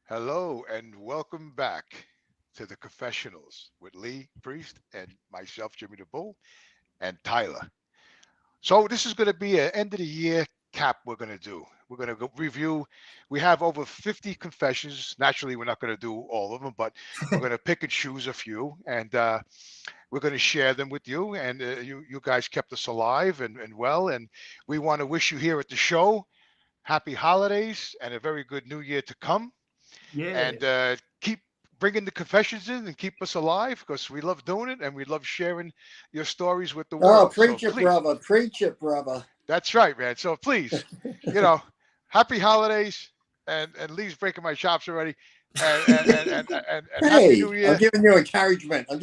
Hello and welcome back to the Confessionals with Lee Priest and myself, Jimmy the Bull, and Tyler. So this is going to be an end of the year cap we're going to do. We're going to go review. We have over 50 confessions. Naturally, we're not going to do all of them, but we're going to pick and choose a few, and we're going to share them with you. And you guys kept us alive and well, and we want to wish you here at the show happy holidays and a very good new year to come. Yeah. And keep bringing the confessions in and keep us alive because we love doing it and we love sharing your stories with the world. Oh, preach it, brother. Preach it, brother. That's right, man. So please, happy holidays. And Lee's breaking my chops already. And happy New Year. I'm giving you encouragement. He's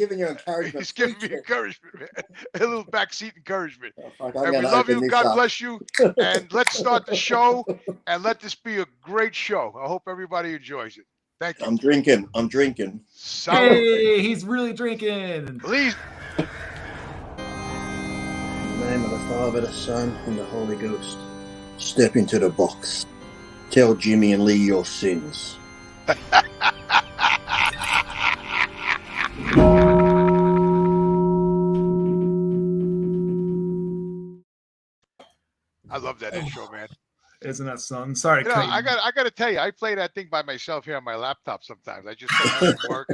giving me encouragement, man. A little backseat encouragement. Oh, and we love you. God bless you. And let's start the show and let this be a great show. I hope everybody enjoys it. Thank you. I'm drinking. Salud. Hey, he's really drinking. Please. In the name of the Father, the Son, and the Holy Ghost. Step into the box. Tell Jimmy and Lee your sins. I love that intro, man. Isn't that song? Sorry, I got to tell you, I play that thing by myself here on my laptop sometimes. I just come home from work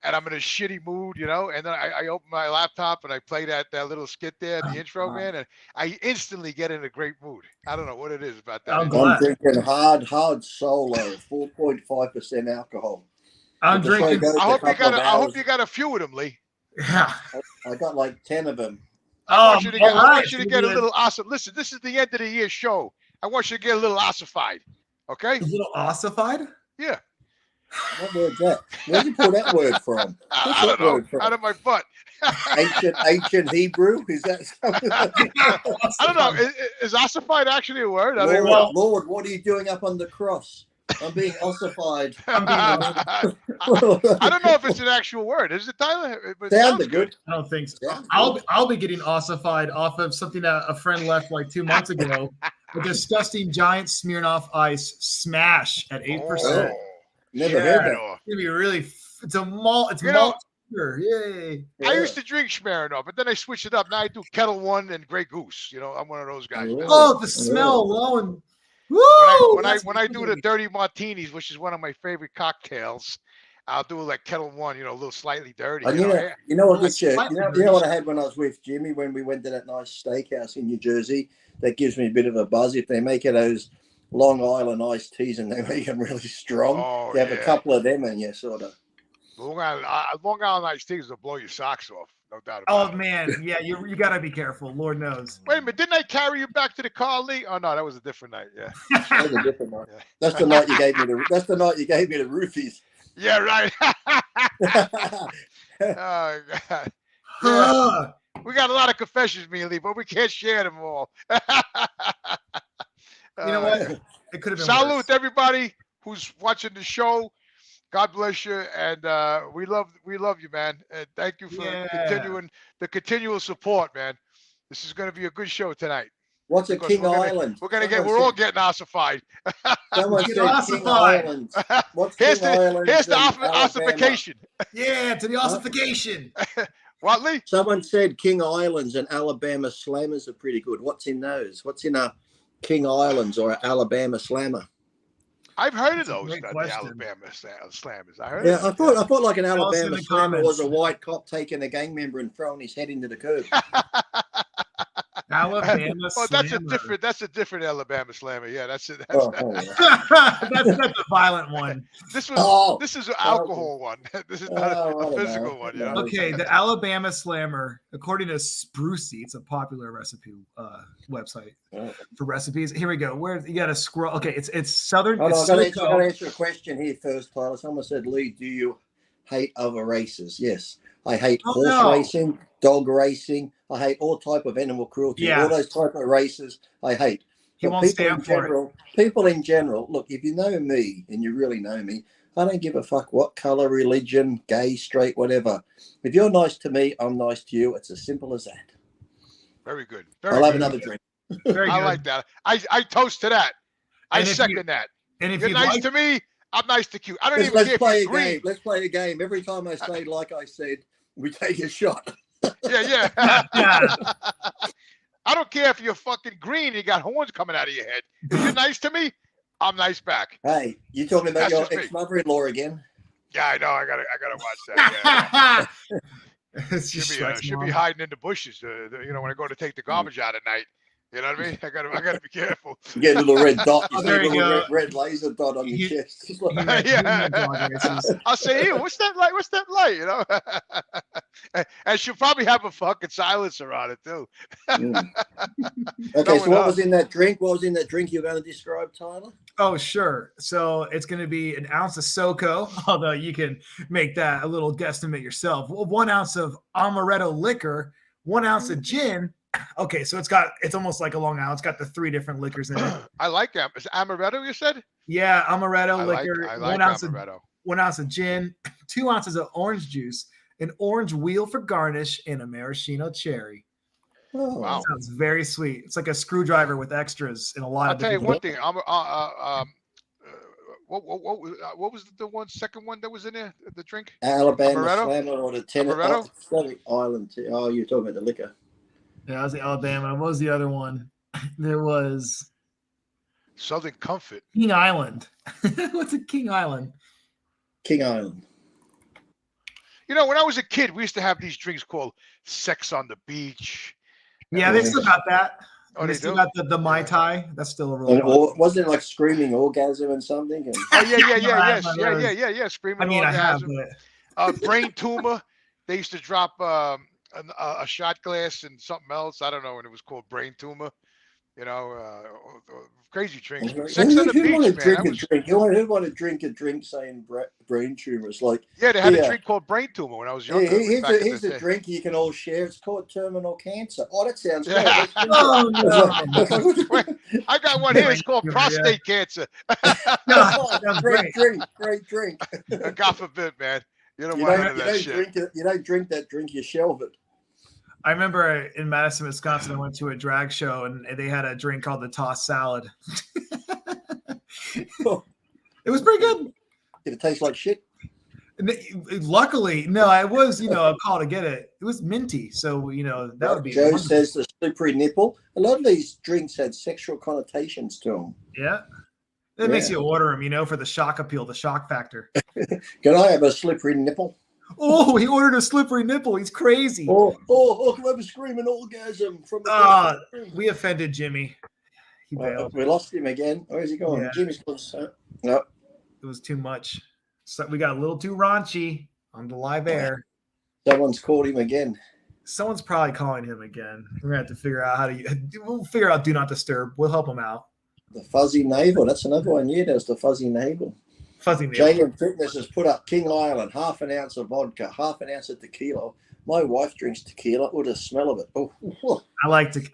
and I'm in a shitty mood, and then I open my laptop and I play that little skit there, the intro, man, and I instantly get in a great mood. I don't know what it is about that. I'm drinking hard solo, 4.5% alcohol. I'm drinking. I hope you got a few of them, Lee. Yeah. I got like 10 of them. I want you to get a little awesome. Listen, this is the end of the year show. I want you to get a little ossified. Okay? A little ossified? Yeah. What word's that? Where'd you pull that word from? I don't know. Out of my butt. Ancient Hebrew? Is that something? I don't know. Is ossified actually a word? Lord, what are you doing up on the cross? I'm being ossified. I don't know if it's an actual word. Is it, Tyler? It sounds good. I don't think so. I'll be getting ossified off of something that a friend left like 2 months ago. A disgusting giant Smirnoff Ice smash at 8%. Oh, never heard that. It's gonna be really. It's a malt. It's malt. Yay! I used to drink Smirnoff, but then I switched it up. Now I do Kettle One and Grey Goose. I'm one of those guys. Oh, the smell alone. Woo! When I do the dirty martinis, which is one of my favorite cocktails, I'll do like Kettle One, a little slightly dirty. You know what I had when I was with Jimmy when we went to that nice steakhouse in New Jersey that gives me a bit of a buzz. If they make it those Long Island iced teas and they make them really strong, you have a couple of them and you sort of. Long Island iced teas will blow your socks off, no doubt about it. Oh man, yeah, you gotta be careful. Lord knows. Wait a minute, didn't I carry you back to the car, Lee? Oh no, that was a different night. Yeah, that was a different night. Yeah. That's the night you gave me the. That's the night you gave me the roofies. Yeah, right. Oh God. Yeah. We got a lot of confessions, me and Lee, but we can't share them all. You know what? It could have been. Salute everybody who's watching the show. God bless you, and we love you, man. And thank you for the continual support, man. This is going to be a good show tonight. What's a King Island? We're all getting ossified. Someone said King Island. What's King Island? Here's the ossification. Yeah, to the ossification. What, Lee? Someone said King Islands and Alabama slammers are pretty good. What's in those? What's in a King Islands or an Alabama slammer? I've heard of those, the Alabama slammers. I heard. Yeah, I thought like an Alabama slammer was a white cop taking a gang member and throwing his head into the curb. Alabama well, that's a different Alabama slammer. Yeah, that's it. That's a violent one. This is an alcohol one. This is not a physical one. Okay, the Alabama slammer, according to Sprucey, it's a popular recipe website for recipes. Here we go. Where you got to scroll? Okay, it's southern. I got to answer a question here first, Tyler. Someone said, "Lee, do you hate other races?" Yes, I hate horse racing, dog racing. I hate all type of animal cruelty. Yeah. All those type of races, I hate. He won't stand for it. People in general, look, if you know me and you really know me, I don't give a fuck what color, religion, gay, straight, whatever. If you're nice to me, I'm nice to you. It's as simple as that. Very good. I'll have another drink. I like that. I toast to that. I second that. And if you're nice to me, I'm nice to cute. I don't even Let's care play if a you're green. game. Let's play a game. Every time I say, like I said, we take a shot. Yeah. Yeah. I don't care if you're fucking green and you got horns coming out of your head. If you're nice to me, I'm nice back. Hey, you talking about That's your just me. ex-mother-in-law again? Yeah, I know. I gotta watch that. Yeah. It's just She'll be hiding in the bushes. You know, when I go to take the garbage out at night. You know what I mean? I gotta be careful. You get a little red dot. You Oh, see there a you little go. red laser dot on your chest. Just like, Yeah. I'll say, "Ew, what's that light? What's that light?" You know. And she'll probably have a fucking silencer on it too. mm. Okay, so what was in that drink? What was in that drink you're going to describe, Tyler? Oh, sure. So it's going to be an ounce of SoCo, although you can make that a little guesstimate yourself. 1 ounce of amaretto liquor, 1 ounce of gin. Okay, so it's almost like a Long Island. It's got the 3 different liquors in it. I like that. Is it amaretto? You said? Yeah, amaretto liquor. I like 1 ounce amaretto. 1 ounce of gin, 2 ounces of orange juice, an orange wheel for garnish, and a maraschino cherry. Oh, Wow. Sounds very sweet. It's like a screwdriver with extras and a lot I'll of tell you different. one thing. What was the second one that was in there? The drink? Alabama Amaretto? Slammer or the Amaretto? Static Island. Oh, you're talking about the liquor. Yeah, that was the Alabama. What was the other one? There was Southern Comfort. King Island. What's a King Island? King Island. You know, when I was a kid, we used to have these drinks called Sex on the Beach. Yeah, they still got that. Oh, And they they still do? got the Mai Tai. That's still a real And one. wasn't it like screaming orgasm and something? And, Oh, yeah. Yeah, Yeah. Screaming I mean, I have, orgasm. but Brain tumor. They used to drop a shot glass and something else. I don't know when it was called brain tumor. You know, crazy drinks. Sex on the who want to Beach, drink man. a drink? Who want to drink a drink saying brain tumors? Like, Yeah, they had yeah. a drink called brain tumor when I was younger. Here's a drink you can all share. It's called terminal cancer. Oh, that sounds good. Yeah. Let's drink oh it. no! Wait, I got one here. It's called Yeah. prostate cancer. No, sounds Great great. drink. God forbid, man. You don't You want don't, none of you that don't shit. drink it. You don't drink that drink. You shelve it. I remember in Madison, Wisconsin, I went to a drag show and they had a drink called the tossed salad. It was pretty good. Did it taste like shit? Luckily, no, I was, a call to get it. It was minty, so that would be. Joe wonderful. says the slippery nipple. A lot of these drinks had sexual connotations to them. Yeah, it makes you order them, for the shock appeal, the shock factor. Can I have a slippery nipple? Oh, he ordered a slippery nipple. He's crazy. Oh, can I have a screaming orgasm from the we offended Jimmy. He bailed. we lost him again. Where's he going? Yeah. Jimmy's close. No. It was too much. So we got a little too raunchy on the live air. Someone's called him again. Someone's probably calling him again. We're gonna have to figure out we'll figure out do not disturb. We'll help him out. The fuzzy navel. That's another one. Yeah, there's the fuzzy navel. Fuzzy JM Fitness has put up King Island, half an ounce of vodka, half an ounce of tequila. My wife drinks tequila. Oh, the smell of it. Oh,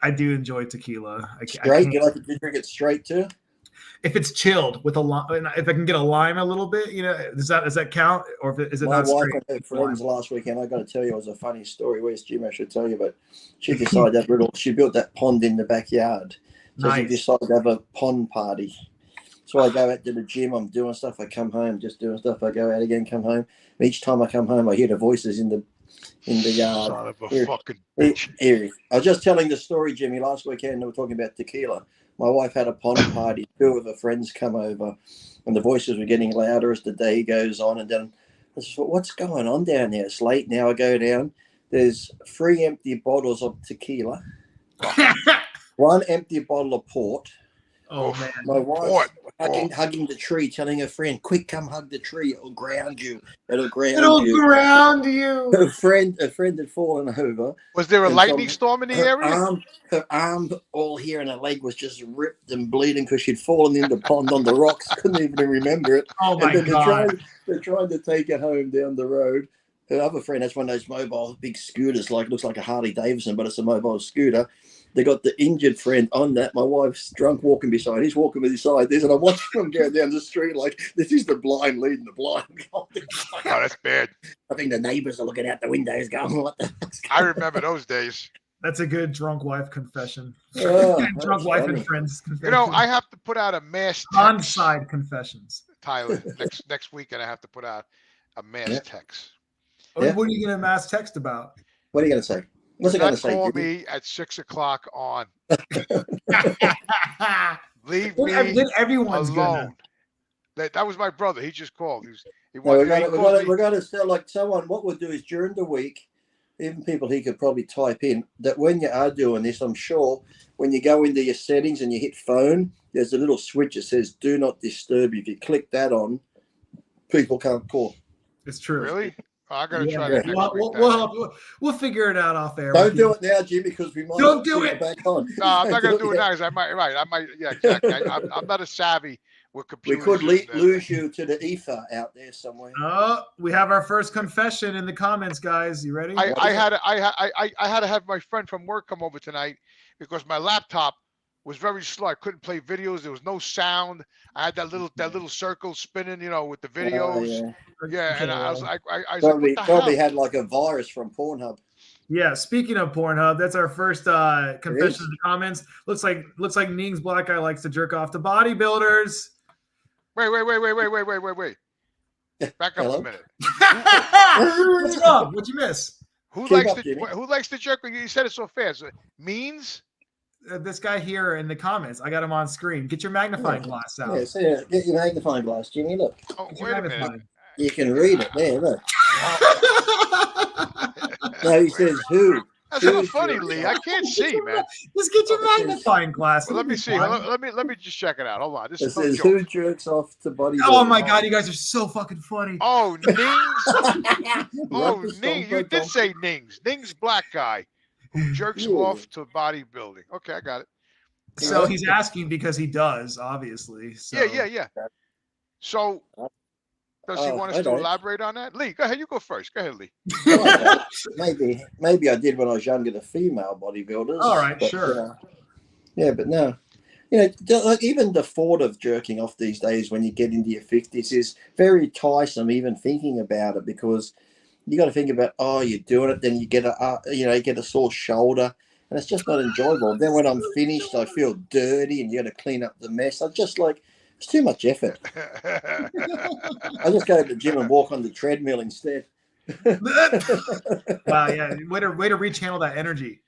I do enjoy tequila. straight. You like to drink it straight too? If it's chilled with a lime, if I can get a lime a little bit, does that count? Or is it My not wife straight? and her friends last weekend, I got to tell you, it was a funny story. Where's Jim? I should tell you, but she decided she built that pond in the backyard. So Nice. she decided to have a pond party. So I go out to the gym, I'm doing stuff, I come home, just doing stuff, I go out again, come home. Each time I come home, I hear the voices in the yard. Son of a fucking bitch. I was just telling the story, Jimmy, last weekend, we were talking about tequila. My wife had a pond party, 2 of her friends come over, and the voices were getting louder as the day goes on. And then I just thought, what's going on down there? It's late now, I go down. There's 3 empty bottles of tequila, 1 empty bottle of port. Oh man. My wife hugging the tree, telling her friend, quick, come hug the tree. It'll ground you. It'll ground you. Her friend had fallen over. Was there a lightning storm in the area? Her arm all here and her leg was just ripped and bleeding because she'd fallen in the pond on the rocks. Couldn't even remember it. Oh my God. They're trying to take her home down the road. Her other friend has one of those mobile big scooters, looks like a Harley Davidson, but it's a mobile scooter. They got the injured friend on that. My wife's drunk walking beside. He's walking beside this, and I'm watching them go down the street like this is the blind leading the blind. Oh, that's bad. I think the neighbors are looking out the windows going, what the heck's I going on? remember those days. That's a good drunk wife confession. Oh, Drunk wife funny. and friends confession. You know, I have to put out a mass On text. side confessions. Tyler next week, and I have to put out a mass text. Oh, what are you going to mass text about? What are you going to say? What's it going to say? Call me at 6 o'clock on. Leave me everyone's alone. That was my brother. He just called. We're going to sell like someone. What we'll do is during the week, even people he could probably type in that when you are doing this, I'm sure when you go into your settings and you hit phone, there's a little switch that says "Do not disturb." If you click that on, people can't call. It's true. Really? I gotta try that next week. We'll figure it out off air. Don't do it now, Jim, because we might don't do it back on. No, I'm not gonna do it now because I might. Yeah, exactly. I'm not as savvy with computers. We could lose you to the ether out there somewhere. Oh, we have our first confession in the comments, guys. You ready? I had to have my friend from work come over tonight because my laptop was very slow. I couldn't play videos. There was no sound. I had that little circle spinning, with the videos. And I was like, probably had like a virus from Pornhub. Yeah. Speaking of Pornhub, that's our first confession in the comments. Looks like Ning's black guy likes to jerk off to bodybuilders. Wait. Back up a minute. What's wrong? What'd you miss? Who likes to jerk? You said it so fast. Means? This guy here in the comments. I got him on screen. Get your magnifying glass out. Get your magnifying glass, Jimmy. Look. Oh, wait a minute. You can read it there. Look. No, he says who. That's so funny, Lee. I can't see, man. Just get your magnifying glass. Well, let me see. Let me just check it out. Hold on. This it is says who jerks off to bodybuilding. Oh my God, you guys are so fucking funny. Oh, Nings. Ning. You did say Nings. Nings, black guy who jerks off to bodybuilding. Okay, I got it. So he's asking because he does, obviously. So. Yeah. So does he want us to elaborate on that? Lee, go ahead. You go first. Go ahead, Lee. Maybe I did when I was younger to female bodybuilders. All right, sure. But no. Like even the thought of jerking off these days when you get into your 50s is very tiresome, even thinking about it, because you got to think about, you're doing it, then you get a sore shoulder, and it's just not enjoyable. Then when I'm finished, I feel dirty, and you got to clean up the mess. I'm just like, it's too much effort. I just go to the gym and walk on the treadmill instead. Wow, yeah, way to rechannel that energy.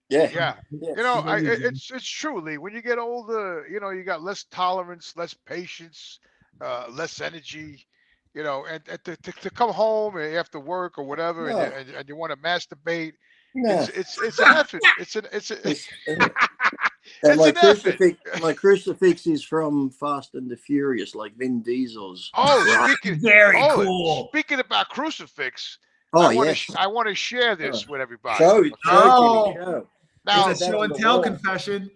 Yeah. It's true, Lee. When you get older, you got less tolerance, less patience, less energy. And to come home after work or whatever, and you want to masturbate. No. It's an effort. And my crucifix is from Fast and the Furious, like Vin Diesel's. Oh, very cool. Speaking about crucifix, I want to share this with everybody. Now, it's a show and tell confession.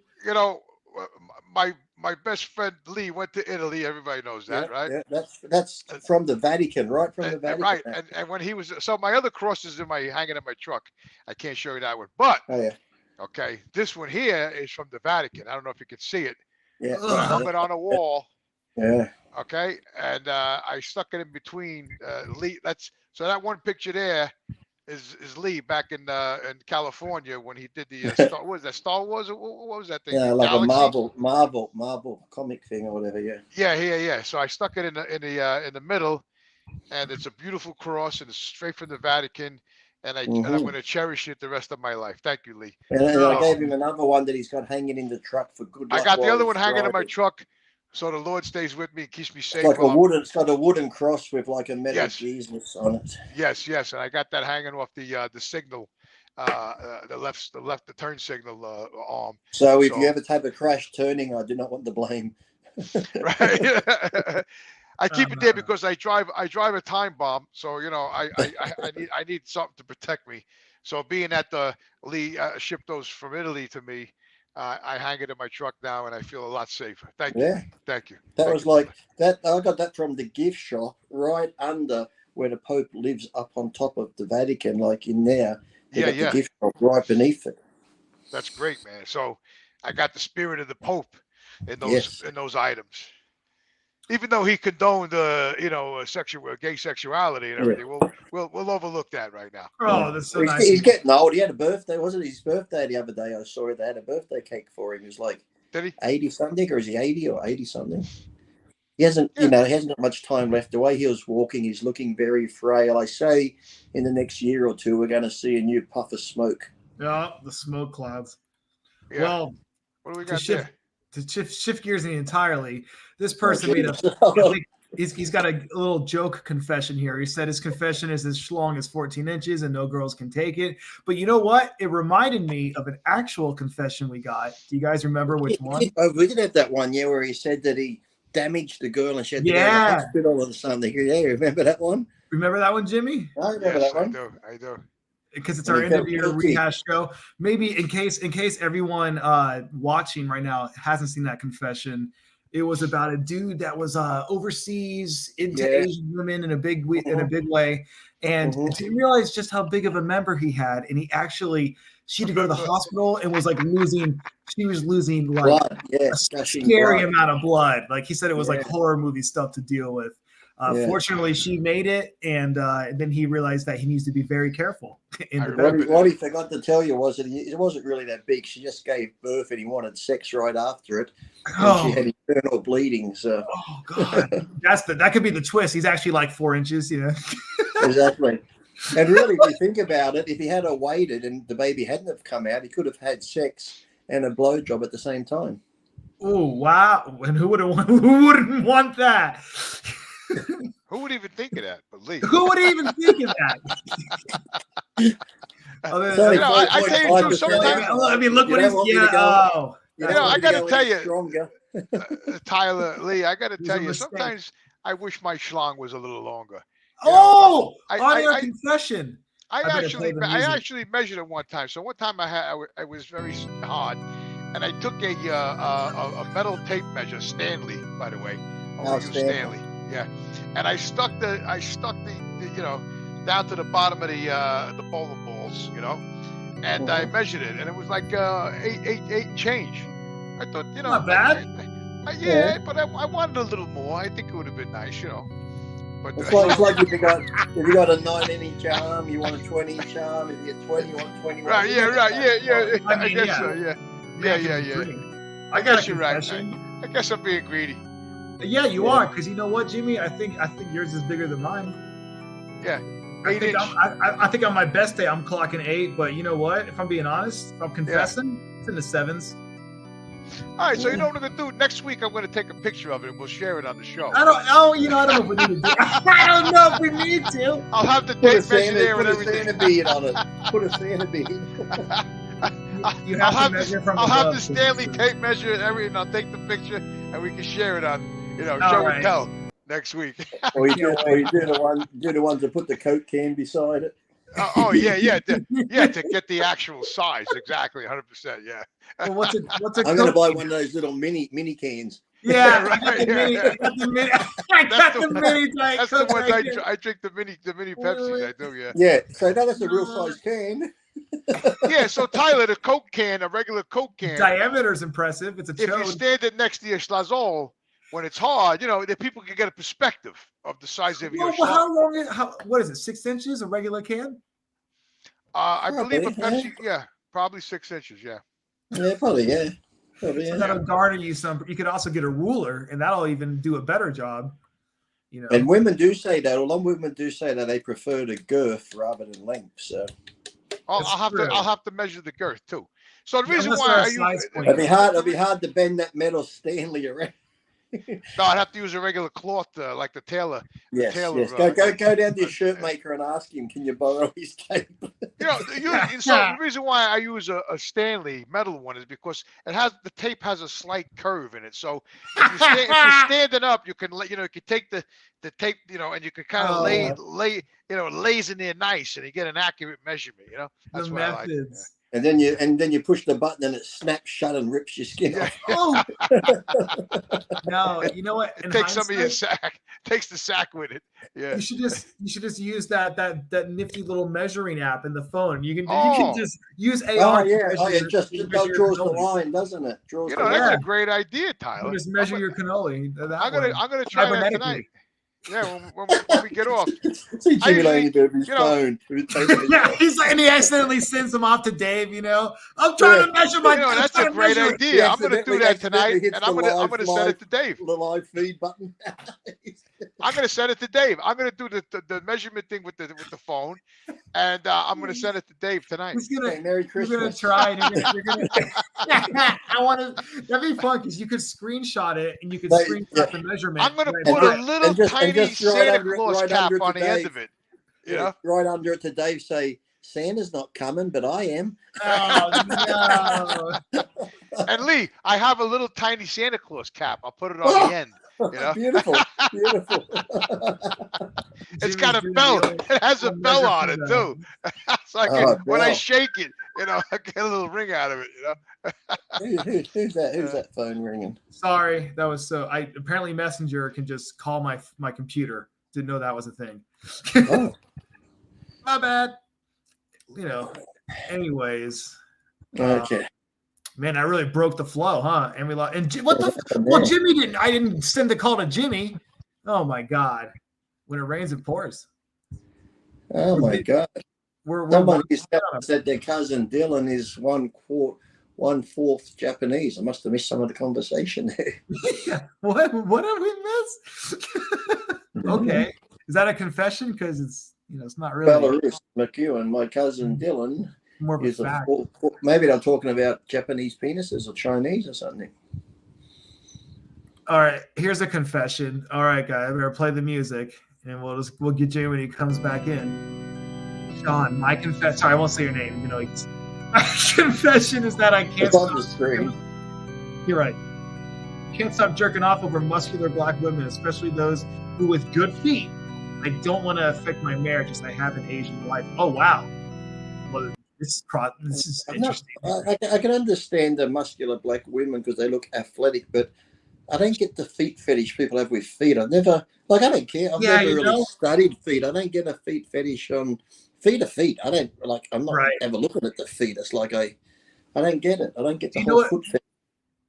My best friend Lee went to Italy. Everybody knows that, right? Yeah, that's from the Vatican, right? From the Vatican. Right. And when he was, so my other cross is hanging in my truck. I can't show you that one, but okay, this one here is from the Vatican. I don't know if you can see it. Yeah. I hung it on a wall. Yeah. Okay, and I stuck it in between Lee. So that one picture there is Lee back in California when he did the what was that, Star Wars? What was that thing? Yeah, like Galaxy? a Marvel comic thing or whatever. Yeah. So I stuck it in the middle, and it's a beautiful cross, and it's straight from the Vatican, and I'm going to cherish it the rest of my life. Thank you, Lee. And I gave him another one that he's got hanging in the truck for good luck. I got the other one hanging in my truck, so the Lord stays with me, keeps me safe. It's got a wooden cross with like a metal Jesus on it. Yes, and I got that hanging off the signal, the turn signal arm. So if you ever have a crash turning, I do not want the blame. Right. I keep it there because I drive a time bomb, so I need something to protect me. So being that the Lee shipped those from Italy to me, I hang it in my truck now, and I feel a lot safer. Thank you. Yeah. Thank you. That was like that. I got that from the gift shop right under where the Pope lives, up on top of the Vatican, like in there. The gift shop right beneath it. That's great, man. So I got the spirit of the Pope in those items. Even though he condoned, gay sexuality and everything, we'll overlook that right now. Oh, that's so nice. He's getting old. He had a birthday. Wasn't it his birthday the other day? I saw it. They had a birthday cake for him. He was like 80 something, or is he 80 or 80 something? he hasn't, he hasn't got much time left. The way he was walking, he's looking very frail. I say in the next year or two, we're going to see a new puff of smoke. Yeah, the smoke clouds. Yeah. Well, what do we got there? To shift gears entirely, this person made he's got a little joke confession here. He said his confession is as long as 14 inches and no girls can take it. But you know what? It reminded me of an actual confession we got. Do you guys remember which one? We did have that one, where he said that he damaged the girl and she had to go to the hospital or something. Yeah, remember that one? Remember that one, Jimmy? I remember that one. I do. Because it's our end of year rehash show. Maybe in case everyone watching right now hasn't seen that confession, it was about a dude that was overseas into Asian women in a big way, and didn't realize just how big of a member he had. And she had to go to the hospital and was losing like blood. A scary amount of blood. Like he said, it was like horror movie stuff to deal with. Fortunately, she made it, and then he realized that he needs to be very careful. What he forgot to tell you was that it wasn't really that big. She just gave birth, and he wanted sex right after it. And she had internal bleeding. So, oh god, that could be the twist. He's actually like 4 inches, Exactly. And really, if you think about it, if he had waited and the baby hadn't have come out, he could have had sex and a blowjob at the same time. Oh wow! And who wouldn't want that? Who would even think of that? But Lee. Who would even think of that? I tell you too, sometimes. I mean, look what he's. I got to tell you, Tyler, Lee. I got to tell you, sometimes I wish my schlong was a little longer. On your confession. I actually measured it one time. So one time I was very hard, and I took a metal tape measure, Stanley, by the way. Stanley. Yeah, and I stuck the down to the bottom of the bowling balls, and I measured it, and it was like eight change. I thought, not bad. But I wanted a little more. I think it would have been nice, But it's like if you got a 9-inch arm, you want a 20-inch arm. If you get 20, you want 21. Right. Yeah. I guess so. Yeah. I guess you're right. I guess I'm being greedy. Yeah, you are, because you know what, Jimmy? I think yours is bigger than mine. Yeah. I think on my best day I'm clocking 8, but you know what? If I'm being honest, if I'm confessing, it's in the 7s. All right, so you know what I'm gonna do? Next week I'm gonna take a picture of it and we'll share it on the show. I don't know if we need to do it. I don't know if we need to. I'll have the tape measure there and everything. Put a Santa bead on it. Put a Santa bead. I'll have the Stanley tape measure and everything. I'll take the picture and we can share it on, show and tell next week. Or you do the ones that put the Coke can beside it. To get the actual size, exactly, 100%. Yeah. Well, what's a I'm going to buy one of those little mini cans. Yeah, right. I got the mini. That's the ones I drink the mini Pepsis. I do, yeah. Yeah, so that's a real size can. Yeah, so Tyler, the Coke can, a regular Coke can. Diameter's impressive. It's a chode. If you stand it next to your Slazol, when it's hard, the people can get a perspective of the size of your shot. How long what is it, 6 inches, a regular can? I believe a Pepsi, probably 6 inches, yeah. Yeah, probably, yeah. So that'll garner you some. You could also get a ruler, and that'll even do a better job. And women do say that. A lot of women do say that they prefer the girth rather than length. So I'll have to measure the girth too. So the reason why it'd be hard to bend that metal Stanley around. No, I'd have to use a regular cloth, like the tailor. Yes. Go down to your shirt maker and ask him, can you borrow his tape? So the reason why I use a Stanley metal one is because the tape has a slight curve in it. So if you're standing up, you can you can take the tape, and you can kind of lays in there nice, and you get an accurate measurement. That's the what methods. I like. Yeah. And then you push the button and it snaps shut and rips your skin off. Oh no! You know what? It takes some of your sack. Takes the sack with it. Yeah. You should just use that nifty little measuring app in the phone. You can just use AR. Oh yeah. It just draws the line, doesn't it? That's a great idea, Tyler. You just measure your cannoli. I'm gonna try that tonight. Yeah, when we get off. See Jimmy laying in bed with his you know, phone. Yeah, he's like, and he accidentally sends them off to Dave. You know, I'm trying to measure my. That's a great idea. I'm going to do that tonight, and I'm going to send it to Dave. The live feed button. I'm going to send it to Dave. I'm going to do the measurement thing with the phone, and I'm going to send it to Dave tonight. He's gonna, hey, Merry Christmas. You're going to try. And you're gonna I want to. That'd be fun because you could screenshot it and you could screenshot the measurement. I'm going to put a little tiny Santa Claus cap on the end of it. You know? Right under it to Dave, say, Santa's not coming, but I am. Oh, no. And Lee, I have a little tiny Santa Claus cap. I'll put it on the end. You know? Beautiful. It's got a bell. It has a bell on it too. So when I shake it, you know, I get a little ring out of it. You know. Who's that phone ringing? Sorry, that was so. Apparently Messenger can just call my computer. Didn't know that was a thing. Oh. My bad. You know. Anyways. Okay. Man, I really broke the flow, huh? And we lost. And what the? Well, Jimmy didn't. I didn't send the call to Jimmy. Oh my God! When it rains, it pours. Oh my God! Somebody said their cousin Dylan is 1/4 Japanese. I must have missed some of the conversation there. Yeah. What have we missed? Okay, is that a confession? Because it's it's not really. Belarus, McEwen. My cousin Dylan. More of a fact. Maybe they're talking about Japanese penises or Chinese or something. All right, here's a confession. All right, guys, I better play the music, and we'll get Jay when he comes back in. Sean, my confession. Sorry, I won't say your name. My confession is that I can't. It's on the screen. You're right. Can't stop jerking off over muscular black women, especially those who with good feet. I don't want to affect my marriage as I have an Asian wife. Oh wow. Well, this is interesting. I can understand the muscular black women because they look athletic, but I don't get the feet fetish people have with feet. I don't care. I've never really studied feet. I don't get a feet fetish on feet. I don't like. I'm not ever looking at the feet. It's like I don't get it. I don't get the whole foot fetish.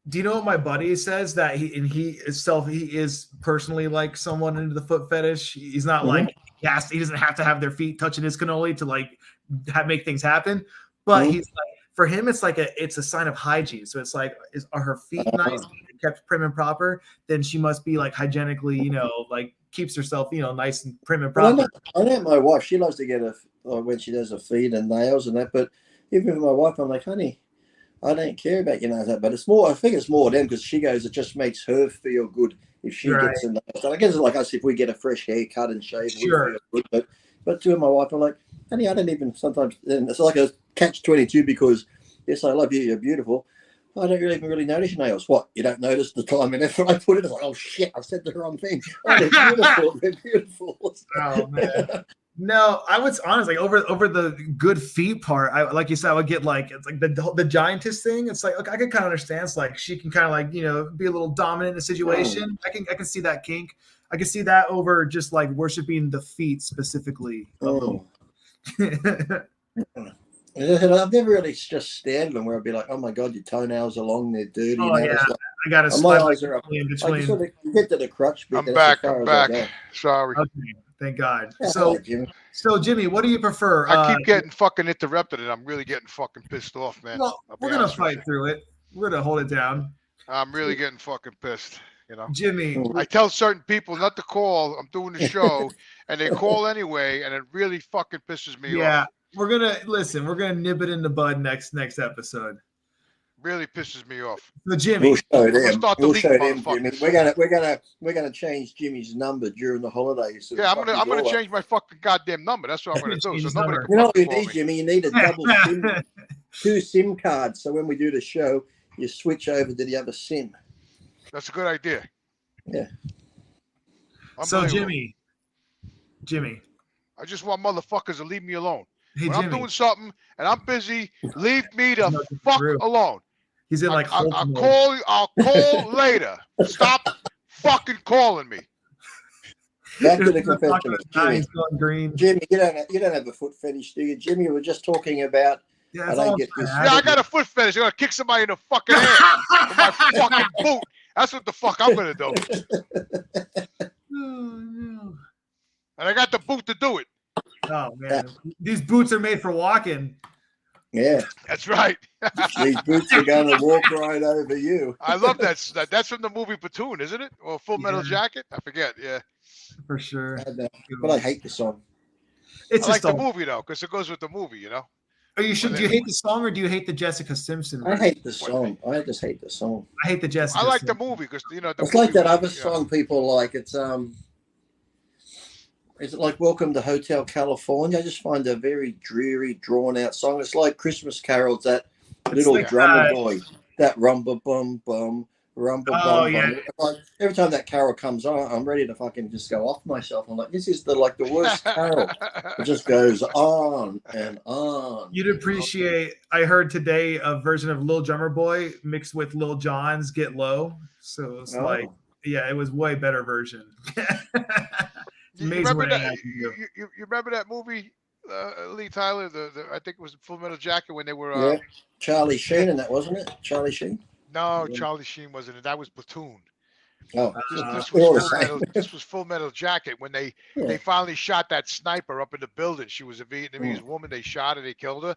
Do you know what my buddy says that he is personally like someone into the foot fetish? He's not like he doesn't have to have their feet touching his cannoli to like make things happen. But he's like, for him, it's like it's a sign of hygiene. So it's like, are her feet nice, kept prim and proper? Then she must be like hygienically, like keeps herself, nice and prim and proper. I know my wife. She loves to get when she does her feet and nails and that. But even with my wife, I'm like, honey, I don't care about your nails, but it's more. I think it's more them because she goes. It just makes her feel good if she gets a nails. I guess it's like us if we get a fresh haircut and shave. Sure. We feel good. But to my wife, I'm like, honey, I don't even sometimes. And it's like a catch-22 because yes, I love you. You're beautiful. I don't even really notice your nails. What? You don't notice the time and effort I put in? It's like, oh shit, I said the wrong thing. Oh, they're beautiful. They're beautiful. Oh man. No, I was honestly over the good feet part. I like you said, I would get like it's like the giantess thing. It's like okay, I can kind of understand. It's like she can kind of like be a little dominant in the situation. I can see that kink. I can see that over just like worshiping the feet specifically. Oh. I've never really just stared them where I'd be like, oh my god, your toenails are long, they're dirty. Oh yeah, like, I got to my eyes are up. in I between. just sort of get to the crutch bit. I'm back. Sorry. Okay, thank God. Yeah, So Jimmy, what do you prefer? I keep getting fucking interrupted, and I'm really getting fucking pissed off, man. Well, we're gonna fight through it. We're gonna hold it down. I'm really getting fucking pissed. Jimmy, I tell certain people not to call. I'm doing the show, and they call anyway, and it really fucking pisses me off. Yeah, we're gonna nip it in the bud next episode. Really pisses me off. So Jimmy, we'll show them, Jimmy. We're gonna change Jimmy's number during the holidays. So yeah, I'm gonna change my fucking goddamn number. That's what I'm gonna do. So nobody you know what you need, Jimmy? You need a double SIM, 2 SIM cards. So when we do the show, you switch over to the other SIM. That's a good idea. Yeah. So Jimmy, I just want motherfuckers to leave me alone. Hey, when Jimmy. I'm doing something and I'm busy, leave me the fuck alone. He's in like I'll call later. Stop fucking calling me. Back to the confessional. Jimmy, you don't have a foot fetish, do you? Jimmy, we were just talking about. Yeah, I got a foot fetish. I'm gonna kick somebody in the fucking head with my fucking boot. That's what the fuck I'm gonna do. no. And I got the boot to do it. Oh man, these boots are made for walking. Yeah, That's right. these boots are going to walk right over you. I love that. That's from the movie Platoon, isn't it? Or Full Metal Yeah. Jacket? I forget. Yeah. For sure. But I hate the song. It's I like just the movie though, because it goes with the movie, you know. Are you sure? Do you hate the song or do you hate the Jessica Simpson? I hate the song. I just hate the song. I hate the Jessica. I like the Simpson. movie because you know It's like that other song people like. It's Is it like Welcome to Hotel California? I just find a very dreary, drawn out song. It's like Christmas carols, that little like, drummer boy, that rumba bum bum, rumba bum yeah. bum. Like, every time that carol comes on, I'm ready to fucking just go off myself. I'm like, this is the worst carol. It just goes on and on. You'd appreciate. I heard today a version of Lil Drummer Boy mixed with Lil Jon's Get Low. So it's like, yeah, it was way better version. You remember that? You remember that movie, Lee Tyler? I think it was Full Metal Jacket when they were. Charlie Sheen and that, wasn't it? Charlie Sheen. No, Charlie Sheen wasn't it. That was Platoon. Oh, this was Full Metal Jacket when they finally shot that sniper up in the building. She was a Vietnamese woman. They shot her. They killed her.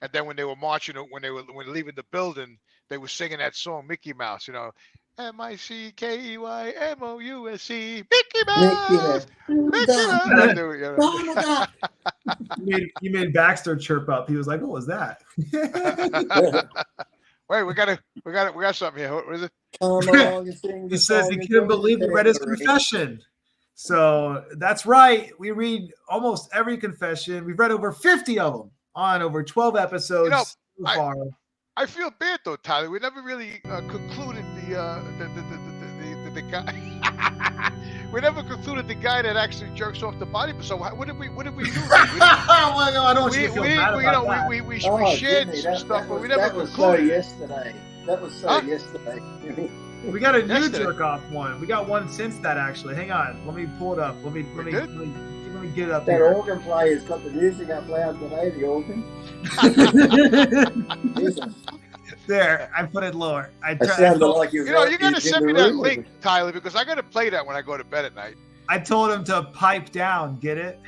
And then when they were marching, when they were leaving the building, they were singing that song Mickey Mouse. You know, MICKEYMOUSE, Mickey Mouse, Mickey Mouse. You made Baxter chirp up. He was like, "What was that?" Wait, we got something here. What is it? He says he couldn't believe we read his confession. So that's right. We read almost every confession. We've read over 50 of them on over 12 episodes so far. I feel bad though, Tyler. We never really concluded the guy. We never concluded the guy that actually jerks off the body. So what did we do? I don't want you to feel bad about that. We shared some stuff, but we never concluded. So yesterday. That was so yesterday. We got a new jerk off one. We got one since that actually. Hang on, let me pull it up. Let me get it up. That organ player's got the music up loud today. The organ. There, I put it lower. You got to send me that link, Tyler, because I got to play that when I go to bed at night. I told him to pipe down. Get it?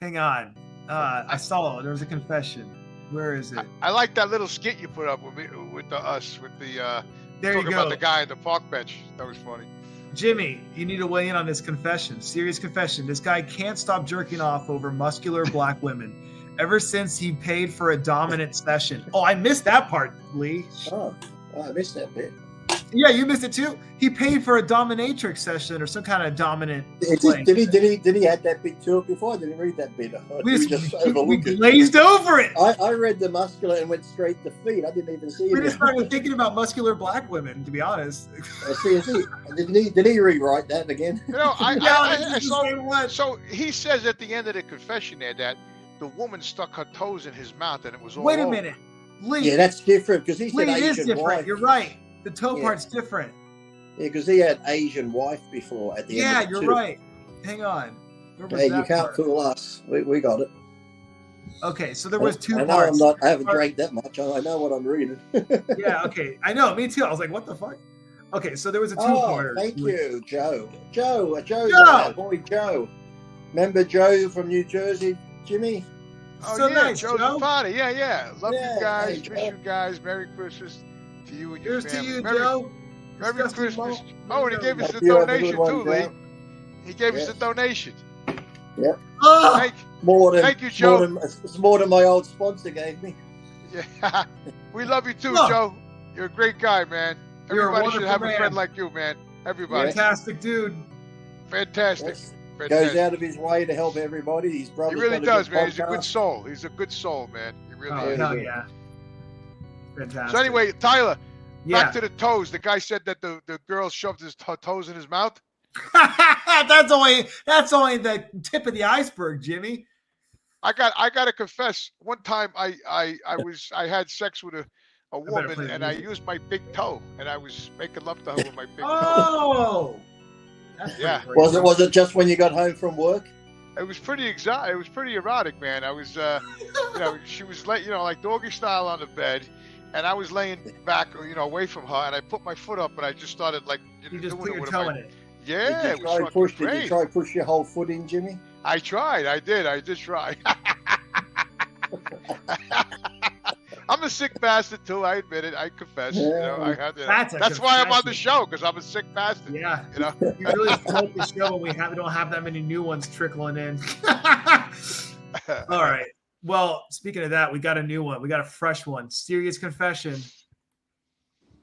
Hang on. I saw it. There was a confession. Where is it? I like that little skit you put up with me, with the there you go. about the guy at the park bench. That was funny. Jimmy, you need to weigh in on this confession. Serious confession. This guy can't stop jerking off over muscular black women ever since he paid for a dominant session. Oh, I missed that part, Lee. I missed that bit. Yeah, you missed it too. He paid for a dominatrix session or some kind of dominant. Did he add that bit to it before? I didn't read that bit. We glazed over it. I read the muscular and went straight to feet. I didn't even see it. We just started thinking about muscular black women, to be honest. Did he rewrite that again? You know, so he says at the end of the confession there that the woman stuck her toes in his mouth and it was all Wait a over. minute. Lee. Yeah, that's different because he said Lee, it Asian is different. wife. You're right. The toe part's different. Yeah, because he had Asian wife before at the end. Yeah, of you're two. right. Hang on. Hey, you can't fool us. We got it. Okay, so there was two I parts. I haven't drank that much. I know what I'm reading. Yeah, okay. I know, me too. I was like, what the fuck? Okay, so there was a two-parter. Thank you, Joe. Joe. Boy, Joe. Remember Joe from New Jersey, Jimmy? Oh, so yeah, nice, Joe's Joe. party. Yeah. Love you guys. Hey, Wish you guys Merry Christmas to you and your Here's family. to you, Merry Joe. Christmas. Oh, and he gave us the You have a donation good one, too, Lee. Joe. He gave us the donation. Yep. Oh, Thank you, Joe. It's more than my old sponsor gave me. Yeah. We love you too, Look. Joe. You're a great guy, man. You're a Everybody should have wonderful a friend man. like you, man. Everybody. fantastic dude. Fantastic. Goes out of his way to help everybody. He's probably He really does, man. He's a good soul. He's a good soul, man. He really Oh, is. hell yeah. Fantastic. So anyway, Tyler, yeah. back to the toes. The guy said that the girl shoved his toes in his mouth. that's only the tip of the iceberg, Jimmy. I got to confess. One time I had sex with a woman and I used my big toe and I was making love to her with my big toe. Oh, that's Yeah. Was it just when you got home from work? It was pretty exotic. It was pretty erotic, man. I was, she was like doggy style on the bed, and I was laying back, away from her, and I put my foot up, and I just started like You just doing put it your with toe my. in it. Yeah, it was fucking Did great. you try to push your whole foot in, Jimmy? I tried. I did try. I'm a sick bastard too. I admit it. I confess. I had to. That's why I'm on the show, because I'm a sick bastard. Yeah. You really promote the show when we don't have that many new ones trickling in. All right. Well, speaking of that, we got a new one. We got a fresh one. Serious confession.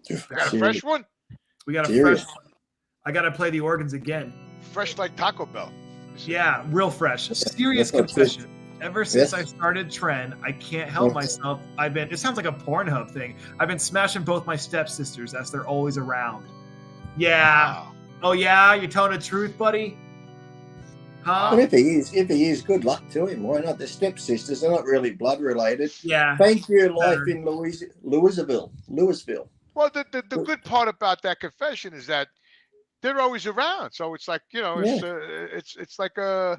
We got a fresh one. We got a fresh one. I got to play the organs again. Fresh like Taco Bell. Yeah, real fresh. Serious confession. Ever since I started Tren, I can't help myself. It sounds like a Pornhub thing. I've been smashing both my stepsisters as they're always around. Yeah. Wow. Oh yeah, you're telling the truth, buddy? Huh? Well, if he is, good luck to him. Why not? They're stepsisters. They're not really blood related. Yeah. Thank you, life in Louisville. Well, the good part about that confession is that they're always around, so it's like it's like a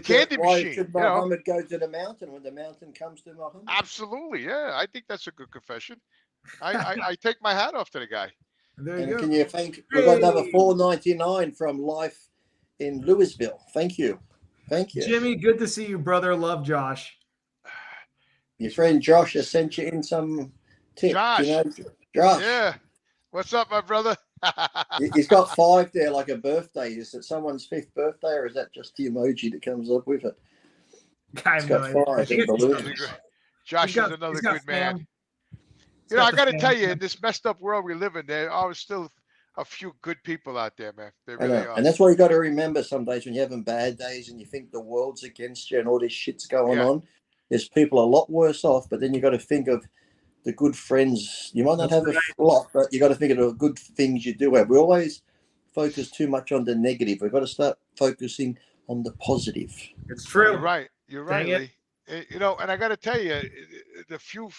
candy machine. Should Muhammad go to the mountain when the mountain comes to Muhammad? Absolutely, yeah. I think that's a good confession. I take my hat off to the guy. There you go. Can you thank? We got another $4.99 from Life in Louisville. Thank you, Jimmy. Good to see you, brother. Love, Josh. Your friend Josh has sent you in some tips. Josh. Yeah. What's up, my brother? He's got 5 there, like a birthday. Is it someone's 5th birthday, or is that just the emoji that comes up with it? He's got 5. Josh is another good man. I got to tell you, in this messed up world we live in, there are still a few good people out there, man. They really are. And that's why you got to remember some days when you're having bad days and you think the world's against you and all this shit's going on. There's people a lot worse off, but then you got to think of the good friends. You might not have a lot, but you got to think of the good things you do have. We always focus too much on the negative. We've got to start focusing on the positive. It's true. You're right, Lee. And I got to tell you, the few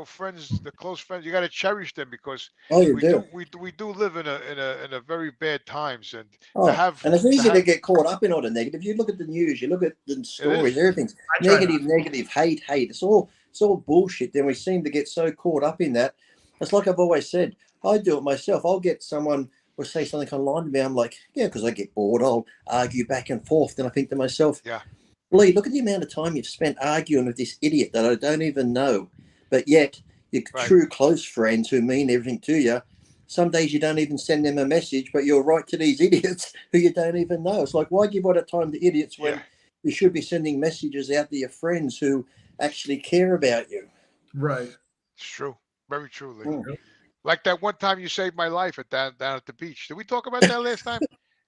friends, the close friends, you got to cherish them, because we do live in a very bad times, and it's easy to get caught up in all the negative. You look at the news, you look at the stories, everything's negative, hate. It's all bullshit. Then we seem to get so caught up in that. It's like I've always said, I do it myself. I'll get someone will say something online to me. I'm like, because I get bored. I'll argue back and forth. Then I think to myself, Lee, look at the amount of time you've spent arguing with this idiot that I don't even know. But yet, your true close friends who mean everything to you, some days you don't even send them a message, but you'll write to these idiots who you don't even know. It's like, why give all that time to idiots when you should be sending messages out to your friends who actually care about you? Right. It's true. Very true, Lee. Like that one time you saved my life down at the beach. Did we talk about that last time?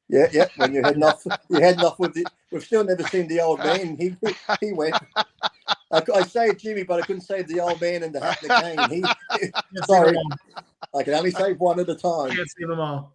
Yeah. When you're heading off with it. We've still never seen the old man. He went. I saved Jimmy, but I couldn't save the old man and the cane. Sorry, I can only save one at a time. Can't save them all.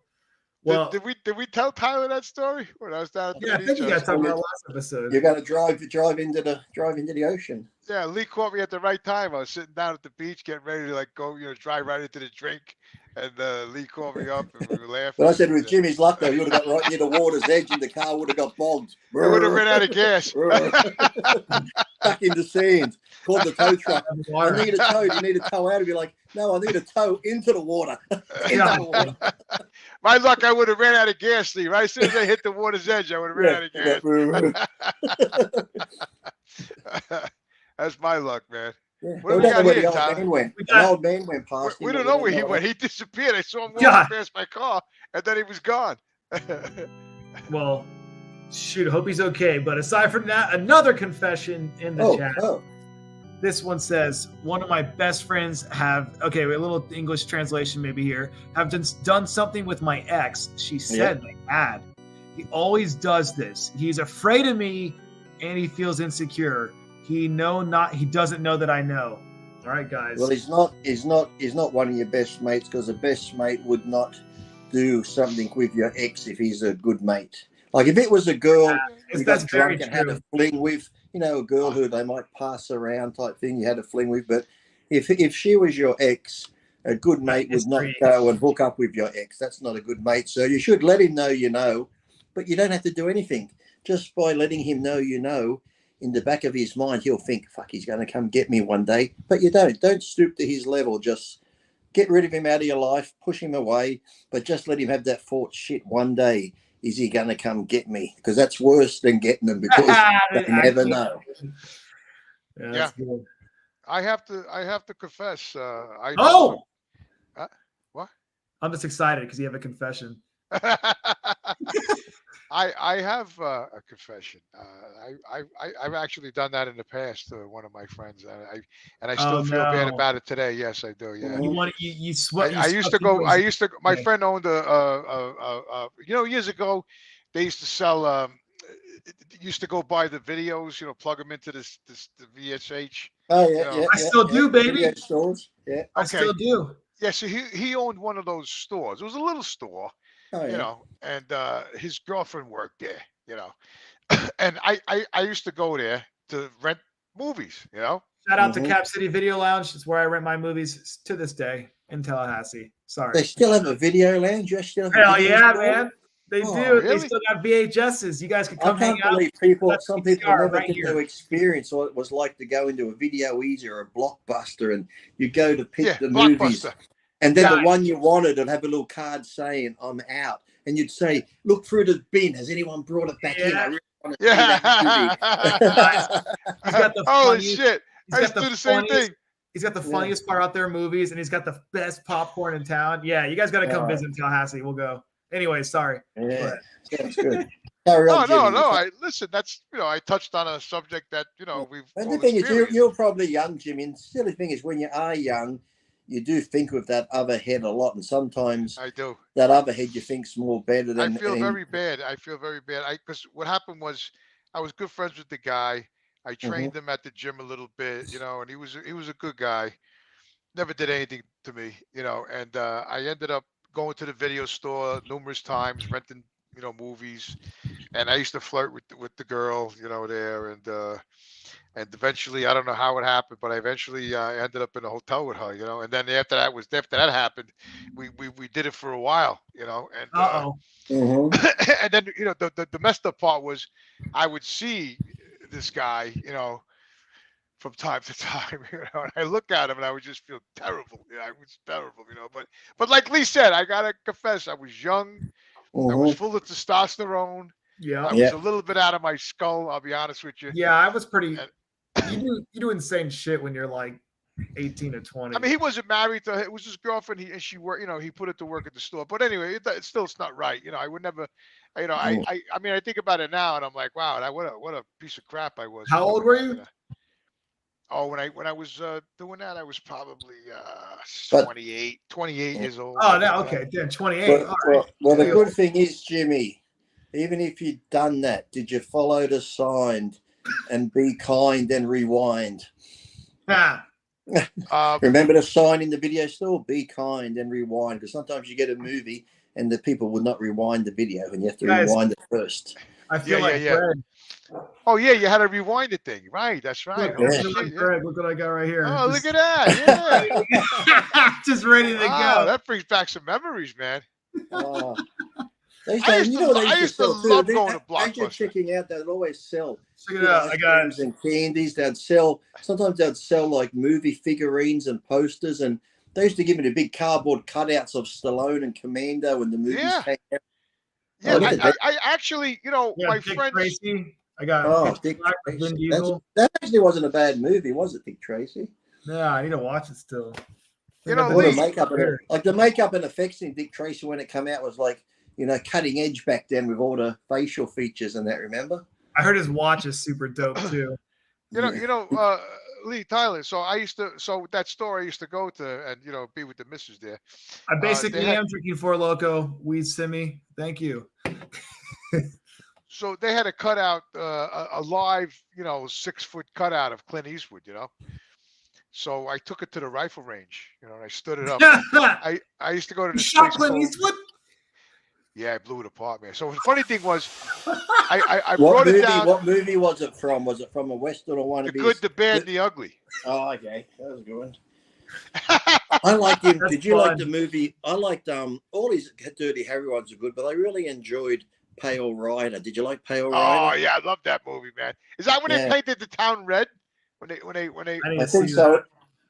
Well, did we tell Tyler that story when I was down at the beach? I think we got to talk about last episode. You got to drive into the ocean. Yeah, Lee caught me at the right time. I was sitting down at the beach, getting ready to go, drive right into the drink, and Lee called me up, and we were laughing. But I said, with Jimmy's luck, though, you would have got right near the water's edge, and the car would have got bogged. It would have ran out of gas. Stuck in the sand. Called the tow truck. I need a tow. You need a tow out. I'd be like, no, I need a tow into the water. My luck, I would have ran out of gas, Lee. Right as soon as I hit the water's edge, I would have ran out of gas. That's my luck, man. Yeah. What we got here, the old man went past. We don't know where he went. He disappeared. I saw him walking past my car, and then he was gone. Well, shoot, I hope he's okay. But aside from that, another confession in the chat. This one says, one of my best friends a little English translation maybe here, have done something with my ex. She said my dad. He always does this. He's afraid of me, and he feels insecure. He doesn't know that I know. All right, guys. Well, he's not one of your best mates, because a best mate would not do something with your ex if he's a good mate. Like if it was a girl you got drunk and had a fling with, a girl who they might pass around type thing, you had a fling with. But if she was your ex, a good mate would not go and hook up with your ex. That's not a good mate. So you should let him know you know, but you don't have to do anything. Just by letting him know you know, in the back of his mind, he'll think, fuck, he's going to come get me one day. But you don't stoop to his level. Just get rid of him out of your life, push him away, but just let him have that thought, shit, one day, is he going to come get me? Because that's worse than getting them, because they never know. Yeah. Good. I have to confess. What? I'm just excited because you have a confession. I have a confession. I've actually done that in the past to one of my friends, and I still feel bad about it today. Yes, I do. Yeah. You sweat. I used to go. My friend owned years ago, they used to sell. Used to go buy the videos, plug them into the VSH. Oh yeah, I still do, baby. Stores. Yeah, okay. I still do. Yeah, so he owned one of those stores. It was a little store, and his girlfriend worked there, and I used to go there to rent movies, Shout out to Cap City Video Lounge. It's where I rent my movies to this day in Tallahassee. Sorry. They still have a video lounge? You still have Hell yeah, man. They do. Really? They still got VHSs. You guys can come hang out. Some people never get to experience what it was like to go into a Video Easy or a Blockbuster, and you go to pick the movies. And then the one you wanted would have a little card saying, I'm out. And you'd say, look through the bin. Has anyone brought it back in? I really want to see that movie. He's got the holy shit. I used to do the same thing. He's got the funniest part out there movies, and he's got the best popcorn in town. Yeah, you guys got to come visit Tallahassee. We'll go. Anyway, sorry. Yeah, that's good. No. Listen. That's I touched on a subject that we've. And the thing is, you're probably young, Jimmy. And the silly thing is, when you are young, you do think with that other head a lot, and sometimes I do. That other head you think's more better than. I feel very bad. Because what happened was, I was good friends with the guy. I trained him at the gym a little bit, and he was a good guy. Never did anything to me, and I ended up going to the video store numerous times, renting, movies, and I used to flirt with the girl, there, and eventually, I don't know how it happened, but I eventually ended up in a hotel with her, and then after that happened, we did it for a while, and and then the messed up part was, I would see this guy, from time to time, and I look at him and I would just feel terrible. I was terrible, but like Lee said, I gotta confess, I was young, I was full of testosterone. Yeah, I was a little bit out of my skull. I'll be honest with you. Yeah, I was pretty. You do insane shit when you're like 18 or 20. I mean, he wasn't married to her. It was his girlfriend. She worked. He put it to work at the store. But anyway, it's not right. I would never. I mean, I think about it now, and I'm like, wow, what a piece of crap I was. How old were you? Oh, when I was doing that, I was probably 28 years old. Oh, no, okay, then 28. Well, the good thing is, Jimmy, even if you'd done that, did you follow the sign and be kind and rewind? Remember the sign in the video store? Be kind and rewind, because sometimes you get a movie and the people will not rewind the video, and you have to rewind it first. I feel Fred. Oh yeah, you had a rewind it thing, right? That's right. Look what I got right here. Oh, look at that! Yeah, just ready to go. That brings back some memories, man. I used to love going to Blockbuster. Checking out, they'd always sell. Check it out. I got it. And candies. Sometimes they'd sell like movie figurines and posters, and they used to give me the big cardboard cutouts of Stallone and Commando when the movies came out. Yeah, I actually, my Dick friends. Tracy. I got Dick Tracy. That actually wasn't a bad movie, was it, Dick Tracy? Yeah, I need to watch it still. The makeup and effects in Dick Tracy when it came out was like, cutting edge back then with all the facial features and that. Remember? I heard his watch is super dope too. Lee, Tyler. So with that store I used to go to and be with the missus there. I basically am drinking Four Loko weed simi. Thank you. So they had a cutout, a live, 6-foot cutout of Clint Eastwood, So I took it to the rifle range, and I stood it up. I used to go to the shot Clint Eastwood. Yeah, I blew it apart, man. So the funny thing was, I brought it down. What movie was it from? Was it from a Western or one of The Good, the Bad, and the Ugly? Oh, okay, that was a good one. I liked him. Did you like the movie? I liked all his Dirty Harry ones are good, but I really enjoyed Pale Rider. Did you like Pale Oh Rider? yeah, I love that movie, man. Is that when they Yeah. painted the town red? When they I need I to think see so. that.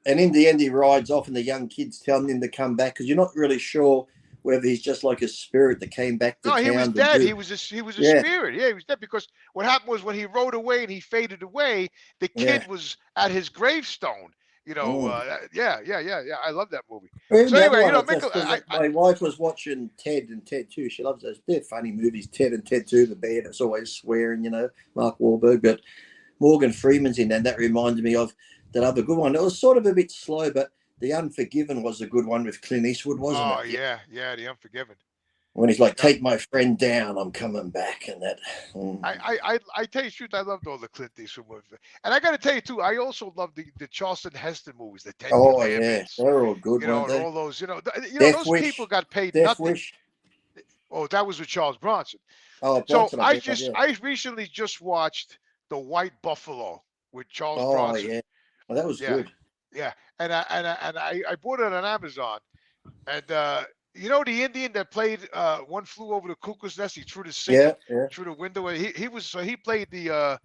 And in the end, he rides off, and the young kids telling him to come back because you're not really sure whether he's just like a spirit that came back to No, town. he was to dead. do- He was a Yeah. spirit. Yeah, he was dead because what happened was when he rode away and he faded away, the Yeah. kid was at his gravestone. You know, Mm. yeah. I love that movie. Even So the other anyway, one, you know, I just because my wife was watching Ted and Ted 2. She loves those. They're funny movies. Ted and Ted 2, the band. It's always swearing, you know, Mark Wahlberg. But Morgan Freeman's in there. And that reminded me of that other good one. It was sort of a bit slow, but The Unforgiven was a good one with Clint Eastwood, wasn't oh it? yeah, The Unforgiven. When he's like, Yeah. take my friend down, I'm coming back, and that. I tell you the truth, I loved all the Clint Eastwood movies, and I got to tell you too, I also loved the Charleston Heston movies, the Ten Oh yeah, Commandments, they're all good, you know, weren't and they? all those, you know, Death those Wish, people got paid Death nothing. Wish. Oh, that was with Charles Bronson. Oh, So Bronson, I think. Yeah. I recently just watched The White Buffalo with Charles Oh Bronson. yeah, well, that was Yeah, good. yeah, and I bought it on Amazon, and you know the Indian that played One Flew Over the Cuckoo's Nest. He threw the sink Yeah. through the window. He played the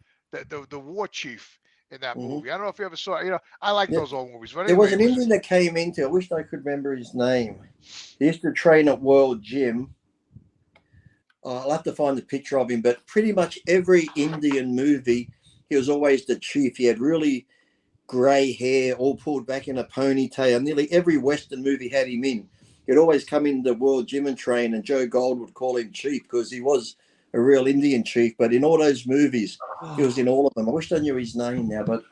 war chief in that Mm-hmm. movie. I don't know if you ever saw it. You know, I like those old movies. But There anyway, was an Indian that came into. I wish I could remember his name. He used to train at World Gym. I'll have to find the picture of him, but pretty much every Indian movie, he was always the chief. He had really grey hair, all pulled back in a ponytail. Nearly every Western movie had him in. He'd always come in the World Gym and train, and Joe Gold would call him chief because he was a real Indian chief. But in all those movies, he was in all of them. I wish I knew his name now, but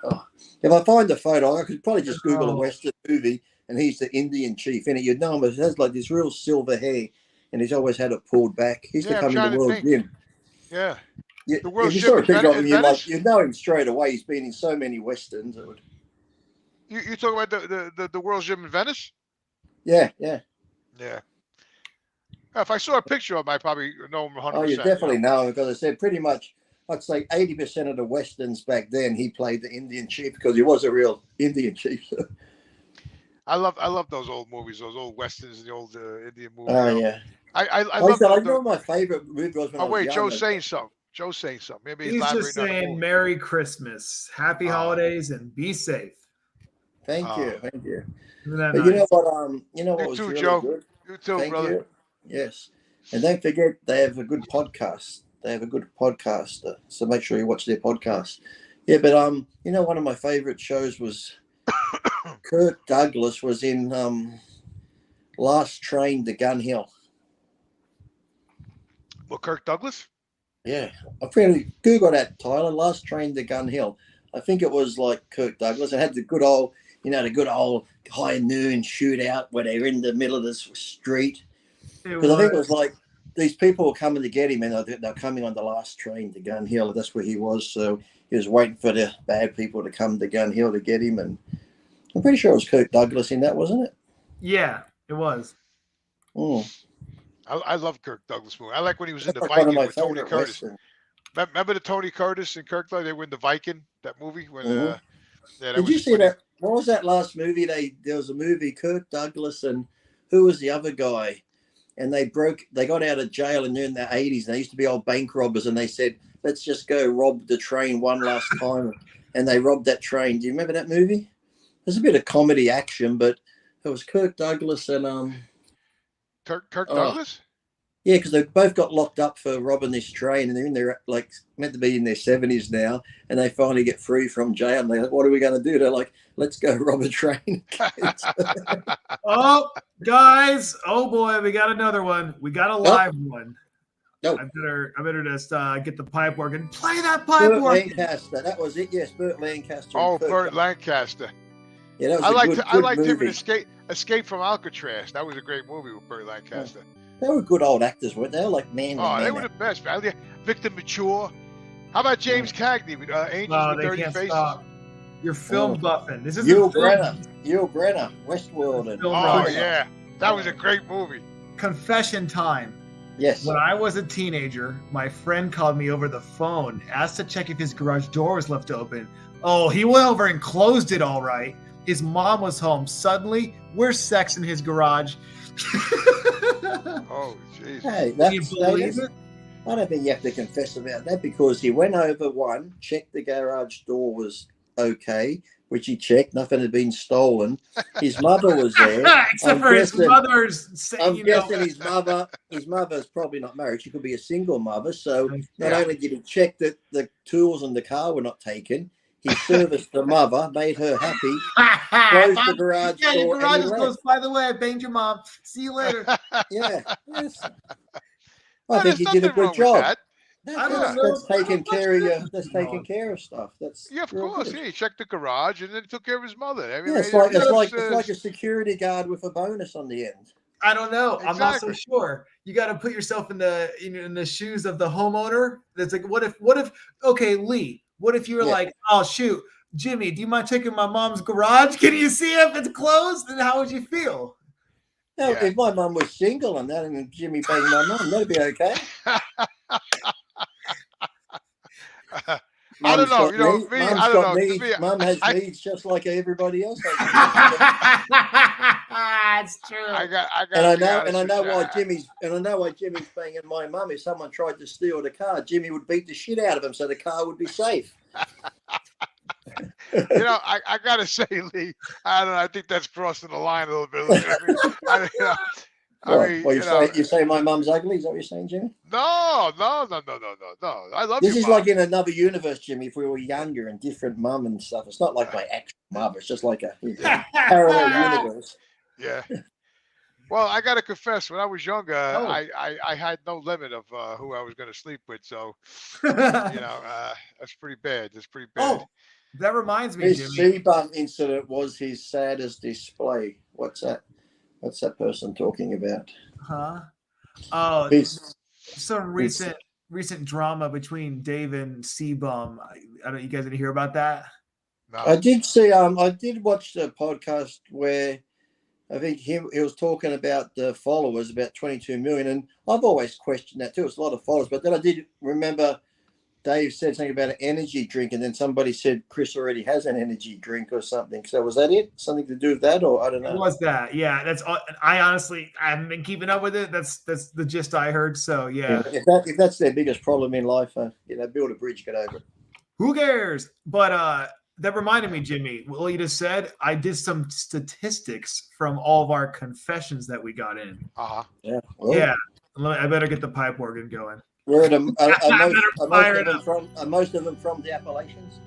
if I find the photo, I could probably just Google a Western movie, and he's the Indian chief in it. You'd know him, but he has like this real silver hair, and he's always had it pulled back. He used to come in the World Gym. Yeah. Yeah, The World if you Gym saw a picture of him, Venice? you'd know him straight away. He's been in so many Westerns. You talking about the World Gym in Venice? Yeah. Yeah. If I saw a picture of him, I probably know him 100%. Oh, you definitely know him because I said pretty much, I'd say 80% of the Westerns back then, he played the Indian chief because he was a real Indian chief. I love those old movies, those old Westerns, the old Indian movies. Oh, yeah. I love I know my favorite movie was when I was young. Joe's saying something. Maybe he's just saying Merry Christmas, Happy Holidays, and be safe. Thank you. Isn't that But nice? you know what? You know what You was too, really Joe. good? You too, Thank brother. you. Yes, and don't forget they have a good podcast. So make sure you watch their podcast. Yeah, but you know, one of my favorite shows was Kirk Douglas was in Last Train to Gun Hill. Well, Kirk Douglas? Yeah, I really Google that, Tyler. Last Train to Gun Hill. I think it was like Kirk Douglas. It had the good old high noon shootout where they were in the middle of the street. Because I think it was like these people were coming to get him, and they're coming on the last train to Gun Hill. That's where he was. So he was waiting for the bad people to come to Gun Hill to get him. And I'm pretty sure it was Kirk Douglas in that, wasn't it? Yeah, it was. I love Kirk Douglas movie. I like when he was in the Viking with Tony Curtis. Remember the Tony Curtis and Kirk Douglas? They were in the Viking, that movie. When Did you see that? What was that last movie? There was a movie, Kirk Douglas and who was the other guy? And they got out of jail in the 80s. And they used to be old bank robbers. And they said, let's just go rob the train one last time. And they robbed that train. Do you remember that movie? There's a bit of comedy action, but it was Kirk Douglas and Kirk Douglas? Yeah, because they both got locked up for robbing this train, and they're in their meant to be in their 70s now, and they finally get free from jail. And they're like, "What are we going to do?" They're like, "Let's go rob a train." Oh, guys! Oh boy, we got another one. We got a live one. Nope. I better just get the pipe working. Play that pipe Burt working. Lancaster. That was it. Yes, Burt Lancaster. Oh, Burt Lancaster. Yeah, that was I liked him in movie. Escape from Alcatraz. That was a great movie with Burt Lancaster. They were good old actors, weren't they? Like man. They were the best, man. Victor Mature. How about James Cagney with Angels with Dirty Faces? Stop. You're film buffing. This is Yul Brenner, Westworld. And yeah, that was a great movie. Confession time. Yes. When I was a teenager, my friend called me over the phone, asked to check if his garage door was left open. Oh, he went over and closed it all right. His mom was home. Suddenly, we're sex in his garage. Oh, jeez. Hey, I don't think you have to confess about that, because he went over one, checked the garage door was okay, which he checked, nothing had been stolen. His mother was there. Except for his mother's. I'm guessing his mother's probably not married. She could be a single mother. So not only did he check that the tools in the car were not taken, he serviced the mother, made her happy, closed the garage door. Your garage goes, by the way, I banged your mom. See you later. Yeah. Yes. I think he did a good job. That's taking care of you. That's taking care of stuff. That's of course. Yeah, he checked the garage and then he took care of his mother. I mean, it's like a security guard with a bonus on the end. I don't know. Exactly. I'm not so sure. You got to put yourself in the shoes of the homeowner. That's like, what if? Okay, Lee. What if you were like, oh shoot, Jimmy, do you mind checking my mom's garage? Can you see if it's closed? And how would you feel? No, if my mum was single and that, and Jimmy banged my mum, that'd be okay. I don't know. You know, me, I don't know. Needs. Mum has needs just like everybody else has. That's true. I know why Jimmy's banging my mum. If someone tried to steal the car, Jimmy would beat the shit out of him, so the car would be safe. You know, I gotta say, Lee, I don't know. I think that's crossing the line a little bit. You say my mum's ugly? Is that what you're saying, Jimmy? No. I love this. This is like in another universe, Jimmy. If we were younger and different mum and stuff, it's not like my actual mum. It's just like a parallel universe. Yeah. Well, I gotta confess, when I was younger, I had no limit of who I was going to sleep with. So, that's pretty bad. That's pretty bad. Oh, that reminds me, his Jimmy. C-bump incident was his saddest display. What's that? What's that person talking about? Huh? Oh, some recent drama between Dave and C-Bum. I don't. You guys didn't hear about that? No. I did see. I did watch the podcast where I think he was talking about the followers, about 22 million, and I've always questioned that too. It's a lot of followers, but then I did remember Dave said something about an energy drink, and then somebody said Chris already has an energy drink or something. So was that it? Something to do with that, or I don't know. It was that? Yeah, that's. I honestly, I haven't been keeping up with it. That's the gist I heard. So yeah. If that's their biggest problem in life, build a bridge, get over it. Who cares? But that reminded me, Jimmy. What you just said. I did some statistics from all of our confessions that we got in. Yeah. Well, yeah. I better get the pipe organ going. Where are most of them from the Appalachians?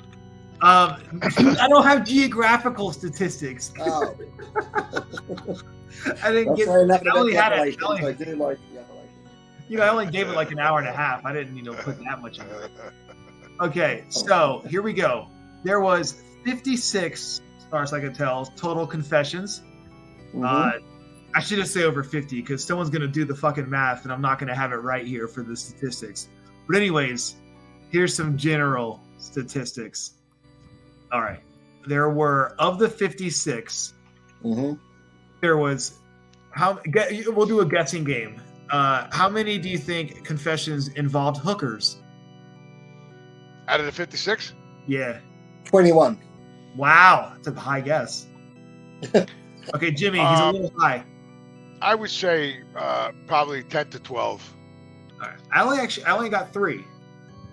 I don't have geographical statistics. Oh. I didn't get. I only had it. I do like the Appalachians. I only gave it like an hour and a half. I didn't, put that much into it. Okay, so here we go. There was 56, as far as I can tell, total confessions. Mm-hmm. I should just say over 50 because someone's going to do the fucking math and I'm not going to have it right here for the statistics. But anyways, here's some general statistics. All right. There were, of the 56, there was, we'll do a guessing game. How many do you think confessions involved hookers? Out of the 56? Yeah. 21. Wow. That's a high guess. Okay, Jimmy, he's a little high. I would say probably 10 to 12. All right. I only got 3.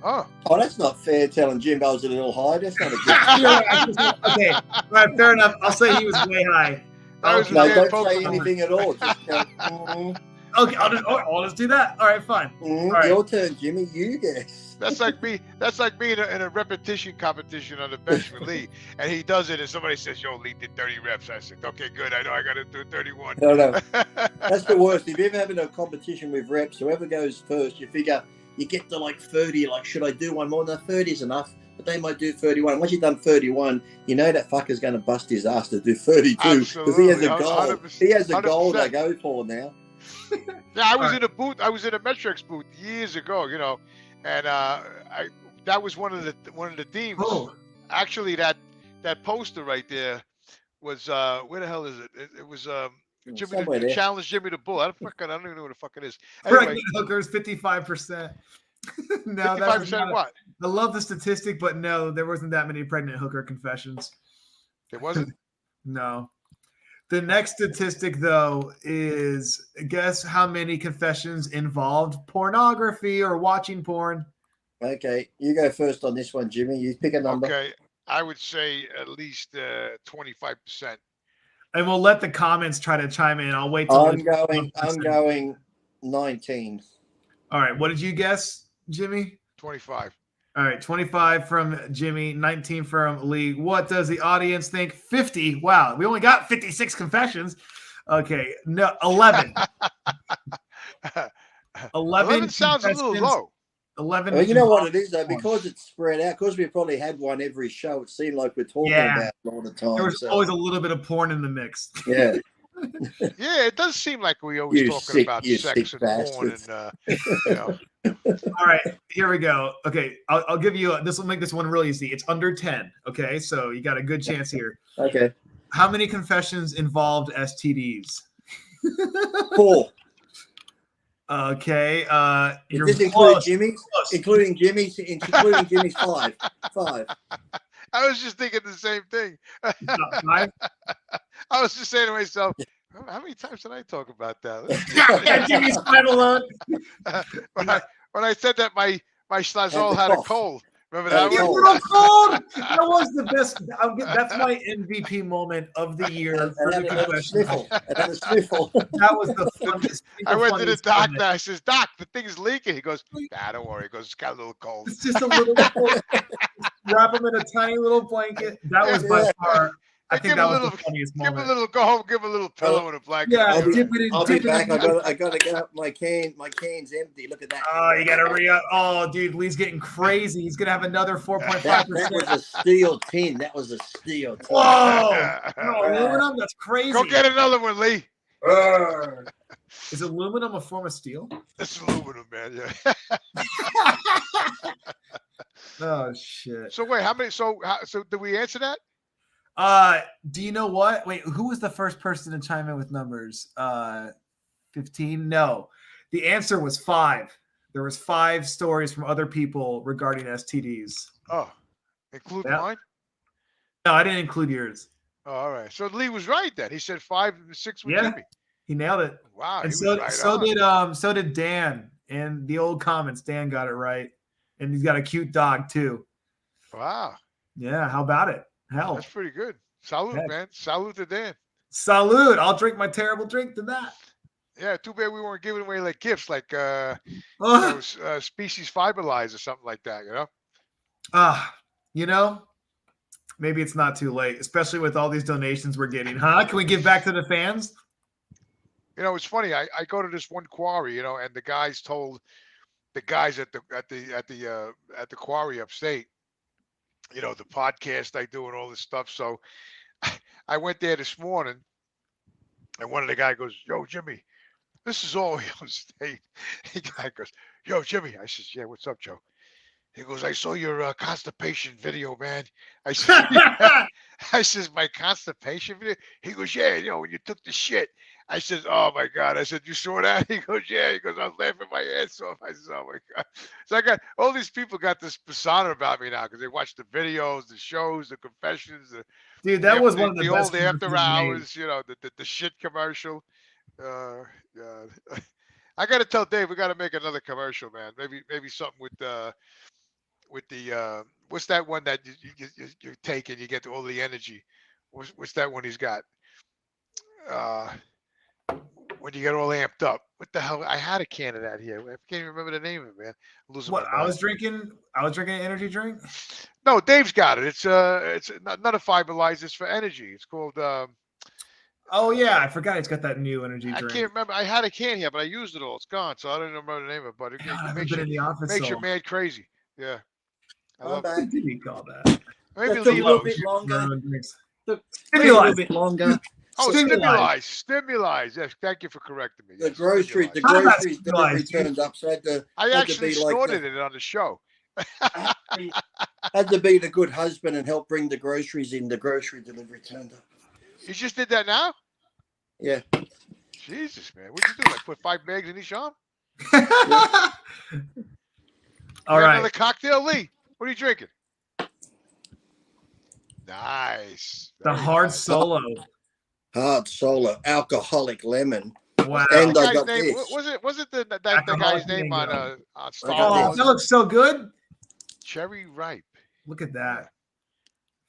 Oh, that's not fair telling Jim I was a little high. That's not a good Okay, all right, fair enough. I'll say he was way high. Don't say anything at all. Just okay, I'll just do that. All right, fine. All right. Your turn, Jimmy. You guess. That's like me. That's like me in a repetition competition on the bench with Lee, and he does it, and somebody says, "Yo, Lee did 30 reps." I said, "Okay, good. I know I got to do 31." No. That's the worst. If you're ever having a competition with reps, whoever goes first, you figure you get to like 30. Like, should I do one more? No, 30 is enough. But they might do 31. Once you've done 31, you know that fucker's going to bust his ass to do 32 because he has a goal. He has a goal to go for now. Yeah, I was in a booth. I was in a Metrex booth years ago. And that was one of the themes. Oh. Actually, that poster right there was where the hell is it? It was Jimmy challenge Jimmy the Bull. I don't even know what the fuck it is. Anyway, pregnant hookers 55%. No, 55% what? I love the statistic, but no, there wasn't that many pregnant hooker confessions. It wasn't. No. The next statistic, though, is guess how many confessions involved pornography or watching porn? Okay, you go first on this one, Jimmy. You pick a number. Okay, I would say at least 25%. And we'll let the comments try to chime in. I'll wait till I'm going 19. All right, what did you guess, Jimmy? 25. All right, 25 from Jimmy, 19 from Lee. What does the audience think? 50. Wow, we only got 56 confessions. Okay, no, 11. 11 sounds a little low. 11. Well, you know what it is, though? Because it's spread out, because we probably had one every show, it seemed like we're talking about it all the time. There was always a little bit of porn in the mix. Yeah. Yeah, it does seem like we always talking about sex and porn and you know. All right, here we go. Okay, I'll give you this will make this one real easy. It's under 10. Okay, so you got a good chance here. Okay. How many confessions involved STDs? 4. Okay, Does this include Jimmy's? Including Jimmy's 5. 5. I was just thinking the same thing. 5? I was just saying to myself, how many times did I talk about that? Jimmy's Trenbolone. when I said that my Slazol had a cold. Remember that one? Little cold. That was the best. That's my MVP moment of the year. And a sniffle. That was the funnest. I went to the doctor. I says, "Doc, the thing's leaking." He goes, "Nah, don't worry." He goes, "It's got a little cold." It's just a little. Wrap him in a tiny little blanket. That was by far. I think that was the funniest moment. Go home, give him a little pillow and a blanket. Yeah, I'll be back. I gotta get up. My can's empty. Look at that. Oh, you gotta re-up. Oh, dude, Lee's getting crazy. He's gonna have another 4.5%. That was a steel tin. Whoa! No, aluminum. That's crazy. Go get another one, Lee. Is aluminum a form of steel? It's aluminum, man. Yeah. Oh shit. So wait, how many? So did we answer that? Do you know what? Wait, who was the first person to chime in with numbers? 15? No. The answer was 5. There was 5 stories from other people regarding STDs. Oh, include mine? No, I didn't include yours. Oh, all right. So Lee was right then. He said 5 and 6 with Jimmy. He nailed it. Wow. And so did Dan. And the old comments, Dan got it right. And he's got a cute dog too. Wow. Yeah, how about it? Hell. That's pretty good. Salute, man. Salute to Dan. Salute. I'll drink my terrible drink to that. Yeah, too bad we weren't giving away like gifts like species fiberlize or something like that, you know? Maybe it's not too late, especially with all these donations we're getting. Can we give back to the fans? You know, it's funny. I go to this one quarry, and the guys told the guys at the quarry upstate, the podcast I do and all this stuff. So I went there this morning, and one of the guys goes, "Yo, Jimmy, this is all real estate." The guy goes, "Yo, Jimmy." I says, "Yeah, what's up, Joe?" He goes, "I saw your constipation video, man." I said, I says, "My constipation video?" He goes, "Yeah, when you took the shit." I said, "Oh my God." I said, "You saw that?" He goes, "Yeah." He goes, "I was laughing my ass off." I said, "Oh my God." So I got all these people got this persona about me now because they watch the videos, the shows, the confessions. Dude, that was one of the best old after hours, the shit commercial. I got to tell Dave, we got to make another commercial, man. Maybe something with the what's that one that you take and you get all the energy? What's that one he's got? When you get all amped up. What the hell? I had a can of that here. I can't even remember the name of it, man. I'm losing my mind. I was drinking an energy drink. No, Dave's got it. It's not a fiberlize. It's for energy. It's called. Oh yeah, I forgot it's got that new energy drink. I can't remember. I had a can here, but I used it all. It's gone, so I don't remember the name of it. But it makes you mad crazy. Yeah. I love that. What do you call that? Maybe a little bit longer. Maybe a little bit longer. Oh, Stimulize. Yes, thank you for correcting me. The groceries delivery turned up, so I actually snorted it on the show. Had to be the good husband and help bring the groceries in. The grocery delivery turned up. You just did that now? Yeah. Jesus, man. What'd you do? Like put 5 bags in each arm? All right. Another cocktail, Lee. What are you drinking? Nice. The hard solo. hard solo, alcoholic lemon. Wow. And The I guy's got name, this. was it the Alcoholic guy's name mango. on I got Oh, this. that looks so good. Cherry Ripe? Look at that.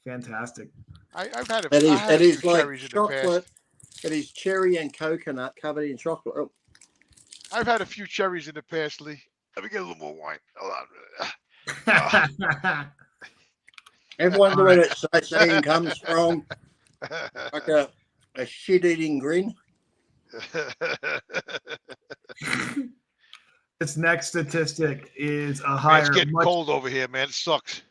Fantastic. I've had It I had a is few like cherries in the chocolate. past. It is cherry and coconut covered in chocolate. Oh, I've had a few cherries in the past, Lee. Let me get a little more wine. Hold on. everyone know where that saying comes from? Like a shit-eating grin. This next statistic is a Man, higher. it's getting cold over here, man. It sucks.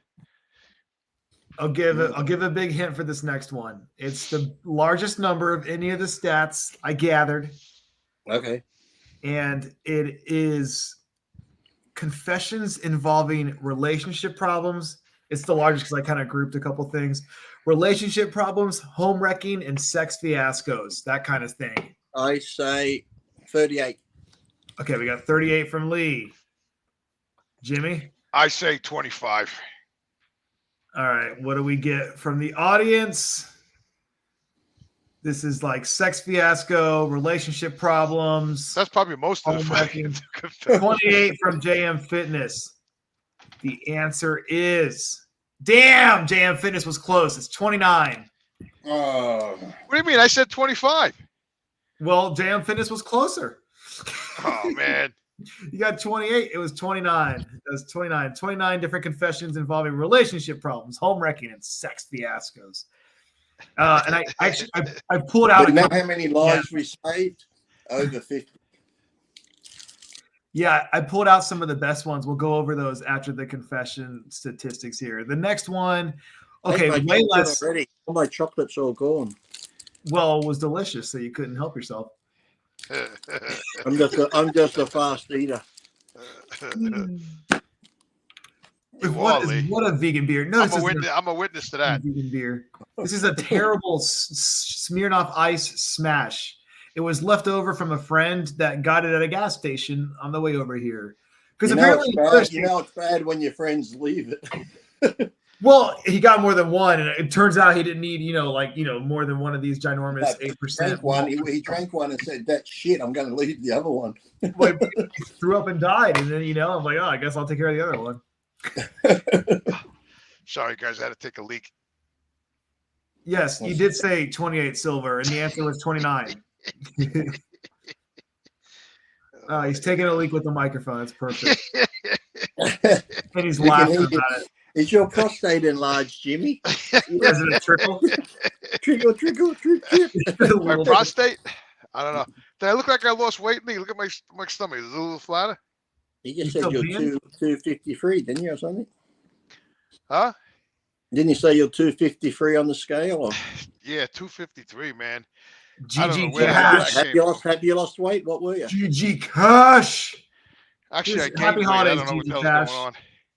I'll give a big hint for this next one. It's the largest number of any of the stats I gathered, Okay. and it is confessions involving relationship problems. It's the largest because I kind of grouped a couple things: relationship problems, home wrecking, and sex fiascos. That kind of thing. I say 38. Okay, we got 38 from Lee. Jimmy? I say 25. All right, what do we get from the audience? This is like sex fiasco, relationship problems. That's probably most of the home fucking wrecking. 28 from JM Fitness. The answer is, damn, JM Fitness was close. It's 29. Oh. What do you mean? I said 25. Well, JM Fitness was closer. Oh, man. You got 28. It was 29. It was 29. 29 different confessions involving relationship problems, home wrecking, and sex fiascos. And I actually I pulled out. But now how many lives we saved? Over 50. Yeah, I pulled out some of the best ones. We'll go over those after the confession statistics here. The next one, okay, way less. Already. All my chocolate's all gone. Well, it was delicious, so you couldn't help yourself. I'm just a fast eater. What a vegan beer. No, I'm a witness to that. Vegan beer. This is a terrible Smirnoff Ice smash. It was left over from a friend that got it at a gas station on the way over here. Because apparently, it's bad when your friends leave it. Well, he got more than one, and it turns out he didn't need, more than one of these ginormous 8%. He drank one and said, "That's shit. I'm going to leave the other one." He threw up and died, and then I'm like, oh, I guess I'll take care of the other one. Sorry, guys, I had to take a leak. Yes, you did say 28 silver, and the answer was 29. He's taking a leak with the microphone. That's perfect. And he's laughing about it. Is your prostate enlarged, Jimmy? Is it a trickle? Trickle, trickle, trickle. My prostate? I don't know. Did I look like I lost weight? Look at my stomach. Is it a little flatter? You just said you're 253, didn't you, or something? Huh? Didn't you say you're 253 on the scale? Or? Yeah, 253, man. GG Cash. Have you lost weight? What were you? GG Cash. Actually, I gained happy weight. holidays, I don't know what the GG hell's Cash.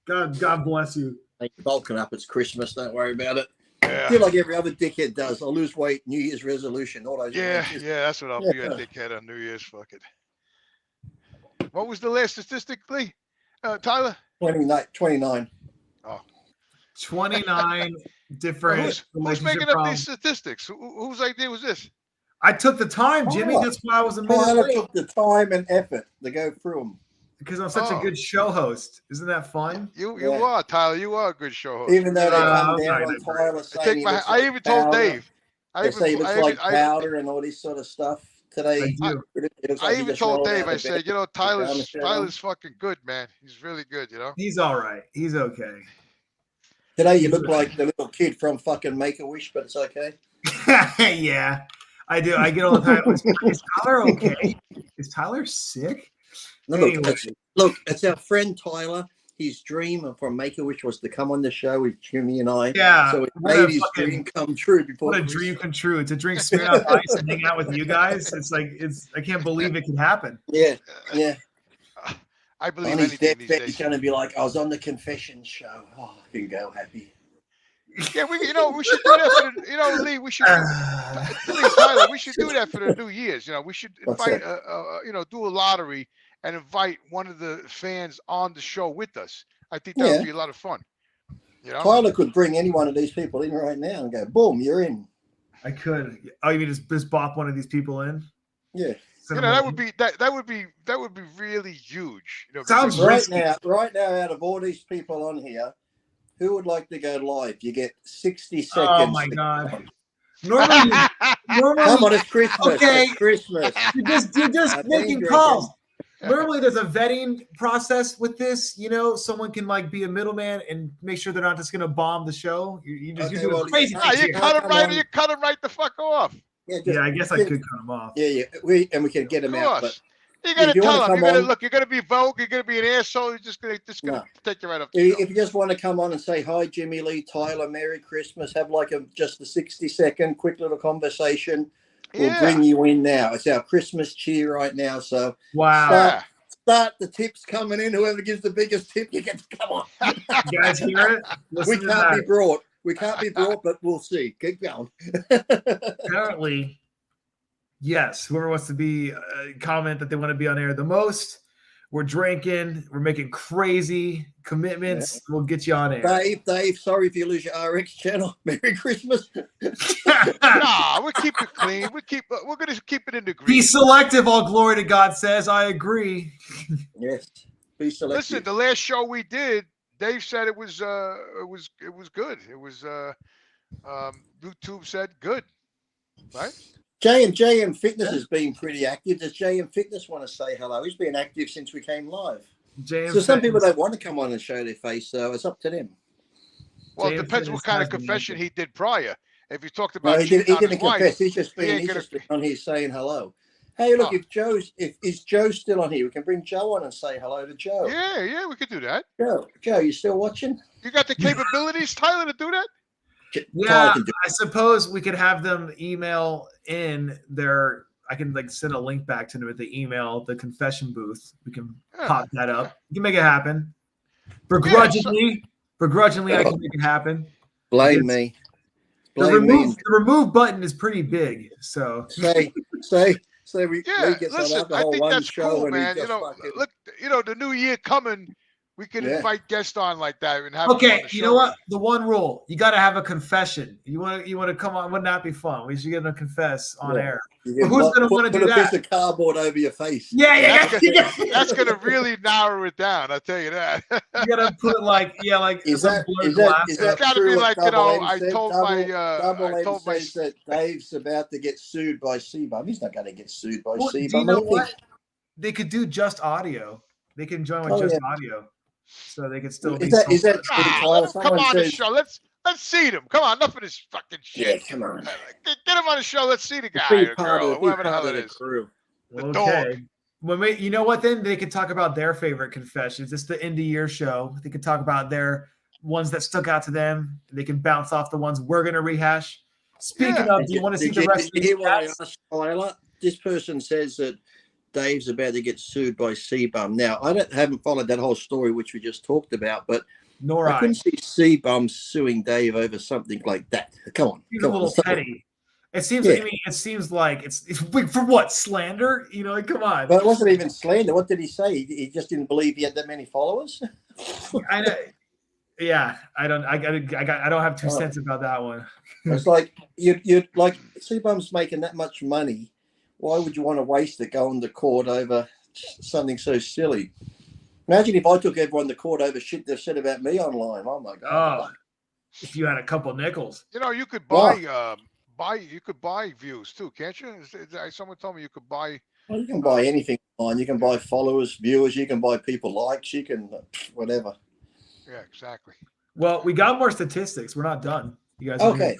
going on. God bless you. Hey, bulking up. It's Christmas. Don't worry about it. Yeah. I feel like every other dickhead does. I'll lose weight, New Year's resolution, all those. Yeah, that's what I'll be a dickhead on New Year's. Fuck it. What was the last statistically, Tyler? 29. Oh. 29 different. Who's making up these statistics? Whose idea was this? I took the time, Jimmy. That's why I was a minute Tyler late. took the time and effort to go through them. Because I'm such a good show host. Isn't that fun? You are, Tyler. You are a good show host. Even though they come down on Tyler saying I even told Dave. They say he looks like powder and all this sort of stuff today. I even told Dave, I said, Tyler's fucking good, man. He's really good, He's all right. He's okay. Today you look like the little kid from fucking Make-A-Wish, but it's okay. Yeah, I do. I get all the time. Is Tyler okay? Is Tyler sick? No, look, it's our friend Tyler. His dream from Make-A-Wish was to come on the show with Jimmy and I. Yeah. So it made his dream come true before. What a dream come true. To drink Smirnoff Ice and hang out with you guys. I can't believe it can happen. Yeah. I believe on his anything these deathbed, days. he's going to be like, I was on the Confession show. Oh, I can go happy. Yeah, we should do that for the, Lee, we should, Tyler, we should do that for the New Year's. We should invite, do a lottery and invite one of the fans on the show with us. I think that would be a lot of fun. Tyler could bring any one of these people in right now and go, boom, you're in. I could. Oh, you mean just bop one of these people in? Yeah. That would be really huge. Sounds right now, out of all these people on here, who would like to go live? You get 60 seconds. Oh my God! Normally, come on, it's Christmas. Okay, it's Christmas. You're just making calls. Normally, there's a vetting process with this. Someone can like be a middleman and make sure they're not just going to bomb the show. You're doing crazy. You cut him right the fuck off. Yeah, I guess I could cut him off. Yeah, we can get him out. But you got to tell him. You're going to be Vogue. You're going to be an asshole. You're just going to take you right off the show. If you just want to come on and say hi, Jimmy Lee, Tyler, Merry Christmas, have like just a 60-second quick little conversation. We'll bring you in now. It's our Christmas cheer right now. So start the tips coming in. Whoever gives the biggest tip, you get to come on. You guys hear it? We can't be brought. We can't be brought, but we'll see. Keep going. Apparently, yes. Whoever wants to be comment that they want to be on air the most. We're drinking. We're making crazy commitments. Yeah. We'll get you on air. Dave, sorry if you lose your RX channel. Merry Christmas. Nah, we keep it clean. We're going to keep it in the green. Be selective. All glory to God says. I agree. Yes. Be selective. Listen, the last show we did, Dave said it was good. It was YouTube said good, right? JM Fitness has been pretty active. Does JM Fitness want to say hello? He's been active since we came live. So some people don't want to come on and show their face, so it's up to them. Well, it depends what kind of confession he did prior. If you talked about he didn't confess. He's just been on here saying hello. Hey, look, is Joe still on here? We can bring Joe on and say hello to Joe. Yeah, we could do that. Joe, you still watching? You got the capabilities, Tyler, to do that? Yeah, I suppose we could have them email in their. I can like send a link back to them with the email, the confession booth. We can pop that up. You can make it happen. Begrudgingly, I can make it happen. Blame me. The remove button is pretty big. So say we get listen, I think that's cool, man. Look, the new year coming. We can invite guests on like that and have. Okay, you know what? The one rule: you got to have a confession. You want to come on? Wouldn't that be fun? We should get them to confess on air. Who's going to want to do that? Put a piece of cardboard over your face. Yeah. That's going to really narrow it down. I'll tell you that. You got to put it like is that it's got to be like I told my that Dave's about to get sued by CBUM. He's not going to get sued by CBUM. Do you know what? They could do just audio. They can join with just audio. So they could still be. Is that true? Come on the show. Let's see them. Come on, enough of this fucking shit. Yeah, come on. Get him on the show. Let's see the guy or girl, whoever the hell it is. The dog. You know what? Then they could talk about their favorite confessions. It's the end of year show. They could talk about their ones that stuck out to them. They can bounce off the ones we're gonna rehash. Speaking of, do you want to see the rest of the This person says that Dave's about to get sued by CBUM. Now, I haven't followed that whole story, which we just talked about, but I couldn't see CBUM suing Dave over something like that. Come on. He's a little petty. It seems like it's for what? Slander? Come on. But it wasn't even slander. What did he say? He just didn't believe he had that many followers? I know. Yeah, I don't have 2 cents about that one. It's like you'd like CBUM's making that much money. Why would you want to waste it going to court over something so silly? Imagine if I took everyone to court over shit they've said about me online. Oh my God! Oh, if you had a couple nickels, you could buy you could buy views too, can't you? Someone told me you could buy. Well, you can buy anything online. You can buy followers, viewers. You can buy people likes. You can whatever. Yeah, exactly. Well, we got more statistics. We're not done. You guys. Okay,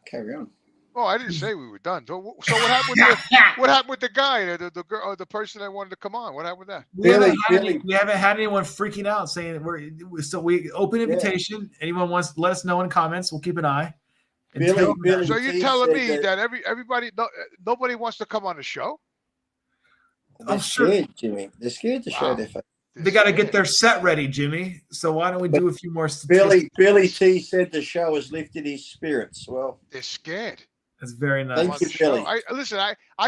carry on. Oh, I didn't say we were done. So what happened with the guy, the girl, the person that wanted to come on? What happened with that? We haven't had anyone freaking out saying that we open invitation. Yeah. Anyone wants to let us know in comments. We'll keep an eye. Billy, so you're telling me that nobody wants to come on the show? They're scared, Jimmy. They're scared to show their face. They got to get their set ready, Jimmy. So why don't we do a few more statistics? Billy T said the show has lifted his spirits. Well, they're scared. That's very nice. Thank you, Billy. I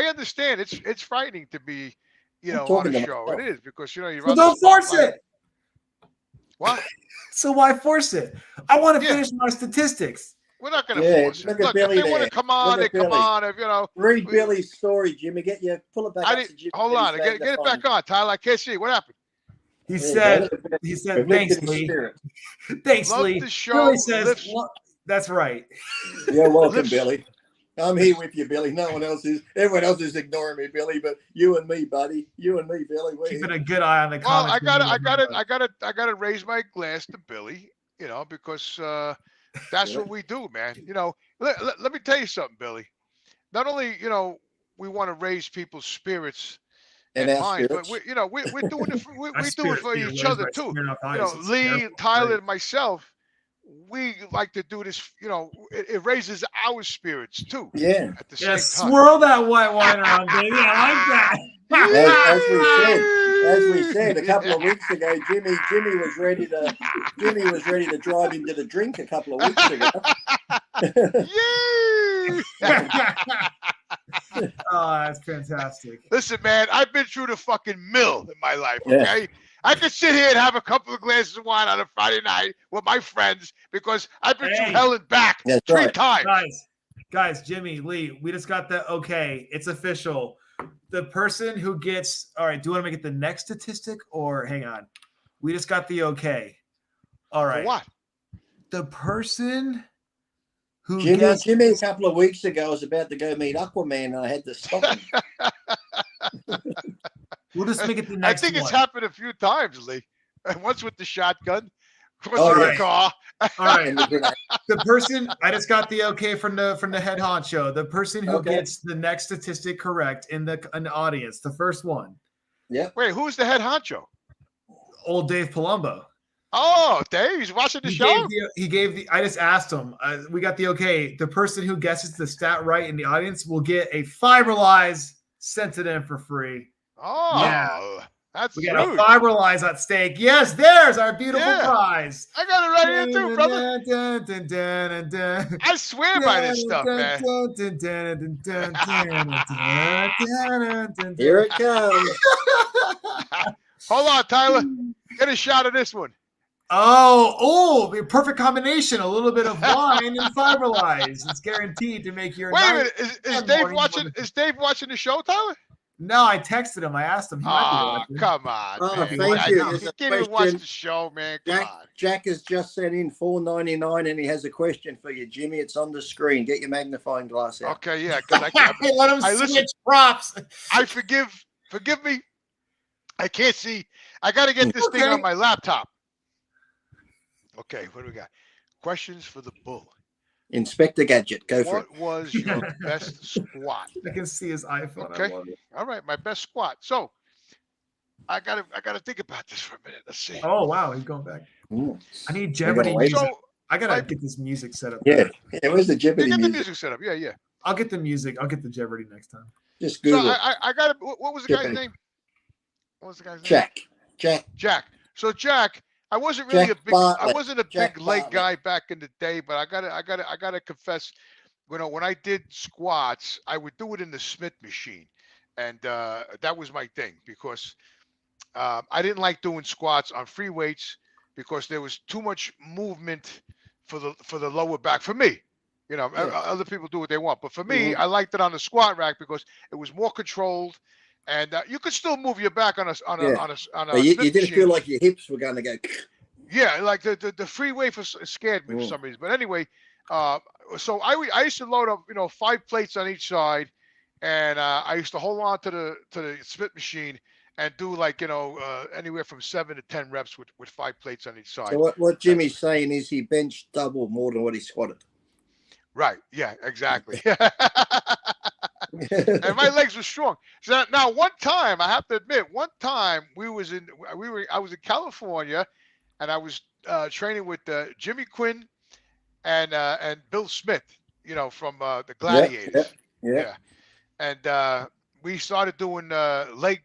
understand. It's frightening to be, on a show. It is because you don't force it. What? So why force it? I want to finish my statistics. We're not going to Yeah, force it. look at Look, Billy if they want to there. come on, Look they at come Billy. on. If you know, Read Billy's story, Jimmy. Pull it back up to Jimmy. hold on, get it back on, Tyler. I can't see. What happened? He There said, you go. thanks, Lifted his Lee. spirit. Thanks, Love Lee. the show. Billy says, Lifts- that's right. You're welcome, Lifts- Billy. I'm here with you, Billy. No one else is. Everyone else is ignoring me, Billy. But you and me, buddy. You and me, Billy. We're Keeping here. a good eye on the Well, comments. I gotta raise my glass to Billy. You know, because that's Yeah. what we do, man. You know, let me tell you something, Billy. Not only we want to raise people's spirits And and our minds, spirits. but we're doing it for, we Our do it spirits for being each raised other by too. Smirnoff You know, Ice. Lee, Careful, Tyler, right? and myself, we like to do this. You know, it raises our spirits too. Yeah. At the Yeah, same time. swirl that white wine around, baby. I like that. As we said a couple of weeks ago, Jimmy was ready to drive into the drink a couple of weeks ago. Oh, that's fantastic. Listen, man, I've been through the fucking mill in my life, Yeah. okay? I could sit here and have a couple of glasses of wine on a Friday night with my friends because I've been through hell and back That's 3 right. times. Guys, Jimmy, Lee, we just got the okay. It's official. The person who gets, all right, do you want to make it the next statistic or hang on? We just got the okay. All right. For what? The person who Jimmy, gets Jimmy, a couple of weeks ago, was about to go meet Aquaman, and I had to stop him. We'll just make it the I next think one. it's happened a few times, Lee. Once with the shotgun, once Oh, with yeah. the car. All right. And the grenade. The person I just got the okay from the head honcho. The person who Okay. gets the next statistic correct in the audience, the first one, Yeah. Wait, who's the head honcho? old Dave Palumbo. Oh, Dave, he's watching the show? He gave the. I just asked him. We got the okay. The person who guesses the stat right in the audience will get a Fiberlize sent it in for free. Oh, Yeah. that's We got rude. a Fiberlize at stake. Yes, there's our beautiful Yeah. prize. I got it right here too, brother. brother. I swear by this stuff, man. Here it comes. Hold on, Tyler. Get a shot of this one. Oh, the perfect combination. A little bit of wine and Fiberlize. It's guaranteed to make your Wait a night. minute. Is Dave watching? Is Dave watching the show, Tyler? No, I texted him. I asked him. He might be Oh, watching. come on. Oh, man. thank you. He There's a can't even watch question. the show, man. Come on. Jack has just sent in $4.99, and he has a question for you, Jimmy. It's on the screen. Get your magnifying glass out. Okay, yeah, because I can't. Let him I switch listen. props. I forgive me. I can't see. I got to get this thing Okay. on my laptop. Okay, what do we got? Questions for the bull. Inspector Gadget, go for it. What was your best squat? I can see his iPhone. Okay. I love it. All right, my best squat. So I gotta think about this for a minute. Let's see. Oh wow, he's going back. Mm. I need We're gonna Jeopardy. wait. music. So I gotta my- get this music set up. Yeah. Where's the you Jeopardy get the music? music set up. Yeah, yeah. I'll get the music. I'll get the Jeopardy next time. Just So Google I got. What was the guy's Jeopardy. name? What was the guy's name? Jack. Jack. So Jack, I wasn't really Jack a big. Bartlett. I wasn't a Jack big leg Bartlett. guy back in the day, but I gotta confess. You know, when I did squats, I would do it in the Smith machine, and that was my thing because I didn't like doing squats on free weights because there was too much movement for the lower back for me. You know, Yeah. other people do what they want, but for me, Mhm. I liked it on the squat rack because it was more controlled, and you could still move your back on a But you Smith didn't machine. feel like your hips were going to go. Yeah, like the free weight scared me for some reason. But anyway, so I used to load up 5 plates on each side, and I used to hold on to the Smith machine and do like anywhere from 7 to 10 reps with 5 plates on each side. So what Jimmy's saying is he benched double more than what he squatted. Right? Yeah, exactly. And my legs were strong. So now, one time, I have to admit, I was in California, and I was training with Jimmy Quinn and Bill Smith, from the Gladiators. Yeah. And we started doing leg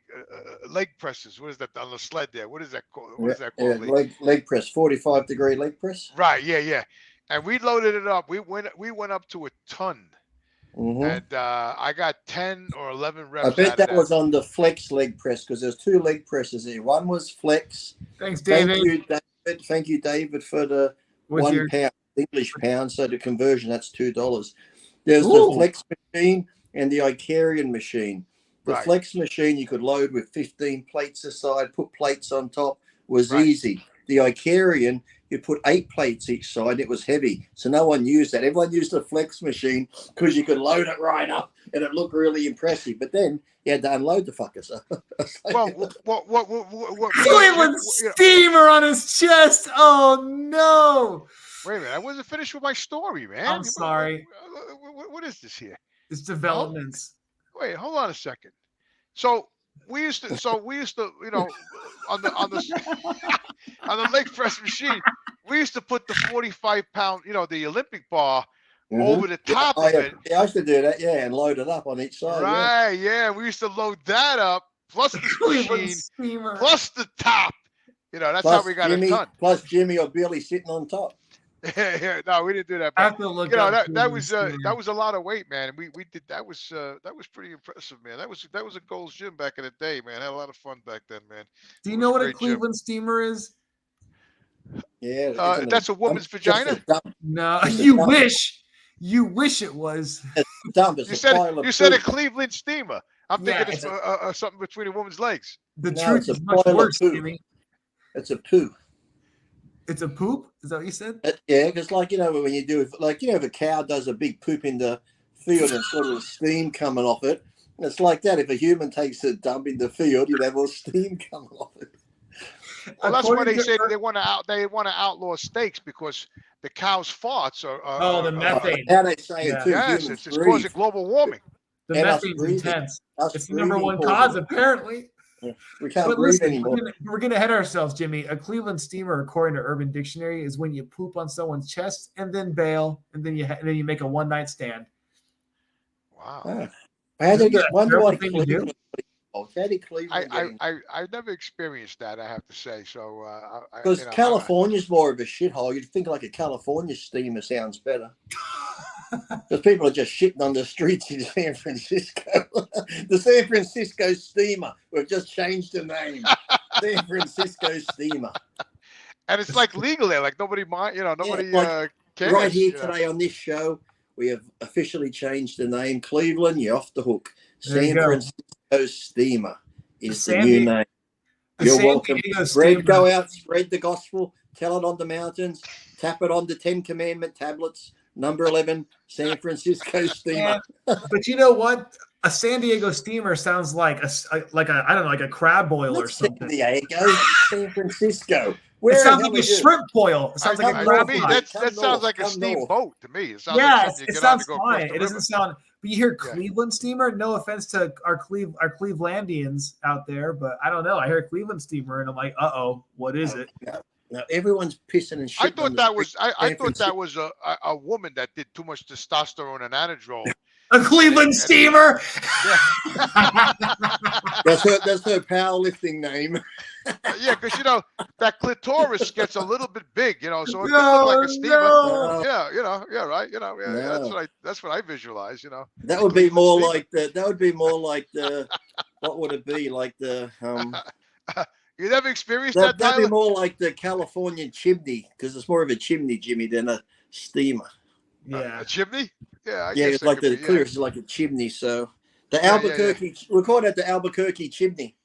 presses. What is that on the sled there? What is that called? What is that called? Lee? Leg press, 45-degree leg press. Right. Yeah. And we loaded it up. We went up to a ton. Mm-hmm. And I got 10 or 11 reps. I bet out of that was on the flex leg press because there's 2 leg presses there. One was flex. Thanks, David. Thank you, David, for the With 1 your pound English pound, so the conversion, that's $2. There's Ooh. the flex machine and the Icarian machine. The Right. flex machine you could load with 15 plates aside, put plates on top, was Right. easy. The Icarian, you put 8 plates each side, it was heavy. So no one used that. Everyone used the flex machine because you could load it right up and it looked really impressive. But then you had to unload the fucker. So Well, what Cleveland steamer on his chest. Oh no! wait a minute, I wasn't finished with my story, man. I'm sorry. What is this here? It's developments. Wait, hold on a second. So we used to, you know, on the on the leg press machine, we used to put the 45-pound, you know, the Olympic bar over the top of it. Yeah, I used to do that, yeah, and load it up on each side. Right, yeah. We used to load that up, plus the machine, steamer. plus the top. You know, that's Plus how we got Jimmy, it done. plus Jimmy or Billy sitting on top. Yeah, no, we didn't do that. I But, have to look you know, up that was Cleveland that was a lot of weight, man. We did that was pretty impressive, man. That was a Gold's Gym back in the day, man. I had a lot of fun back then, man. Do you It know was what a great gym. Cleveland steamer is? Yeah, That's a woman's vagina. No, It's a you dump. wish. You wish it was. Dump. It's You a said pile of you said a poop. Cleveland steamer. I'm Yeah, thinking it's something between a woman's legs. The No, truth it's a is much pile of worse, poop. Jimmy. It's a poo. It's a poop? Is that what you said? Yeah, because like, you know, when you do, like, you know, if a cow does a big poop in the field and sort of steam coming off it, it's like that. If a human takes a dump in the field, you'd have all steam coming off it. Well, that's why According they to say Earth- they want to outlaw steaks because the cow's farts are. Oh, the methane. How they say Yeah. it too. Yes, Humans it's breathe. causing global warming. The And us methane's breathing. intense. Us It's the number breathing one causes cause, it. apparently. We can't But breathe listen, anymore. we're gonna head ourselves, Jimmy. A Cleveland steamer, according to Urban Dictionary, is when you poop on someone's chest and then bail, and then you make a one-night stand. Wow. Ah. How did Isn't get that a wonder terrible why thing to do? Cleveland? How did Cleveland get in? I've never experienced that. I have to say. So Because you know, California's more of a shithole. You'd think like a California steamer sounds better. Because people are just shitting on the streets in San Francisco. The San Francisco steamer. We've just changed the name. San Francisco steamer. and it's like legal there. Like nobody mind. You know, nobody like cares. Right here you know. today on this show, we have officially changed the name. Cleveland, you're off the hook. There you San go. Francisco steamer is the San new Diego- name. The You're San welcome. Diego Spread, steamer. go out, spread the gospel, tell it on the mountains, tap it on the 10 Commandment tablets. Number 11, San Francisco steamer. But you know what? A San Diego steamer sounds like a I don't know, like a crab boil or Not something. San Diego, San Francisco. It Where the sounds hell like a are you? shrimp boil. It sounds like come a I crab mean, north, boil. that Come sounds north, like a come steamboat to me. It sounds Yeah, like something it you get on sounds to go across fine. the It doesn't river. sound. But you hear Yeah. Cleveland steamer. No offense to our Clevelandians out there, but I don't know. I hear Cleveland steamer, and I'm like, what is it? Now everyone's pissing and shitting. I on thought the that was street I in San thought that Francisco. was a woman that did too much testosterone and anadrol. A Cleveland steamer. That's her powerlifting name. Yeah, because you know that clitoris gets a little bit big, you know, so it could No, look like a steamer. no. Yeah, you know, yeah, right. You know, yeah, No. that's what I visualize. You know, That would be more Steamer. like the. That would be more like the. What would it be like the? You never experienced that, That'd be Tyler? more like the California chimney because it's more of a chimney, Jimmy, than a steamer. Yeah. A chimney? Yeah, I Yeah, guess it's that like could the be, clear is like a chimney. So the Yeah, yeah, Albuquerque, we call it the Albuquerque chimney.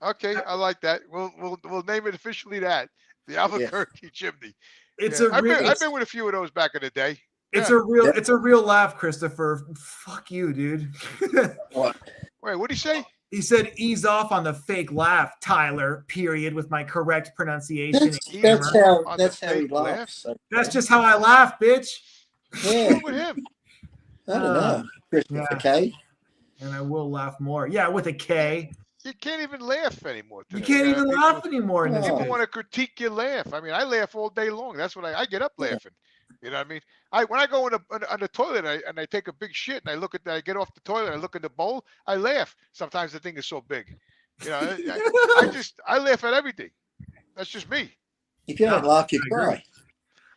Okay, I like that. We'll name it officially that the Albuquerque Chimney. It's Yeah. a real. I've been with a few of those back in the day. It's yeah. a real. Yeah. It's a real laugh, Christopher. Fuck you, dude. What? Wait, what did he say? He said, "Ease off on the fake laugh, Tyler." Period. With my correct pronunciation. That's, and that's grammar. how On that's the how he fake laugh? laughs. So, That's just how I laugh, bitch. What's yeah, wrong with him? I don't know. Christopher yeah. K. And I will laugh more. Yeah, with a K. You can't even laugh anymore. You Today. can't even People- laugh anymore in this. No. People bitch. want to critique your laugh. I mean, I laugh all day long. That's what I get up Yeah. laughing. You know what I mean? When I go on the toilet and I take a big shit and I get off the toilet and I look in the bowl, I laugh. Sometimes the thing is so big. You know, I laugh at everything. That's just me. If you don't laugh, you I agree. cry.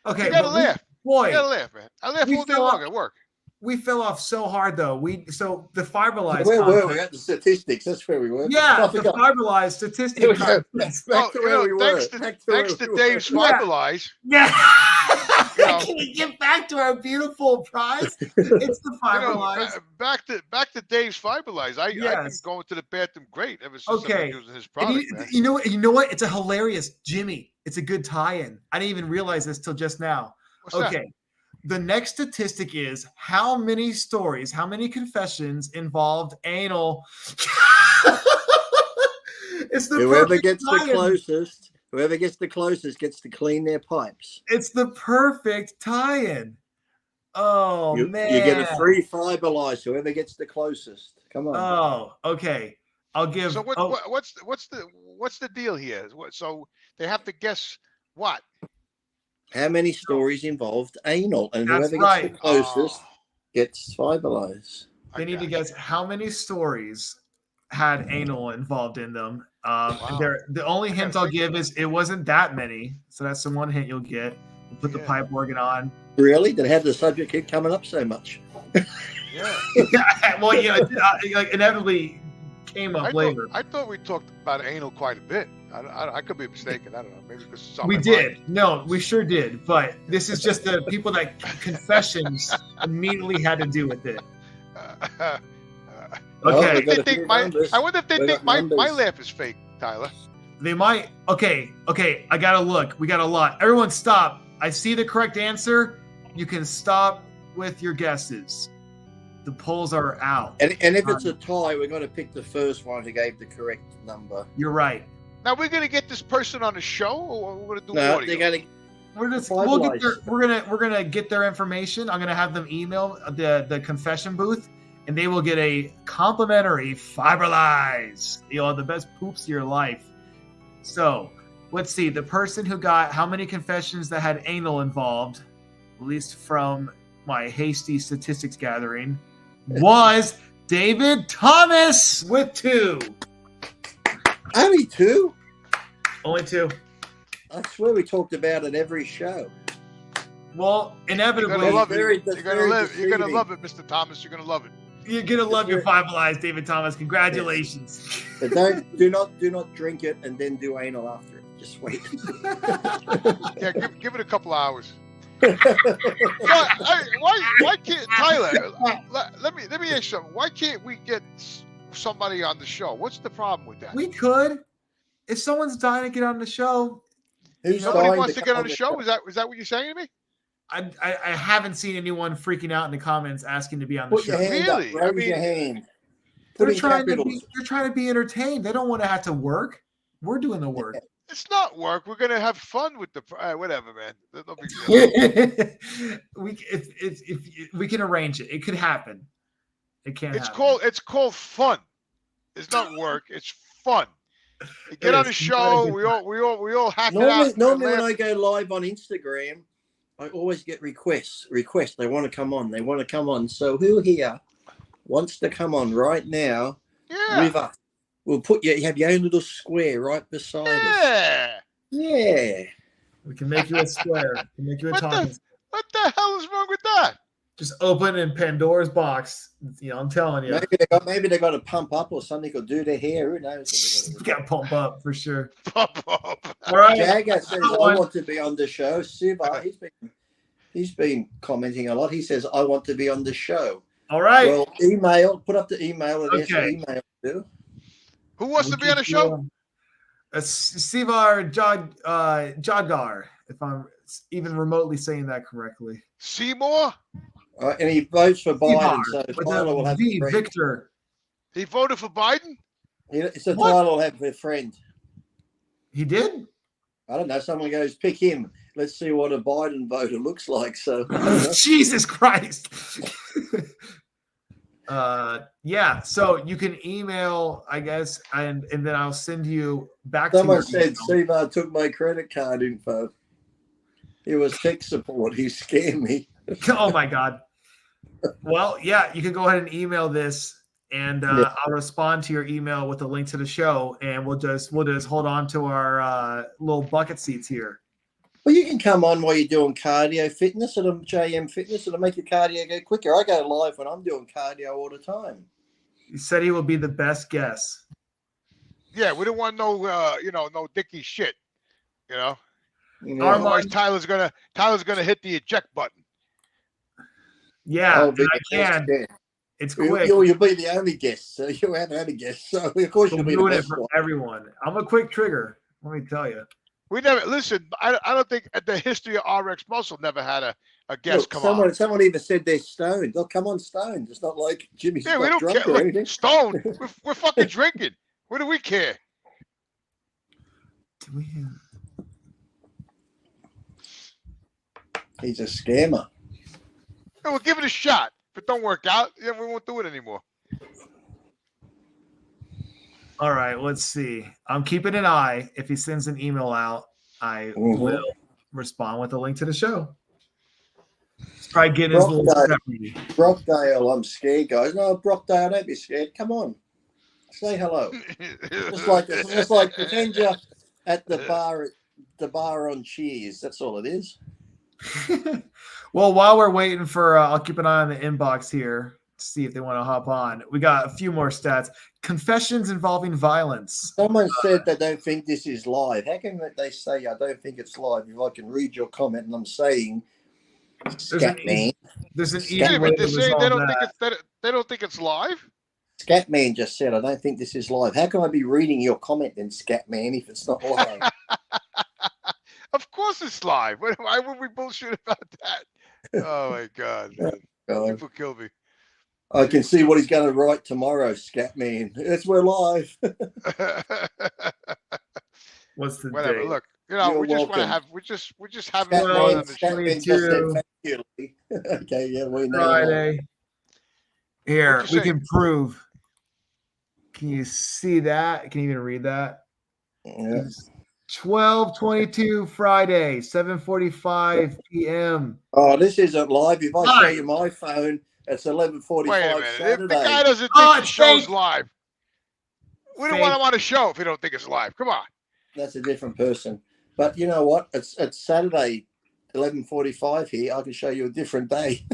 Okay, You gotta but we- laugh. boy, You gotta laugh, man. I laugh We all day fell long off- at work. we fell off so hard though. So the fibrillized. Where were contest- we at the statistics? That's where we were. Yeah, I the forgot. fibrillized statistic. Here we go. contest. Back to you where know, we were. thanks to Back to where Dave's we were. Yeah. Fiberlize, Yeah. Can we get back to our beautiful prize? It's the Fiberlize. Back to Dave's Fiberlize. I've been going to the bathroom great ever since I've been using his product. You know what? It's a hilarious, Jimmy. It's a good tie-in. I didn't even realize this till just now. What's that? The next statistic is how many stories, how many confessions involved anal. It's the whoever gets the closest gets to clean their pipes. It's the perfect tie-in. Oh, man. You get a free Fiberlize, whoever gets the closest. Come on. Oh, okay. I'll give. So what's the deal here? So they have to guess what? How many stories involved anal, and whoever gets the closest gets Fiberlize. They need to guess how many stories had anal involved in them. The only hint I'll give is it wasn't that many, so that's the one hint you'll get. We'll put the pipe organ on. Really? Did it have the subject keep coming up so much? Yeah. Well, inevitably came up later. I thought we talked about anal quite a bit. I could be mistaken. I don't know. Maybe because we did. No, we sure did. But this is just the people that confessions immediately had to do with it. Okay. I wonder if they think my laugh is fake, Tyler. They might. Okay. I gotta look. We got a lot. Everyone, stop. I see the correct answer. You can stop with your guesses. The polls are out. And if it's a tie, we're going to pick the first one who gave the correct number. You're right. Now we're going to get this person on the show, or we're going to do audio? They're going to. We're gonna get their information. I'm gonna have them email the confession booth, and they will get a complimentary Fiberlize. The best poops of your life. So let's see. The person who got how many confessions that had anal involved, at least from my hasty statistics gathering, was David Thomas with 2. Only 2? Only 2. I swear we talked about it every show. Well, inevitably, you're gonna love it, Mr. Thomas. You're gonna love it. You're gonna love your Fiberlize, David Thomas. Congratulations. But do not drink it and then do anal after it. Just wait. Yeah, give it a couple hours. Why can't Tyler? Let me ask you something. Why can't we get somebody on the show? What's the problem with that? We could. If someone's dying to get on the show, nobody wants to get on the show. Is that what you're saying to me? I haven't seen anyone freaking out in the comments asking to be on the show. Really? Raise your hand. They're trying to be entertained. They don't want to have to work. We're doing the work. It's not work. We're gonna have fun with the whatever, man. No big deal. We can arrange it. It could happen. It can't. It's called fun. It's not work. It's fun. You get on the show. We all hack it out. Normally when I go live on Instagram, I always get requests. They want to come on. So who here wants to come on right now with us? We'll put you have your own little square right beside us. Yeah. We can make you a square. We can make you a talking. What the hell is wrong with that? Just open in Pandora's box. I'm telling you. Maybe they got to pump up or something, or do their hair. Who knows? Got to pump up for sure. Pump up. All right. Jagger says I want to be on the show. Siva, he's been commenting a lot. He says I want to be on the show. All right. Well, put up the email and email too. Who wants to be on the show? Sivar Jadgar, if I'm even remotely saying that correctly. Seymour? And he votes for Biden, so Tyler will have Victor. He voted for Biden? So Tyler will have a friend. He did? I don't know. Someone goes, pick him. Let's see what a Biden voter looks like. So Jesus Christ. So you can email, I guess, and then I'll send you back. Someone said Siva took my credit card info. It was tech support. He scammed me. Oh my God. Well, yeah, you can go ahead and email this, and I'll respond to your email with a link to the show, and we'll just hold on to our little bucket seats here. Well, you can come on while you're doing cardio fitness at JM Fitness. It'll make your cardio go quicker. I go live when I'm doing cardio all the time. He said he will be the best guest. Yeah, we don't want no dicky shit, Yeah. Otherwise, Tyler's gonna hit the eject button. Yeah, I'll be I the best can. guest. It's quick. You'll be the only guest, so you haven't had a guest. So of course you'll be the doing it best for one. everyone. I'm a quick trigger. Let me tell you. We never listen. I don't think the history of RX Muscle never had a guest Look, come on. someone even said they're stoned. Oh, come on, stoned. It's not like Jimmy's Yeah, we not don't drunk care. or anything. Stone. We're fucking drinking. What do we care? Do we have... He's a scammer. Yeah, we'll give it a shot. If it don't work out, yeah, we won't do it anymore. All right, let's see. I'm keeping an eye. If he sends an email out, I will respond with a link to the show. He's probably getting his little step ready. Brockdale, I'm scared, guys. No, Brockdale, don't be scared. Come on. Say hello. just like pretend you're at the bar on Cheers. That's all it is. Well, while we're waiting for, I'll keep an eye on the inbox here to see if they want to hop on. We got a few more stats. Confessions involving violence. Someone said they don't think this is live. How can they say I don't think it's live if I can read your comment and I'm saying Scatman? There's an Yeah, but they're saying they don't think it's live. Scatman just said I don't think this is live. How can I be reading your comment then, Scatman, if it's not live? Of course it's live. Why would we bullshit about that? Oh my God, man. People kill me. I can see what he's going to write tomorrow, Scatman. We're live. What's the Whatever. date? Look, You're we just want to welcome. have we're just having fun on the show. Scatman just said thank you, Lee. Okay, yeah, we know. Friday. Here, What'd you we say? can prove. Can you see that? Can you even read that? Yeah. 12/22 Friday, 7:45 p.m. Oh, this isn't live. If I show you my phone, it's 11:45 Wait a minute. If Saturday. the guy doesn't think Oh, the it's show's fake. live, we don't Fake. want him on a show if we don't think it's live. Come on. That's a different person. But you know what? It's Saturday, 11:45 here. I can show you a different day.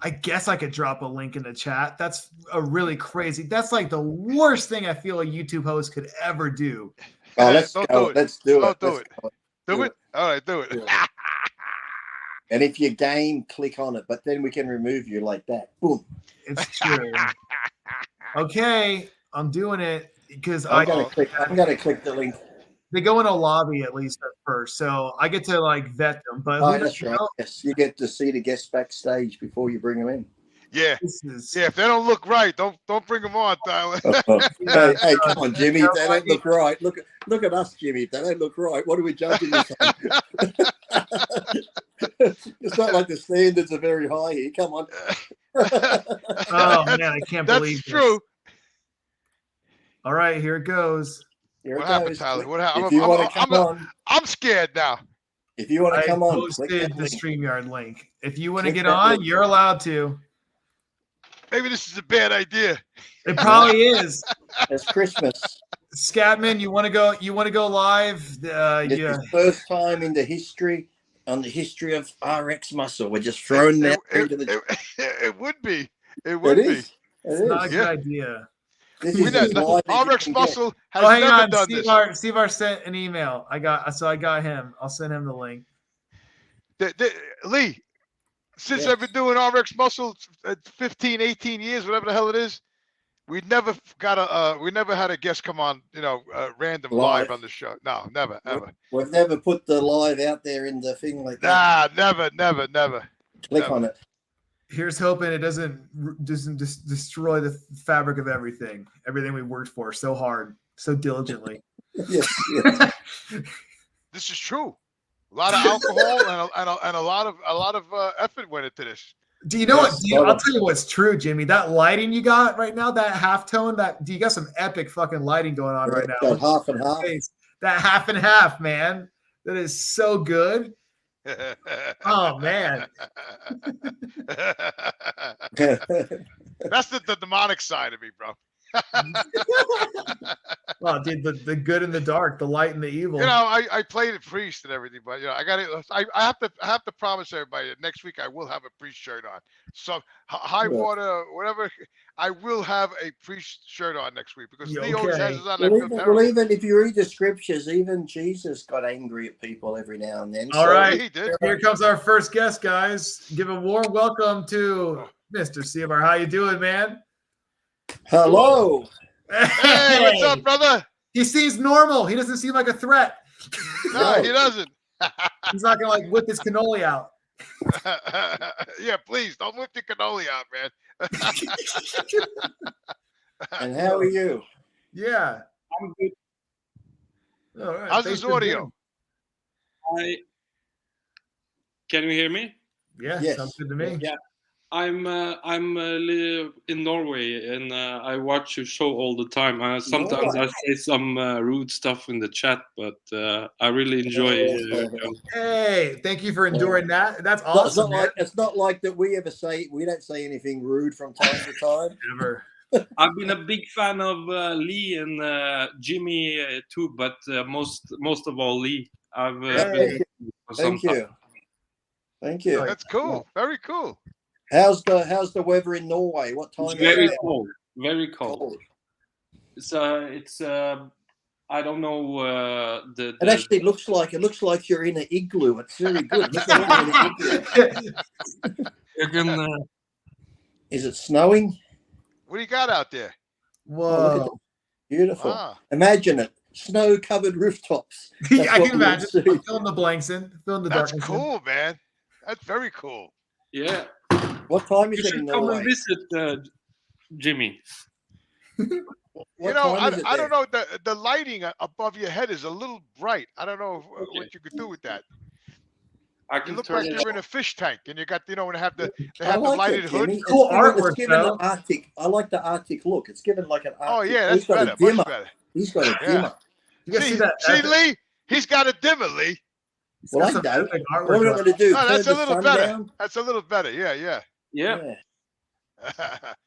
I guess I could drop a link in the chat. That's a really crazy. That's like the worst thing I feel a YouTube host could ever do. Oh, let's Don't go. do it. Let's do Don't it. do Let's it. go. Do it. All right, do it. Do it. And if you're game, click on it. But then we can remove you like that. Boom. It's true. Okay, I'm doing it because I'm gonna click the link. they go in a lobby at least at first, so I get to like vet them. But Oh, that's right. Yes, you get to see the guests backstage before you bring them in. Yeah. This is, Yeah. If they don't look right, don't bring them on, Tyler. Hey, come on, Jimmy. If they don't look right, look at us, Jimmy. If they don't look right, what are we judging this on? It's not like the standards are very high here. Come on. oh man, I can't believe That's true. this. All right, here it goes. Here What it happened, goes. Tyler? What happened? If you want to come on, I'm scared now. if you want I to come on, posted click the that link. StreamYard link. If you want to Click get that on, link. you're allowed to. Maybe this is a bad idea. It probably is. It's Christmas. Scatman, you want to go? You want to go live? This Yeah. is the first time in the history of RX Muscle. We're just throwing that into the. It would be. It would It be. is. It's It not a is. good idea. This We is as know, live as you RX can get. Muscle has Oh, hang never on. done this. Steve sent an email. I got him. I'll send him the link. Lee, since Yes. I've been doing RX Muscle 15, 18 years, whatever the hell it is, we never had a guest come on, random live on the show. No, never, ever. We've never put the live out there in the thing like that. Nah, never. Click on it. Here's hoping it doesn't destroy the fabric of everything we worked for so hard, so diligently. Yes. This is true. A lot of alcohol and a lot of effort went into this. Do you know Yes, what? I'll tell you what's true, Jimmy. That lighting you got right now, that halftone, you got some epic fucking lighting going on right now. Got half and half. That half and half, man. That is so good. Oh man. That's the demonic side of me, bro. Well, dude, the good and the dark, the light and the evil. You know, I played a priest and everything, but you know, I have to promise everybody that next week I will have a priest shirt on. So high water, whatever, I will have a priest shirt on next week because Lee always has his on. Well, even if you read the scriptures, even Jesus got angry at people every now and then. All right, he did. Here comes our first guest, guys. Give a warm welcome to Mr. Seabar. How you doing, man? Hello. Hey, what's up, brother? He seems normal. He doesn't seem like a threat. No, he doesn't. He's not gonna like whip his cannoli out. Yeah, please don't whip the cannoli out, man. And how are you? Yeah. I'm good. All right. How's Thanks this for audio? Can you hear me? Yeah, Yes. sounds good to me. Yeah. I'm live in Norway, and I watch your show all the time. Sometimes I say some rude stuff in the chat, but I really enjoy it. Hey, thank you for enduring that. That's awesome. It's not like that we don't say anything rude from time to time. Never. I've been a big fan of Lee and Jimmy too, but most of all Lee. I've been for some time. Thank you. That's cool. Very cool. How's the weather in Norway? What time? It's very cold. Very cold. It's I don't know It actually looks like you're in an igloo. It's very good. Is it snowing? What do you got out there? Whoa. Beautiful. Ah. Imagine it. Snow-covered rooftops. I can imagine. Fill in the blanks in. Fill in the That's darkness. cool, man. That's very cool. Yeah. What time is You it in should come Norway? and visit, Jimmy. You know, I don't know. The lighting above your head is a little bright. I don't know what you could do with that. I You can look turn like it you're in off. a fish tank, and you got, you know, when they have the I like lighted it, hood. Jimmy. Cool artwork, It's given though. an Arctic. I like the Arctic look. It's given like an Arctic. Oh yeah, He's that's got better. a dimmer. Much better. He's got a Yeah. dimmer. You guys see that? See, Lee? He's got a dimmer, Lee. Well, I some don't. epic What artwork am I up. going to do? No, Turn that's a the little sun better. down? That's a little better. Yeah. Yeah. It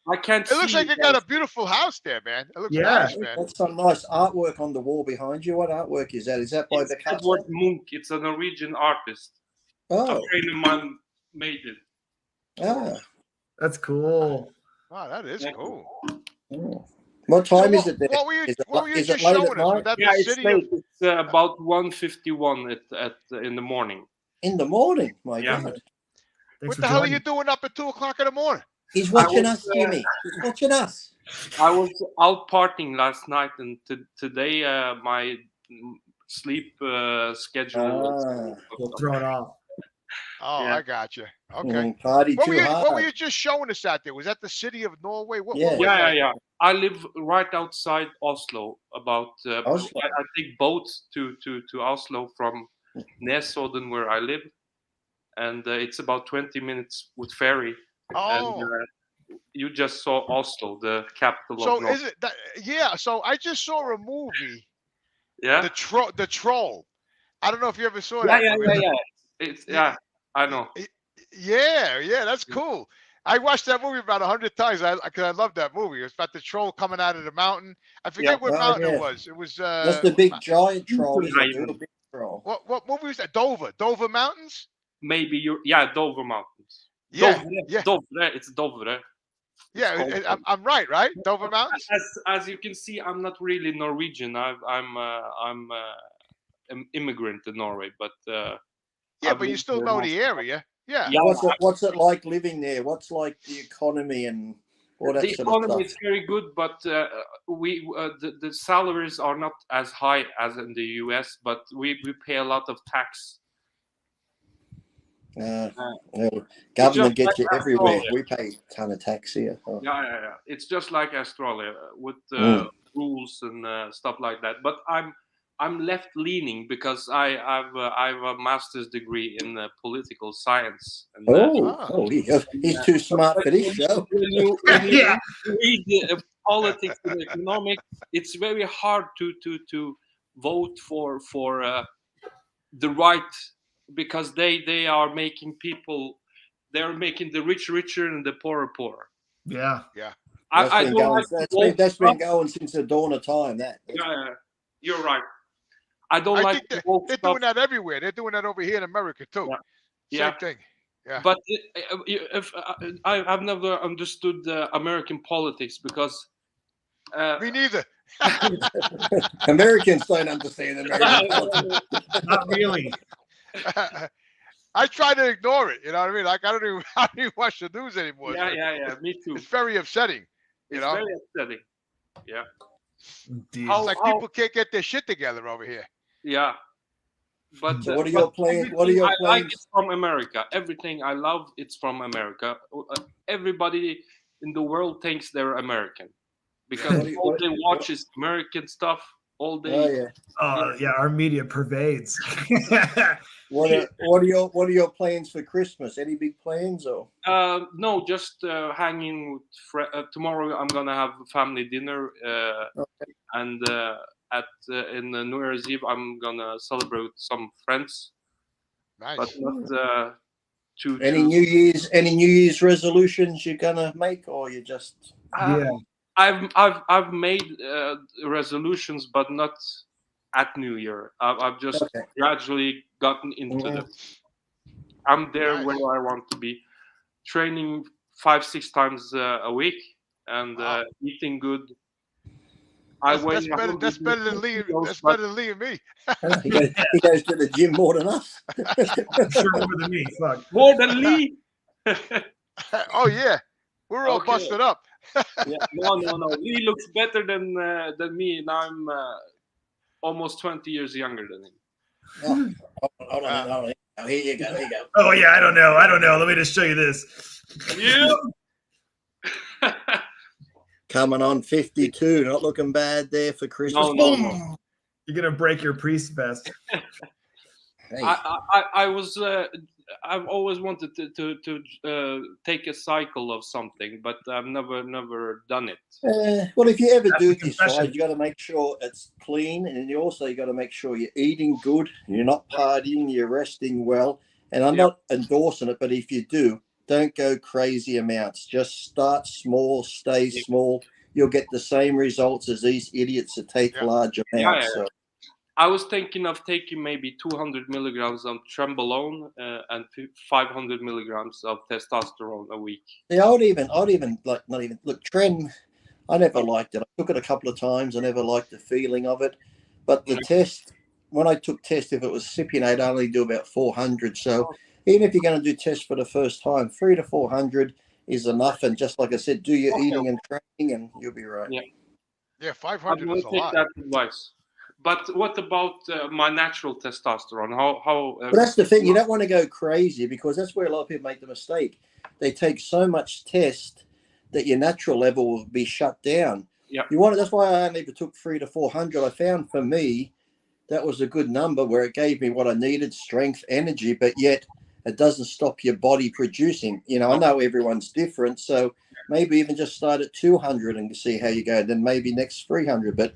I can't looks see like you got a beautiful house there, man. It looks Yeah. nice, man. That's some nice artwork on the wall behind you. What artwork is that? Is that by It's Picasso? Edward Munch. It's a Norwegian artist. A Oh, friend of mine made it. ah. That's cool. Wow, that is Yeah. cool. Oh. What time So is it there? What were you, Is it what were you is it just late at showing us? Was night? that Yeah, the it's city late. of? It's about 1:51 in the morning. In the morning, my Yeah. God. Thanks What for the hell are joining. you doing up at 2:00 in the morning? He's watching was, us, Jimmy. He's watching us. I was out partying last night, and today my sleep schedule. We'll throw it off. Oh, Yeah. I got you. Okay. Party What too were hard. you just showing us out there? Was that the city of Norway? What Yeah. was that? Yeah. I live right outside Oslo. About Oslo. I take boats to Oslo from Nesodden, where I live, and it's about 20 minutes with ferry. Oh. And you just saw Oslo, the capital So of Norway. is it that? Yeah. So I just saw a movie, Yeah. the Troll. I don't know if you ever saw that. Yeah. movie. It's I know. Yeah, that's cool. I watched that movie about 100 times. Because I love that movie. It's about the troll coming out of the mountain. I forget what Oh, mountain yeah. it was. It was That's the big giant troll. Isn't it? Raven. The big troll. what movie was that? Dover Mountains? Maybe Dover Mountains. Yeah, Dovre, yeah. Dovre, it's Dovre. Yeah, I'm right, right? Dover Mountains? As you can see, I'm not really Norwegian. I'm an immigrant to Norway, but Yeah, I've but you lived still there know most- the area. Yeah. Yeah, What's it like living there? What's like the economy and all that the sort economy of is stuff? very good, but the salaries are not as high as in the US. But we pay a lot of tax. Government gets like you everywhere. Australia. We pay a ton of tax here. Oh. Yeah. It's just like Australia with rules and stuff like that. But I'm left leaning because I have a master's degree in political science. And, He's too smart for this show. When you Yeah. read the, politics and economics, it's very hard to vote for the right, because they are making people, they're making the rich richer and the poorer poorer. Yeah. I don't like that's been going since the dawn of time. Yeah, you're right. I don't I like think woke they're stuff. doing that everywhere. They're doing that over here in America too. Yeah. Same thing. Yeah. But if I've never understood American politics because Me neither. Americans don't understand American politics. Not really. I try to ignore it. You know what I mean? Like I don't even watch the news anymore. Yeah. Me too. It's very upsetting. It's very upsetting. Yeah. Indeed. It's like people can't get their shit together over here. Yeah. But So what are your plans? What are your I like plans? it from America. Everything I love, it's from America. Everybody in the world thinks they're American because all they watch is American stuff all day. Our media pervades. What are your plans for Christmas? Any big plans or? No, just hanging with tomorrow. I'm gonna have a family dinner, and in New Year's Eve I'm gonna celebrate with some friends. Nice. But not Any New Year's resolutions you're gonna make, or you just? I've made resolutions, but not at New Year. I've just gradually gotten into them. I'm there where I want to be, training 5-6 times a week and eating good. That's better than Lee. That's better than Lee and me. He goes to the gym more than us. Sure, more than me. Fuck. More than Lee. Oh yeah, we're all busted up. No. Lee looks better than me, and I'm almost 20 years younger than him. Hold on. Here you go. Oh yeah, I don't know. Let me just show you this. Yeah. Coming on 52, not looking bad there for Christmas. No. You're gonna break your priest vest. Hey. I've always wanted to take a cycle of something, but I've never done it. Well, if you ever do decide, you got to make sure it's clean, and you got to make sure you're eating good, you're not partying, you're resting well. And I'm not endorsing it, but if you do, don't go crazy amounts. Just start small, stay small. You'll get the same results as these idiots that take large amounts. So. I was thinking of taking maybe 200 milligrams of Trenbolone and 500 milligrams of testosterone a week. Yeah, I'd even like not even look. Tren, I never liked it. I took it a couple of times. I never liked the feeling of it. But the test, when I took test, if it was Cypionate, I'd only do about 400. So even if you're going to do tests for the first time, 300 to 400 is enough. And just like I said, do your eating and training, and you'll be right. Yeah, 500 is a lot. That advice. But what about my natural testosterone? How? But that's the thing. You don't want to go crazy, because that's where a lot of people make the mistake. They take so much test that your natural level will be shut down. Yeah. That's why I only took 300 to 400. I found for me that was a good number where it gave me what I needed: strength, energy, but yet it doesn't stop your body producing. I know everyone's different, so maybe even just start at 200 and see how you go. Then maybe next 300. But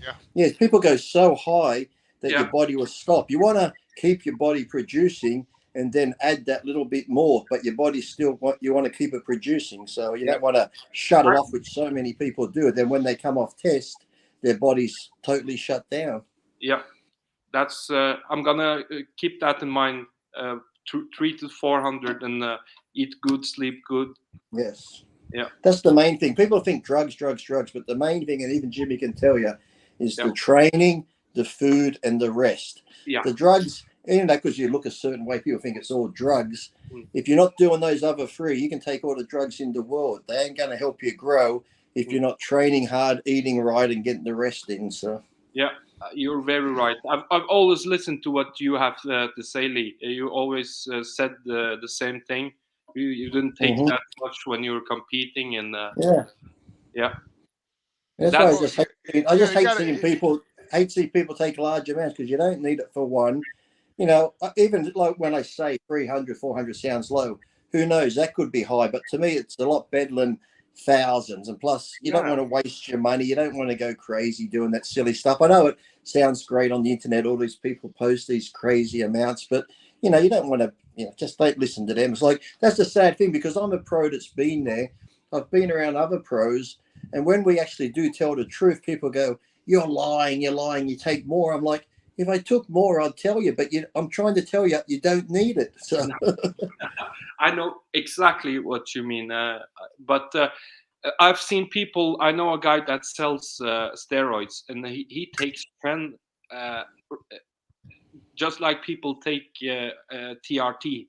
people go so high that your body will stop. You want to keep your body producing and then add that little bit more, but your body you want to keep it producing. So you don't want to shut it off, which so many people do. Then when they come off test, their body's totally shut down. Yeah, that's I'm gonna keep that in mind. 300 to 400 and eat good, sleep good. Yes. Yeah. That's the main thing. People think drugs, but the main thing, and even Jimmy can tell you, is the training, the food, and the rest. Yeah. The drugs, because you look a certain way, people think it's all drugs. If you're not doing those other three, you can take all the drugs in the world. They ain't going to help you grow if you're not training hard, eating right, and getting the rest in. So. Yeah. You're very right. I've always listened to what you have to say, Lee. You always said the same thing. You didn't take that much when you were competing, and That's why I just hate seeing people take large amounts, because you don't need it for one. Even like when I say 300, 400 sounds low, who knows? That could be high, but to me, it's a lot better than thousands. And plus, you don't want to waste your money. You don't want to go crazy doing that silly stuff. I know it sounds great on the internet. All these people post these crazy amounts, but you don't want to, just don't listen to them. It's like, that's the sad thing, because I'm a pro that's been there. I've been around other pros And when we actually do tell the truth, people go, you're lying, you take more. I'm like, if I took more, I'd tell you, but I'm trying to tell you, you don't need it. So I know exactly what you mean. But I've seen people, I know a guy that sells steroids, and he takes 10, just like people take TRT.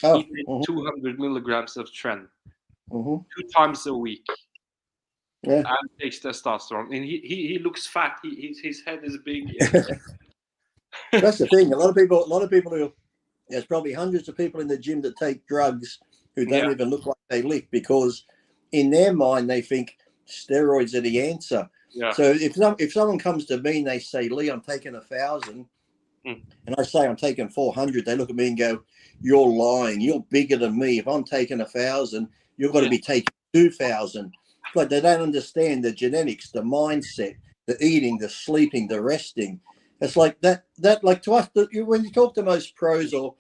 oh, He takes 200 milligrams of Tren 2 times a week. Yeah. And takes testosterone, and he looks fat. His head is big. That's the thing. A lot of people who, there's probably hundreds of people in the gym that take drugs who don't even look like they lift, because in their mind they think steroids are the answer. Yeah. So if someone comes to me and they say, Lee, I'm taking 1,000, and I say I'm taking 400, they look at me and go, you're lying. You're bigger than me. If I'm taking 1,000, you've got to be taking 2,000. But they don't understand the genetics, the mindset, the eating, the sleeping, the resting. It's like that like to us, when you talk to most pros or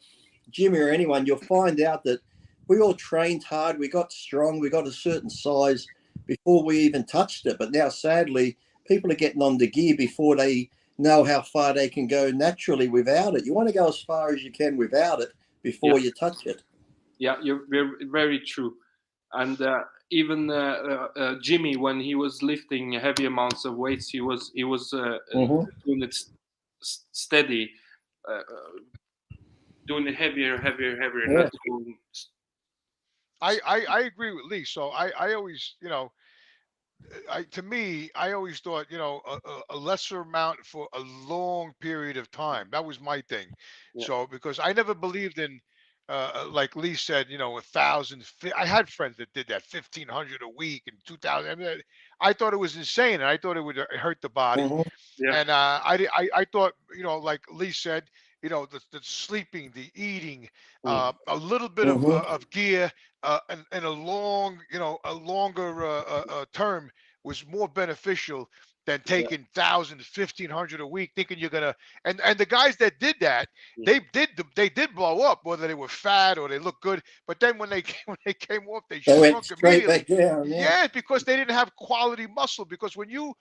Jimmy or anyone, you'll find out that we all trained hard. We got strong. We got a certain size before we even touched it. But now, sadly, people are getting on the gear before they know how far they can go naturally without it. You want to go as far as you can without it before you touch it. Yeah, you're very true. And even Jimmy, when he was lifting heavy amounts of weights, he was doing it steady, doing it heavier. Not doing... I agree with Lee. So I always, to me, I always thought, a lesser amount for a long period of time. That was my thing. Yeah. So because I never believed in, like Lee said, 1,000. I had friends that did that, 1,500 a week and 2,000. I mean, I thought it was insane, and I thought it would hurt the body. Yeah. And I thought, like Lee said, the sleeping, the eating, a little bit of gear, and a long, a longer term was more beneficial than taking 1,000, 1,500 a week, thinking you're gonna. And the guys that did that, they did blow up, whether they were fat or they looked good. But then when they came off, they went shrunk straight immediately. back down. Yeah, because they didn't have quality muscle. Because when you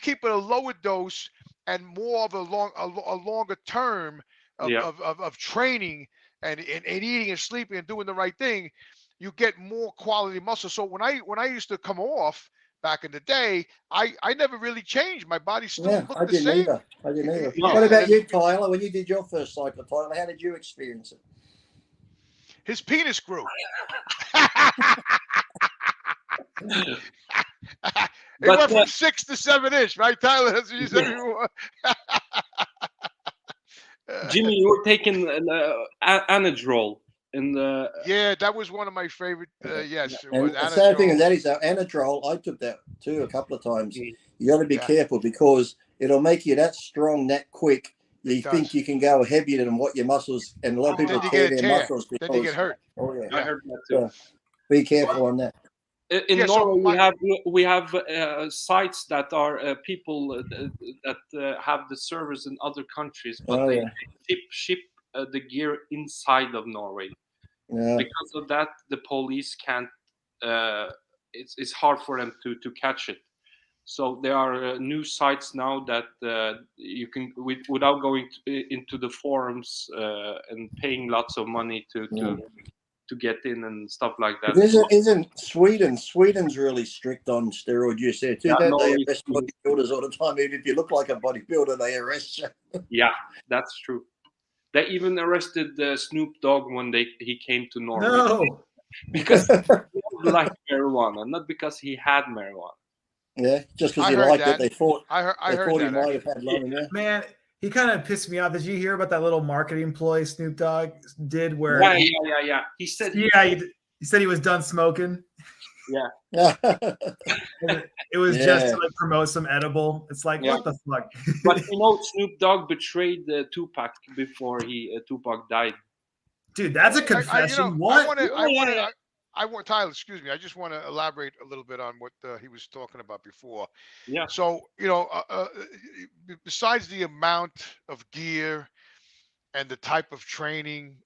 keep it a lower dose and more of a longer term of training and eating and sleeping and doing the right thing, you get more quality muscle. So when I used to come off back in the day, I never really changed. My body still looked the same. I didn't either. Yeah, What about you, Tyler? When you did your first cycle, Tyler, how did you experience it? His penis grew. It went from 6 to 7 inch, right, Tyler? That's what you said before. Jimmy, you were taking Anadrol in the. Yeah, that was one of my favorite. Yes, it and was the sad thing Anadrol. is that is Anadrol. I took that too a couple of times. You got to be careful because it'll make you that strong, that quick. You think you can go heavier than what your muscles, and a lot of people tear their muscles because then you get hurt. Oh yeah, I heard that too. Be careful on that. In Norway, we have sites that are people that have the servers in other countries, but they ship the gear inside of Norway. Because of that, the police can't. It's hard for them to catch it. So there are new sites now that you can, without going into the forums and paying lots of money to get in and stuff like that. Isn't Sweden's really strict on steroid use there too? Don't they arrest bodybuilders all the time? Even if you look like a bodybuilder, they arrest you. Yeah, that's true. They even arrested Snoop Dogg when he came to Norway. No, because he liked marijuana, not because he had marijuana. Yeah, just because he liked it, they thought. I heard he might have had long. Yeah. Man, he kind of pissed me off. Did you hear about that little marketing ploy Snoop Dogg did? Where yeah. He said he said he was done smoking. Yeah. It was just to like promote some edible. It's like what the fuck? But Snoop Dogg betrayed Tupac before Tupac died. Dude, that's a confession. I want Tyler. Excuse me. I just want to elaborate a little bit on what he was talking about before. Yeah. So besides the amount of gear and the type of training,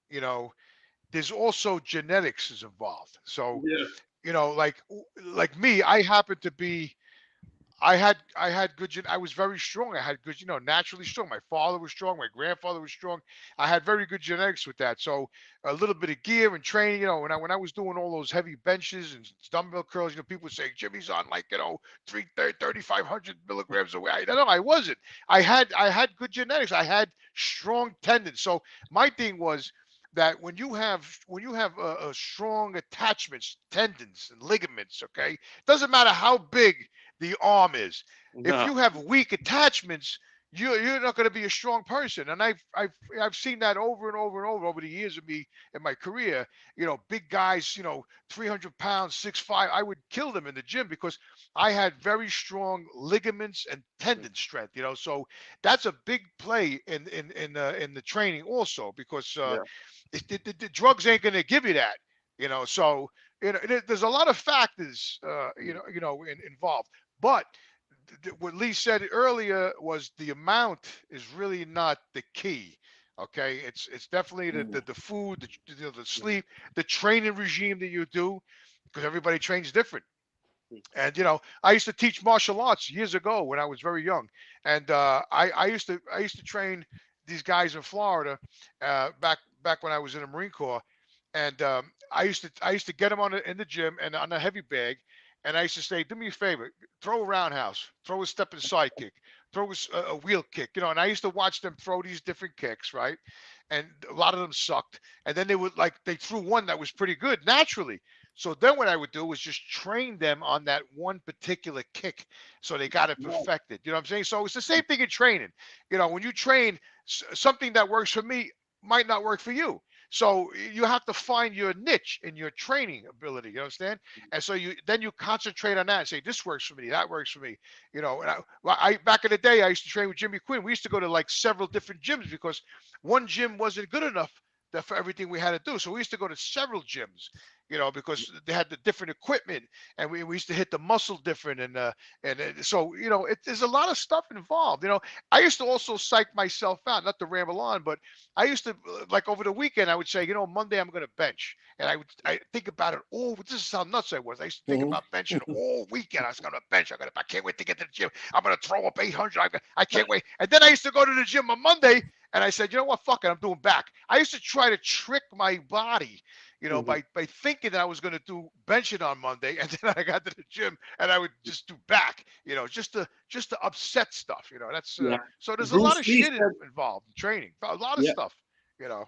there's also genetics is involved. So like me, I happened to be. I had good. I was very strong. I had good, naturally strong. My father was strong. My grandfather was strong. I had very good genetics with that. So a little bit of gear and training. When I was doing all those heavy benches and dumbbell curls, people would say Jimmy's on 3,500 milligrams away. I don't know. I wasn't. I had good genetics. I had strong tendons. So my thing was that when you have a strong attachments, tendons and ligaments, okay, doesn't matter how big the arm is. No. If you have weak attachments, you're not going to be a strong person. And I've seen that over and over and over the years of me in my career. Big guys, 300 pounds, 6'5", I would kill them in the gym because I had very strong ligaments and tendon strength. So that's a big play in the training also, because the drugs ain't going to give you that. So there's a lot of factors involved. But what Lee said earlier was the amount is really not the key. Okay, it's definitely the food, the sleep, the training regime that you do, because everybody trains different. And I used to teach martial arts years ago when I was very young, and I used to train these guys in Florida back when I was in the Marine Corps, and I used to get them in the gym and on a heavy bag. And I used to say, do me a favor, throw a roundhouse, throw a step and side kick, throw a wheel kick, and I used to watch them throw these different kicks, right? And a lot of them sucked. And then they threw one that was pretty good naturally. So then what I would do was just train them on that one particular kick. So they got it perfected. You know what I'm saying? So it's the same thing in training. When you train, something that works for me might not work for you. So you have to find your niche in your training ability, you understand? And so you concentrate on that and say, this works for me, that works for me. And I back in the day, I used to train with Jimmy Quinn. We used to go to several different gyms because one gym wasn't good enough for everything we had to do. So we used to go to several gyms, because they had the different equipment, and we used to hit the muscle different. So, there's a lot of stuff involved. I used to also psych myself out, not to ramble on, but I used to, over the weekend, I would say, Monday I'm going to bench. And I think about it all. This is how nuts I was. I used to think about benching all weekend. I was going to bench. I can't wait to get to the gym. I'm going to throw up 800. I can't wait. And then I used to go to the gym on Monday, and I said, you know what? Fuck it. I'm doing back. I used to try to trick my body, by thinking that I was going to do benching on Monday, and then I got to the gym and I would just do back, just to upset stuff. That's so there's a lot of shit involved in training, a lot of stuff.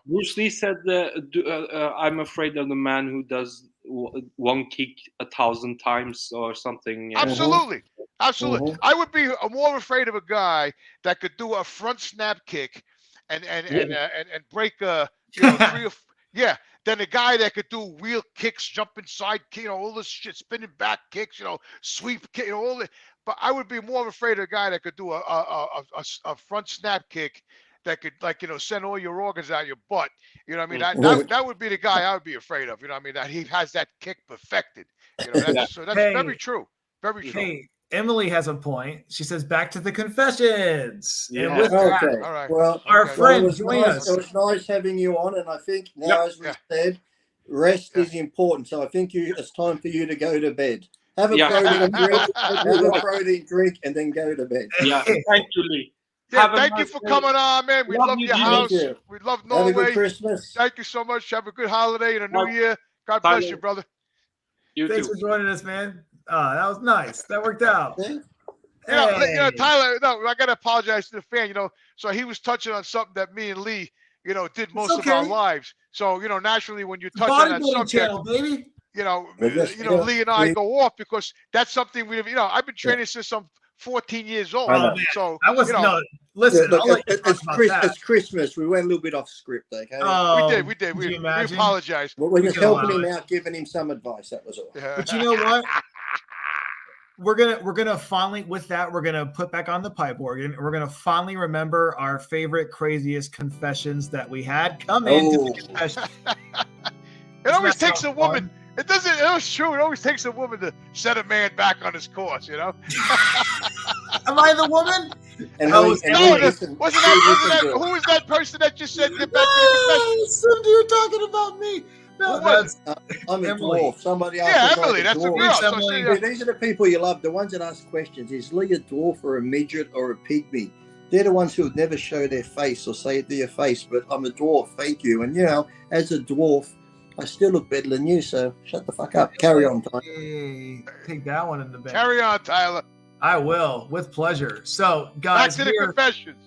Bruce Lee said, "I'm afraid of the man who does one kick 1,000 times or something." Absolutely. I would be more afraid of a guy that could do a front snap kick and break 3 or 4. Than a guy that could do wheel kicks, jumping side kick, all this shit, spinning back kicks, sweep kick, all that. But I would be more afraid of a guy that could do a front snap kick that could, send all your organs out your butt. You know what I mean? That would be the guy I would be afraid of. You know what I mean? That he has that kick perfected. So that's very true. Very true. Hey, Emily has a point. She says, back to the confessions. Yeah. And with that, all right. Well, our friend join us. It was nice having you on, and I think now, as we said, rest is important. So I think it's time for you to go to bed. Have a protein drink, and then go to bed. Yeah, thank you, Lee. Thank you for coming on, man. We love your house. We love Norway. Have a good Christmas. Thank you so much. Have a good holiday and a new year. God bless you, brother. Thanks for joining us, man. That was nice. That worked out. Tyler, I got to apologize to the fan, so he was touching on something that me and Lee, did most of our lives. So, naturally, when you touch on that subject, channel, baby. Lee and I go off because that's something I've been training since I'm 14 years old. So I was listen. It's Christmas. We went a little bit off script, okay? We did. We apologize. Well, we were helping him out, giving him some advice. That was all. Yeah. But you know what? We're gonna finally, with that, we're gonna put back on the pipe organ. We're gonna finally remember our favorite, craziest confessions that we had come into the confession. It always takes a woman. It doesn't. It's true. It always takes a woman to set a man back on his course. Am I the woman? And who was that person that just said get back to the confession? Cindy, you're talking about me. No, Who was that's I'm a Emily. dwarf. Somebody else. Yeah, is like Emily, a that's the dwarf. girl. So Emily. she, These are the people you love, the ones that ask questions. Is Lee a dwarf or a midget or a pygmy? They're the ones who would never show their face or say it to your face, but I'm a dwarf, thank you. And, as a dwarf, I still look better than you, so shut the fuck up. Carry on, Tyler. Hey, take that one in the bank. carry on, Tyler. I will, with pleasure. So, Back guys, to the confessions.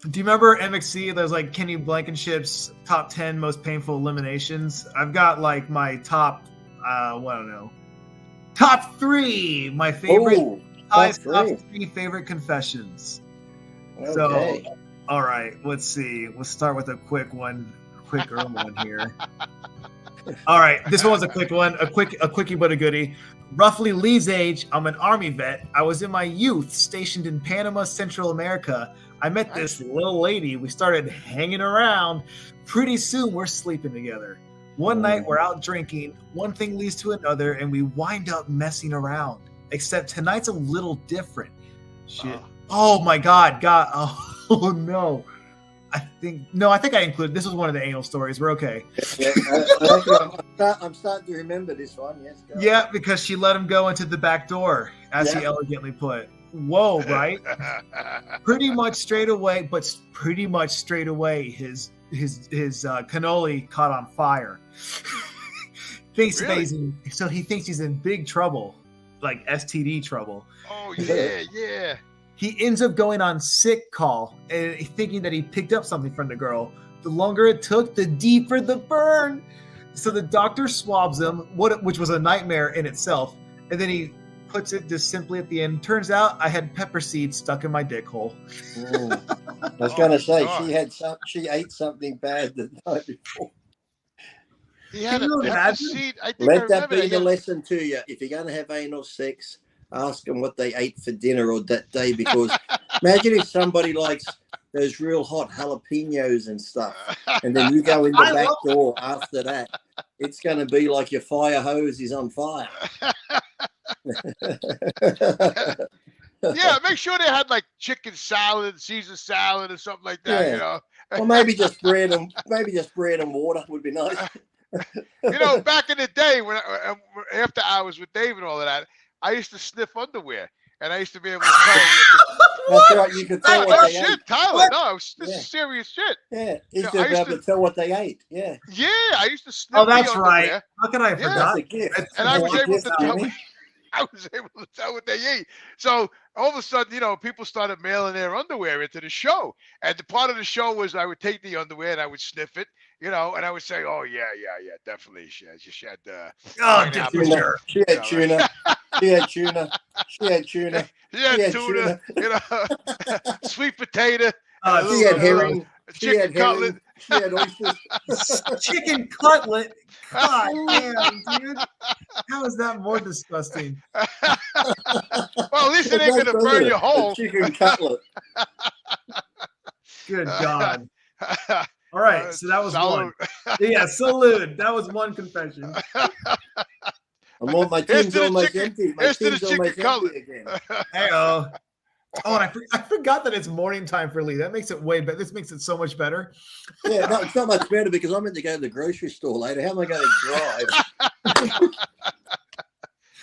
do you remember MXC? There's like Kenny Blankenship's top 10 most painful eliminations. I've got like my top, I don't know, top 3. My favorite, Ooh, top top 3 favorite confessions. Okay. So, all right, let's see. We'll start with a quicker one here. All right, this one was a quick one, a quickie but a goodie. Roughly Lee's age, I'm an Army vet. I was in my youth stationed in Panama, Central America. I met this little lady. We started hanging around. Pretty soon, we're sleeping together. One night, we're out drinking. One thing leads to another, and we wind up messing around. Except tonight's a little different. Shit. Oh my God. Oh no. I think I included, this was one of the anal stories. We're okay. Yeah, I'm starting to remember this one. Yes. Go. Yeah, because she let him go into the back door, as he elegantly put. Whoa, right? pretty much straight away, his cannoli caught on fire. So he thinks he's in big trouble, like STD trouble. Oh yeah. He ends up going on sick call and thinking that he picked up something from the girl. The longer it took, the deeper the burn. So the doctor swabs him, which was a nightmare in itself, and then he puts it just simply at the end. Turns out I had pepper seeds stuck in my dick hole. I was going to say God. she ate something bad the night before. He had a pepper seed. I think Let that be the lesson to you. If you're going to have anal sex, ask them what they ate for dinner or that day, because imagine if somebody likes those real hot jalapenos and stuff, and then you go in the back door after that, it's going to be like your fire hose is on fire. Yeah, make sure they had like chicken salad, Caesar salad, or something like that. Or maybe just bread and water would be nice. Back in the day when after hours with Dave and all of that, I used to sniff underwear, and I used to be able to tell. That's right. You can tell what they ate. Tyler. No, this is serious shit. Yeah, you used to be able to tell what they ate. Yeah. Yeah, I used to sniff. Oh, that's right. How could I have forgotten? And I was able to tell. I was able to tell what they ate. So all of a sudden, people started mailing their underwear into the show. And the part of the show was I would take the underwear and I would sniff it, and I would say, oh, yeah, definitely. She had tuna. She had tuna. She had tuna. She had tuna. She had tuna. Sweet potato. She had herring. Chicken cutlet. She had oysters. Chicken cutlet. God damn, dude. How is that more disgusting? Well, at least it ain't going to burn your hole. Chicken cutlet. Good God. All right, so that was salute. one. Yeah, salute. That was one confession. My team's almost empty. My team's almost empty again. Hey-oh. Oh, and I forgot that it's morning time for Lee. That makes it way better. This makes it so much better. Yeah, no, it's not much better because I'm meant to go to the grocery store later. How am I going to drive?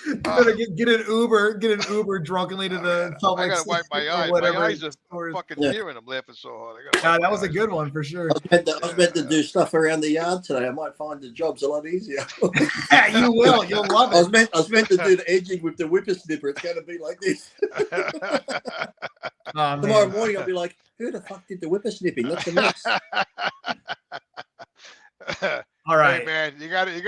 You better get an Uber drunkenly to the public. I gotta wipe my eyes. My eyes are fucking tearing. I'm laughing so hard. That was a good one for sure. I was meant to do stuff around the yard today. I might find the job's a lot easier. Yeah, you will. You'll love it. I was meant to do the edging with the whippersnipper. It's going to be like this. Tomorrow morning I'll be like, who the fuck did the whippersnipping? That's a mess. All right, hey, man, you gotta ease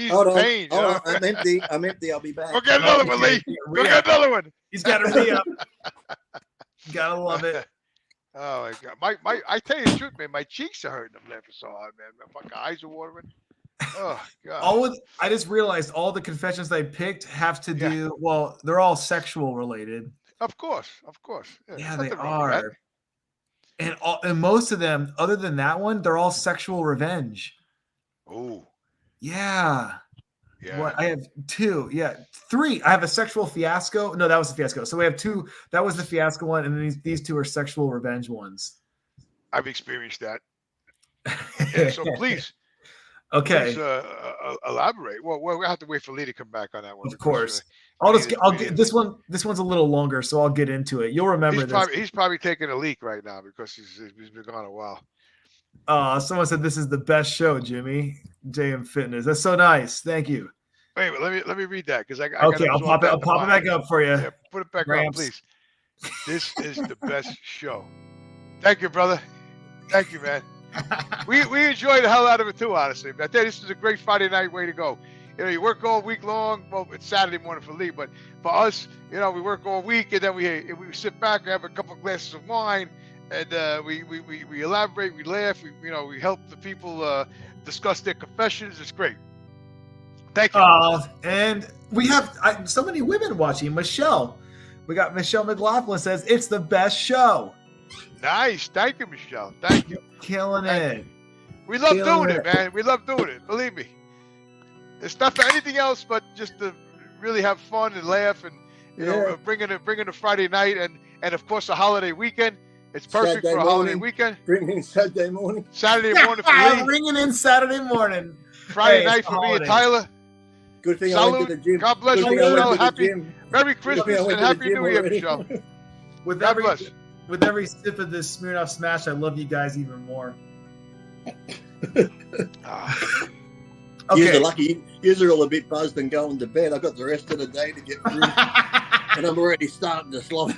the pain. I'm empty. I'll be back. Go get another one, Lee. Go get another one. He's got to re-up. Gotta love it. Oh my God, I tell you the truth, man. My cheeks are hurting. I'm laughing so hard, man. My fucking eyes are watering. Oh God. I just realized all the confessions I picked have to do. Well, they're all sexual related. Of course. Yeah, they are. And most of them, other than that one, they're all sexual revenge. Oh. Yeah. What? I have 2. Yeah. 3. I have a sexual fiasco. No, that was the fiasco. So we have 2. That was the fiasco one. And then these 2 are sexual revenge ones. I've experienced that. Yeah, so please. Okay. Please elaborate. Well, we'll have to wait for Lee to come back on that one. Of because, course. Lee I'll is- get this one. This one's a little longer, so I'll get into it. You'll remember this. He's probably taking a leak right now because he's been gone a while. Someone said this is the best show, Jimmy. JM Fitness. That's so nice. Thank you. Wait, let me read that because I Okay, I'll pop it back up for you. Yeah, put it back Gramps. on, please. This is the best show. Thank you, brother. Thank you, man. We enjoy the hell out of it too, honestly. I tell you, this is a great Friday night way to go. You know, you work all week long. Well, it's Saturday morning for Lee, but for us, you know, we work all week and then we sit back and have a couple of glasses of wine, and we elaborate, we laugh, we help the people discuss their confessions. It's great. Thank you. And we have so many women watching. Michelle, we got Michelle McLaughlin says it's the best show. Nice. Thank you, Michelle. Thank you. Killing it. We love doing it, man. We love doing it. Believe me. It's not for anything else but just to really have fun and laugh and bringing a Friday night and of course a holiday weekend. It's perfect Saturday for a holiday morning. weekend. Bring in Saturday morning. Saturday morning for Lee. Bringing in Saturday morning. Friday Hey, night it's for me and holidays. Tyler. Good thing I went to the gym. God bless Good you, thing I went Michelle. to the Happy gym. Merry Good Christmas thing I went and to the Happy gym New Year, already. Michelle. With God every bless. with every sip of this Smirnoff Smash, I love you guys even more. Ah, You're Okay. lucky. You're all a bit buzzed and going to bed. I've got the rest of the day to get through. And I'm already starting to slop.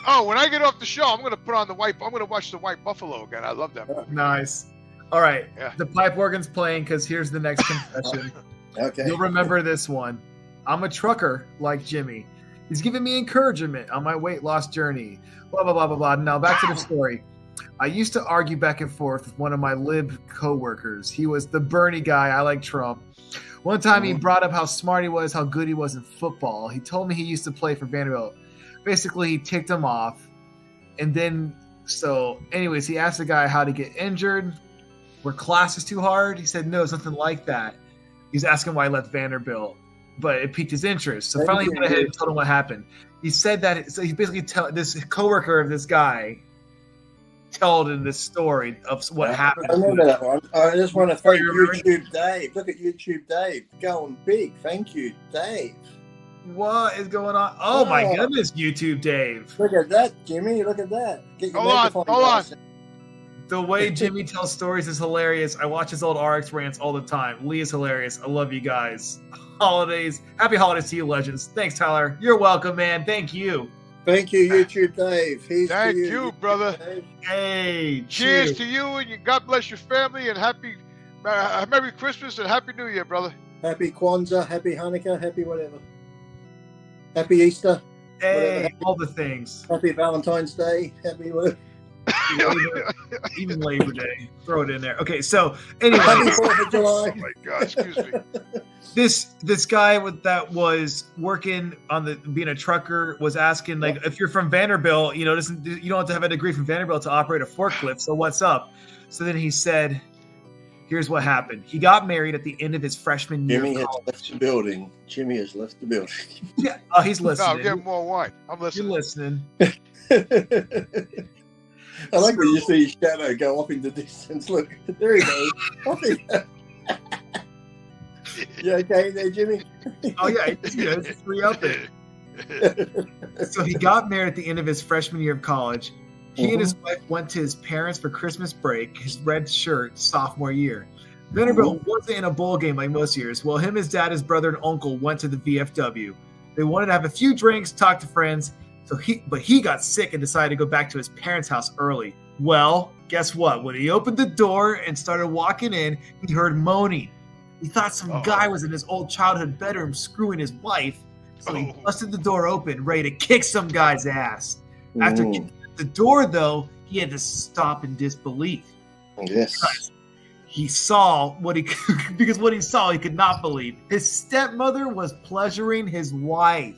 oh, when I get off the show, I'm gonna put on I'm gonna watch the White Buffalo again. I love that movie. Nice. All right. Yeah. The pipe organ's playing because here's the next confession. Okay. You'll remember this one. I'm a trucker like Jimmy. He's giving me encouragement on my weight loss journey. Blah, blah, blah, blah, blah. Now back to the story. I used to argue back and forth with one of my lib co-workers. He was the Bernie guy. I like Trump. One time he brought up how smart he was, how good he was in football. He told me he used to play for Vanderbilt. Basically, he ticked him off. And then, anyways, he asked the guy how to get injured. Were classes too hard? He said, no, it's nothing like that. He's asking why he left Vanderbilt, but it piqued his interest. So finally, he went ahead and told him what happened. He said that, so he basically this coworker of this guy told him this story of what happened. I remember that one. I just want to thank You remember it? YouTube Dave. Look at YouTube Dave going big. Thank you, Dave. What is going on? Oh my Oh. goodness, YouTube Dave. Look at that, Jimmy. Look at that. Get your Hold on, microphone hold on. guys. The way Jimmy tells stories is hilarious. I watch his old RX rants all the time. Lee is hilarious. I love you guys. Holidays. Happy holidays to you, legends. Thanks, Tyler. You're welcome, man. Thank you. Thank you, YouTube Dave. Here's to Thank you, YouTube brother. Dave. Hey, Cheers to you and God bless your family and Merry Christmas and Happy New Year, brother. Happy Kwanzaa, happy Hanukkah, happy whatever. Happy Easter, Hey, all the things. happy Valentine's Day, happy whatever. Even Labor Day. Throw it in there. Okay, so anyway, Happy 4th of Oh July. my God, excuse me. this guy that was working on being a trucker was asking, like, if you're from Vanderbilt, you don't have to have a degree from Vanderbilt to operate a forklift. So what's up? So then he said, here's what happened. He got married at the end of his freshman year. Jimmy of has college. left the building. Jimmy has left the building. Yeah. Oh, he's No, I'm listening. getting more wine. I'm You're listening. listening. I like when you see his shadow go off in the distance. Look, there he goes. Off he goes. You okay there, Jimmy? Oh yeah, it's free up there. So he got married at the end of his freshman year of college. He and his wife went to his parents for Christmas break, his red shirt, sophomore year. Vanderbilt wasn't in a bowl game like most years. Well, him, his dad, his brother, and uncle went to the VFW. They wanted to have a few drinks, talk to friends. But he got sick and decided to go back to his parents' house early. Well, guess what? When he opened the door and started walking in, he heard moaning. He thought some guy was in his old childhood bedroom screwing his wife. So he busted the door open, ready to kick some guy's ass. After kicking the door, though, he had to stop in disbelief. Yes. He saw because what he saw, he could not believe. His stepmother was pleasuring his wife.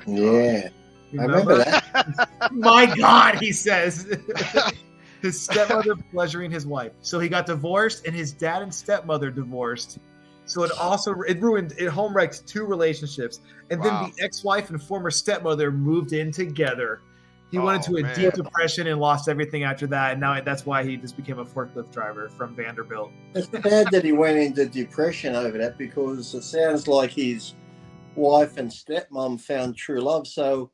Yeah. I remember that. My God, he says. His stepmother pleasuring his wife. So he got divorced, and his dad and stepmother divorced. So it home wrecked two relationships. And then the ex-wife and former stepmother moved in together. He went into a man. deep depression and lost everything after that, and now that's why he just became a forklift driver from Vanderbilt. It's sad that he went into depression over that, because it sounds like his wife and stepmom found true love. So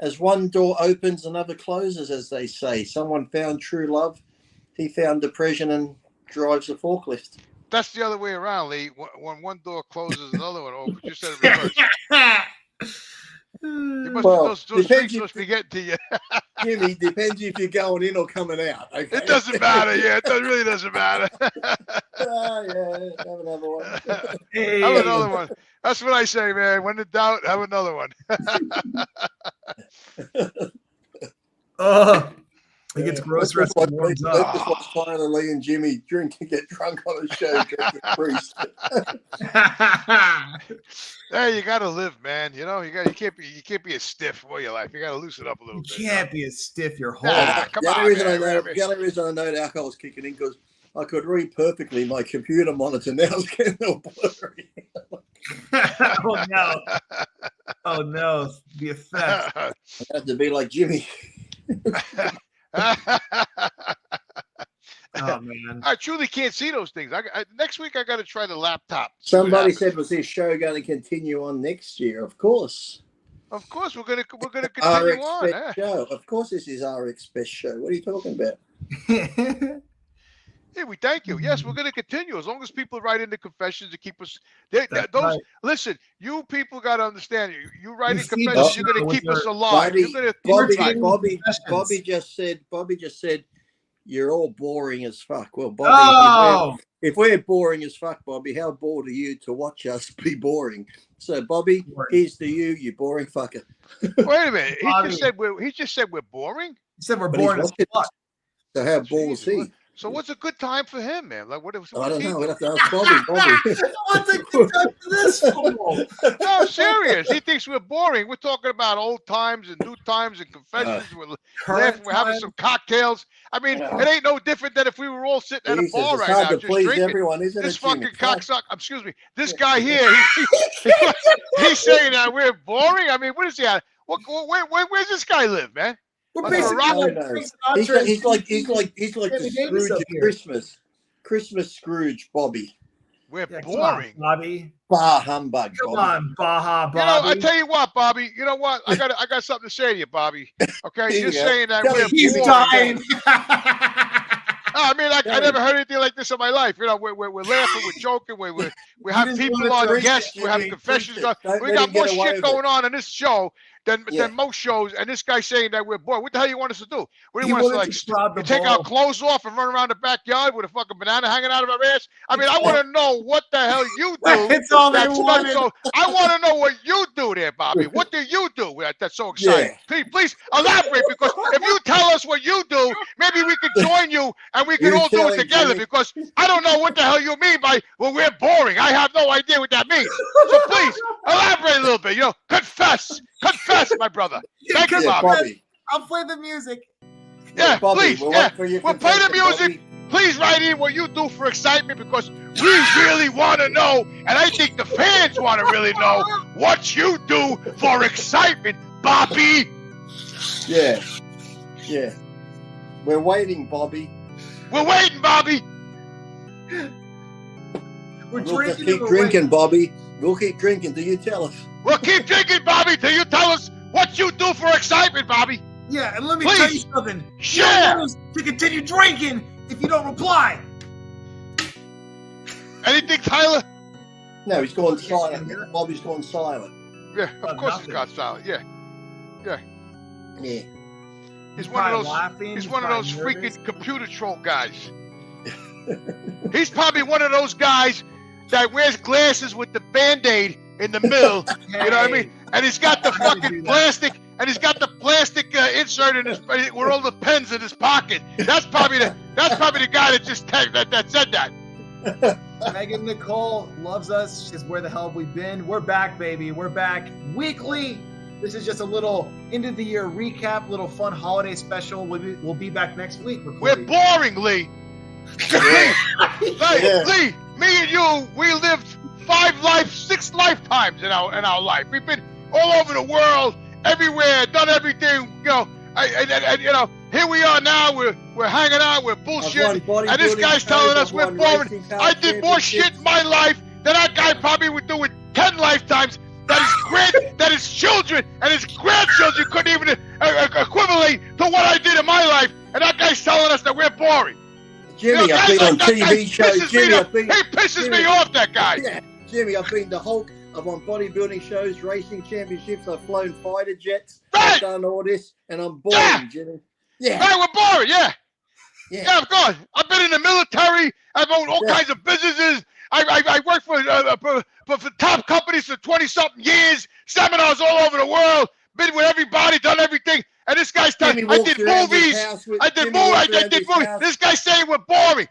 as one door opens, another closes, as they say. Someone found true love. He found depression and drives a forklift. That's the other way around, Lee. When one door closes, another one opens. You said it reverse. Those streets must be getting to you. Jimmy, depends if you're going in or coming out. Okay? It doesn't matter. Yeah, it really doesn't matter. Yeah, have another one. Hey. Have another one. That's what I say, man. When in doubt, have another one. It gets gross rest and warms up. That's what Tyler, Lee, and Jimmy drink and get drunk on the show. Drinking priest. Hey, you gotta live, man. You know, you can't be a stiff all your life. You gotta loosen up a little bit. You can't be as stiff your whole Nah, life. come The on, only reason man. the only reason I know the alcohol's kicking in, because I could read perfectly. My computer monitor now is getting all blurry. Oh no! Oh no! The effect. I have to be like Jimmy. Oh man! I truly can't see those things. Next week I got to try the laptop. Somebody said, "Was this show going to continue on next year?" Of course. Of course, we're gonna continue RX on. Best show. Of course, this is RX Best show. What are you talking about? Hey, we thank you. Yes, we're going to continue as long as people write into confessions to keep us. Right. Listen, you people got to understand. You write You in see confessions, those you're going to keep us are- alive. Bobby, You're going to Bobby just said, you're all boring as fuck. Well, Bobby, if we're boring as fuck, Bobby, how bored are you to watch us be boring? So, Bobby, here's to you, you boring fucker. Wait a minute. Bobby. He just said we're boring. He said we're But he's boring as watching fuck. So how bored is he? So what's a good time for him, man? Like what I don't know. We'll have to ask Bobby. What's a good time for this fool? No, serious. He thinks we're boring. We're talking about old times and new times and confessions. We're laughing. We're having some cocktails. I mean, it ain't no different than if we were all sitting at a bar it's right hard now to just please drinking. everyone, isn't This it, Jimmy? fucking cocksucker. Excuse me. This guy here. He's saying that we're boring. I mean, what is he at? Where's this guy live, man? We're Like a basically rock- like Frank Sinatra. He's like the Davis Scrooge up of here. Christmas Scrooge, Bobby. We're Yeah, come boring. on, Bobby. Bah humbug, Come Bobby. on, Baja You know, Bobby. I tell you what, Bobby. You know what? I got something to say to you, Bobby. Okay, Here you're you go. saying that Tell we're him He's boring. dying. I mean, I never heard anything like this in my life. You know, we're laughing, we're joking, we have just people wanna on drink guests, it, we're having Jimmy, confessions drink going. it. We Don't got let more him get away shit with going on in this show than most shows, and this guy saying that we're bored. What the hell you want us to do? What do you want us to like take our clothes off and run around the backyard with a fucking banana hanging out of our ass? I mean, I want to know what the hell you do. It's all they That's wanted. so. I want to know what you do there, Bobby. What do you do that's so exciting? Please elaborate, because if you tell us what you do, maybe we could join you and we can You all do tell it him, together. Jimmy. Because I don't know what the hell you mean by we're boring. I have no idea what that means. So please elaborate a little bit. You know, confess, my brother. Thank you, Bobby. Bobby. I'll play the music. Yeah, Bobby, please. we'll Yeah, wait for your we'll play the confession, music. Please write in what you do for excitement, because we really want to know, and I think the fans want to really know what you do for excitement, Bobby. Yeah. We're waiting, Bobby. We're waiting, Bobby. We're We'll just drinking. keep drinking, Bobby. We'll keep drinking till you tell us. We'll keep drinking, Bobby, till you tell us what you do for excitement, Bobby. Yeah, and let me Please. tell you something. You Share. don't want us to continue drinking if you don't reply. Anything, Tyler? No, he's gone silent. Bobby's gone silent. Yeah, of course nothing. he's got silent. Yeah, Yeah. he's one of probably those. laughing, He's he's one of those probably freaking nervous. computer troll guys. He's probably one of those guys that wears glasses with the Band-Aid in the middle. You know what I mean? And he's got the fucking plastic, and he's got the plastic insert in his with all the pens in his pocket. That's probably the guy that just that said that. Megan Nicole loves us. She says, where the hell have we been? We're back, baby. We're back weekly. This is just a little end of the year recap, little fun holiday special. We'll be back next week. We're boring, Lee. Lee, me and you, we lived 6 lifetimes in our life. We've been all over the world, everywhere, done everything, you know, And you know, here we are now. We're hanging out. We're bullshitting, and this guy's telling us we're boring. I did more shit in my life than that guy probably would do in 10 lifetimes. That his children and his grandchildren couldn't even equivalent to what I did in my life, and that guy's telling us that we're boring. Jimmy, you know, I've been on TV shows. Jimmy, he pisses me off, that guy. Yeah, Jimmy, I've been the Hulk. I'm on bodybuilding shows, racing championships. I've flown fighter jets. Right. I've done all this, and I'm boring, Jimmy. Yeah. Right, we're boring. Yeah, of course. I've been in the military. I've owned all kinds of businesses. I worked for top companies for 20-something years, seminars all over the world, been with everybody, done everything. And this guy's telling me, I did movies. I did movies. This guy's saying we're boring.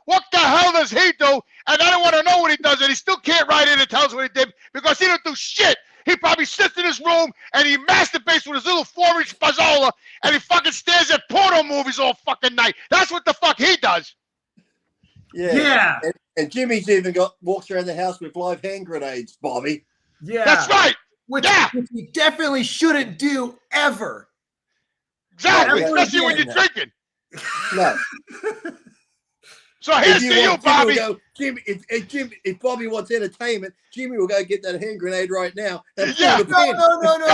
What the hell does he do? And I don't want to know what he does. And he still can't write in and tell us what he did because he don't do shit. He probably sits in his room and he masturbates with his little 4-inch spazzola and he fucking stares at porno movies all fucking night. That's what the fuck he does. Yeah. And Jimmy's even walks around the house with live hand grenades, Bobby. Yeah. That's right. Which you definitely shouldn't do ever. Exactly. Especially when you're drinking. No. So here's to you, Bobby. Jimmy, if Bobby wants entertainment, Jimmy will go get that hand grenade right now. And No. No.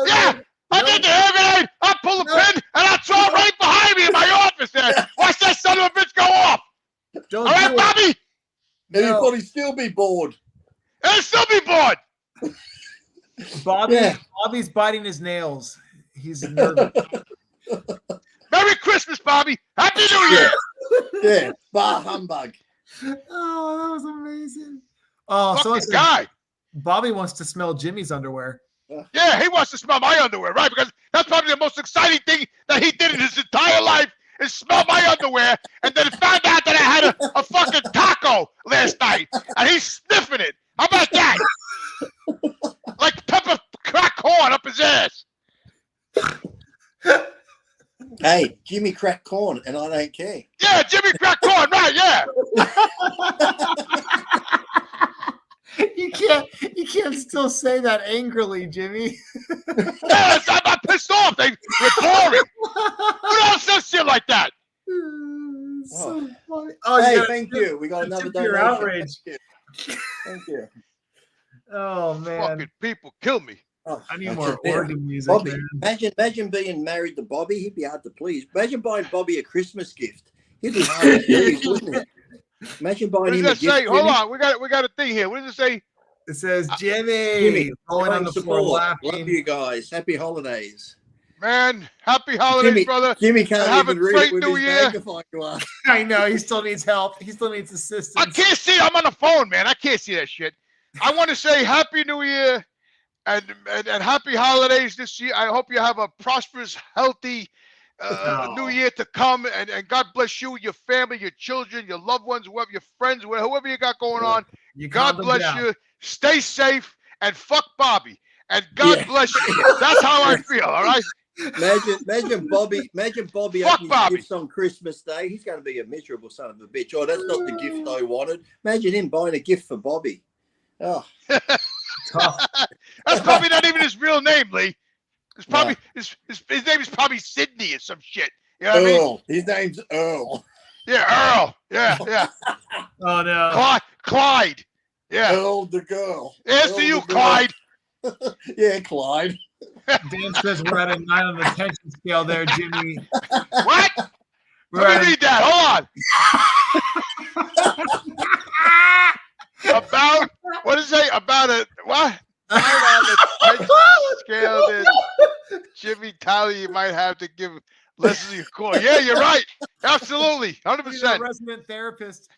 Yeah. I get the hand grenade, I'll pull the pin, and I'll throw it right behind me in my office there. Watch that son of a bitch go off. Don't all right, Bobby? And he'll probably still be bored. And he'll still be bored. Bobby's biting his nails. He's nervous. Merry Christmas, Bobby. Happy New Year. Yeah. Bah humbug. Oh, that was amazing. Oh, fucking guy. Bobby wants to smell Jimmy's underwear. Yeah, he wants to smell my underwear, right? Because that's probably the most exciting thing that he did in his entire life is smell my underwear. And then found out that I had a fucking taco last night. And he's sniffing it. How about that? Like pepper crack corn up his ass. Hey, Jimmy cracked corn, and I don't care. Yeah, Jimmy cracked corn, right? Yeah. You can't still say that angrily, Jimmy. Yes, I'm not pissed off. They're boring. Who else does shit like that? So funny. Hey, thank you. We got another donation. Outrage. Thank you. Oh man, fucking people kill me. Oh, I need more organ music. Bobby, man. imagine being married to Bobby. He'd be hard to please. Imagine buying Bobby a Christmas gift. He'd be hard to please, wouldn't he? Imagine buying him a gift. Say? Hold on, we got a thing here. What does it say? It says Jimmy rolling on the floor laughing. Love you guys. Happy holidays. Man, happy holidays, brother. Jimmy can't have even a read great it with New his Year. magnifying glass. I know he still needs help. He still needs assistance. I can't see. I'm on the phone, man. I can't see that shit. I want to say Happy New Year and happy holidays this year. I hope you have a prosperous, healthy new year to come. And God bless you, your family, your children, your loved ones, whoever your friends, whoever you got going on. God bless you. Stay safe and fuck Bobby. And God bless you. That's how I feel. All right. Imagine Bobby opening his gifts on Christmas Day. He's going to be a miserable son of a bitch. Oh, that's not the gift I wanted. Imagine him buying a gift for Bobby. Oh, that's probably not even his real name, Lee. It's probably his name is probably Sydney or some shit. You know what I mean? His name's Earl. Yeah, Earl. Yeah. Oh no. Clyde. Yeah. Earl the girl. Here's to you, Clyde. Yeah, Clyde. Dan says we're at a 9 on the tension scale there, Jimmy. What? Let me read that. Hold on. About what does it say? About a what? On the tension scale, then Jimmy Tyler, you might have to give Leslie a call. Yeah, you're right. Absolutely, 100%. Resident therapist.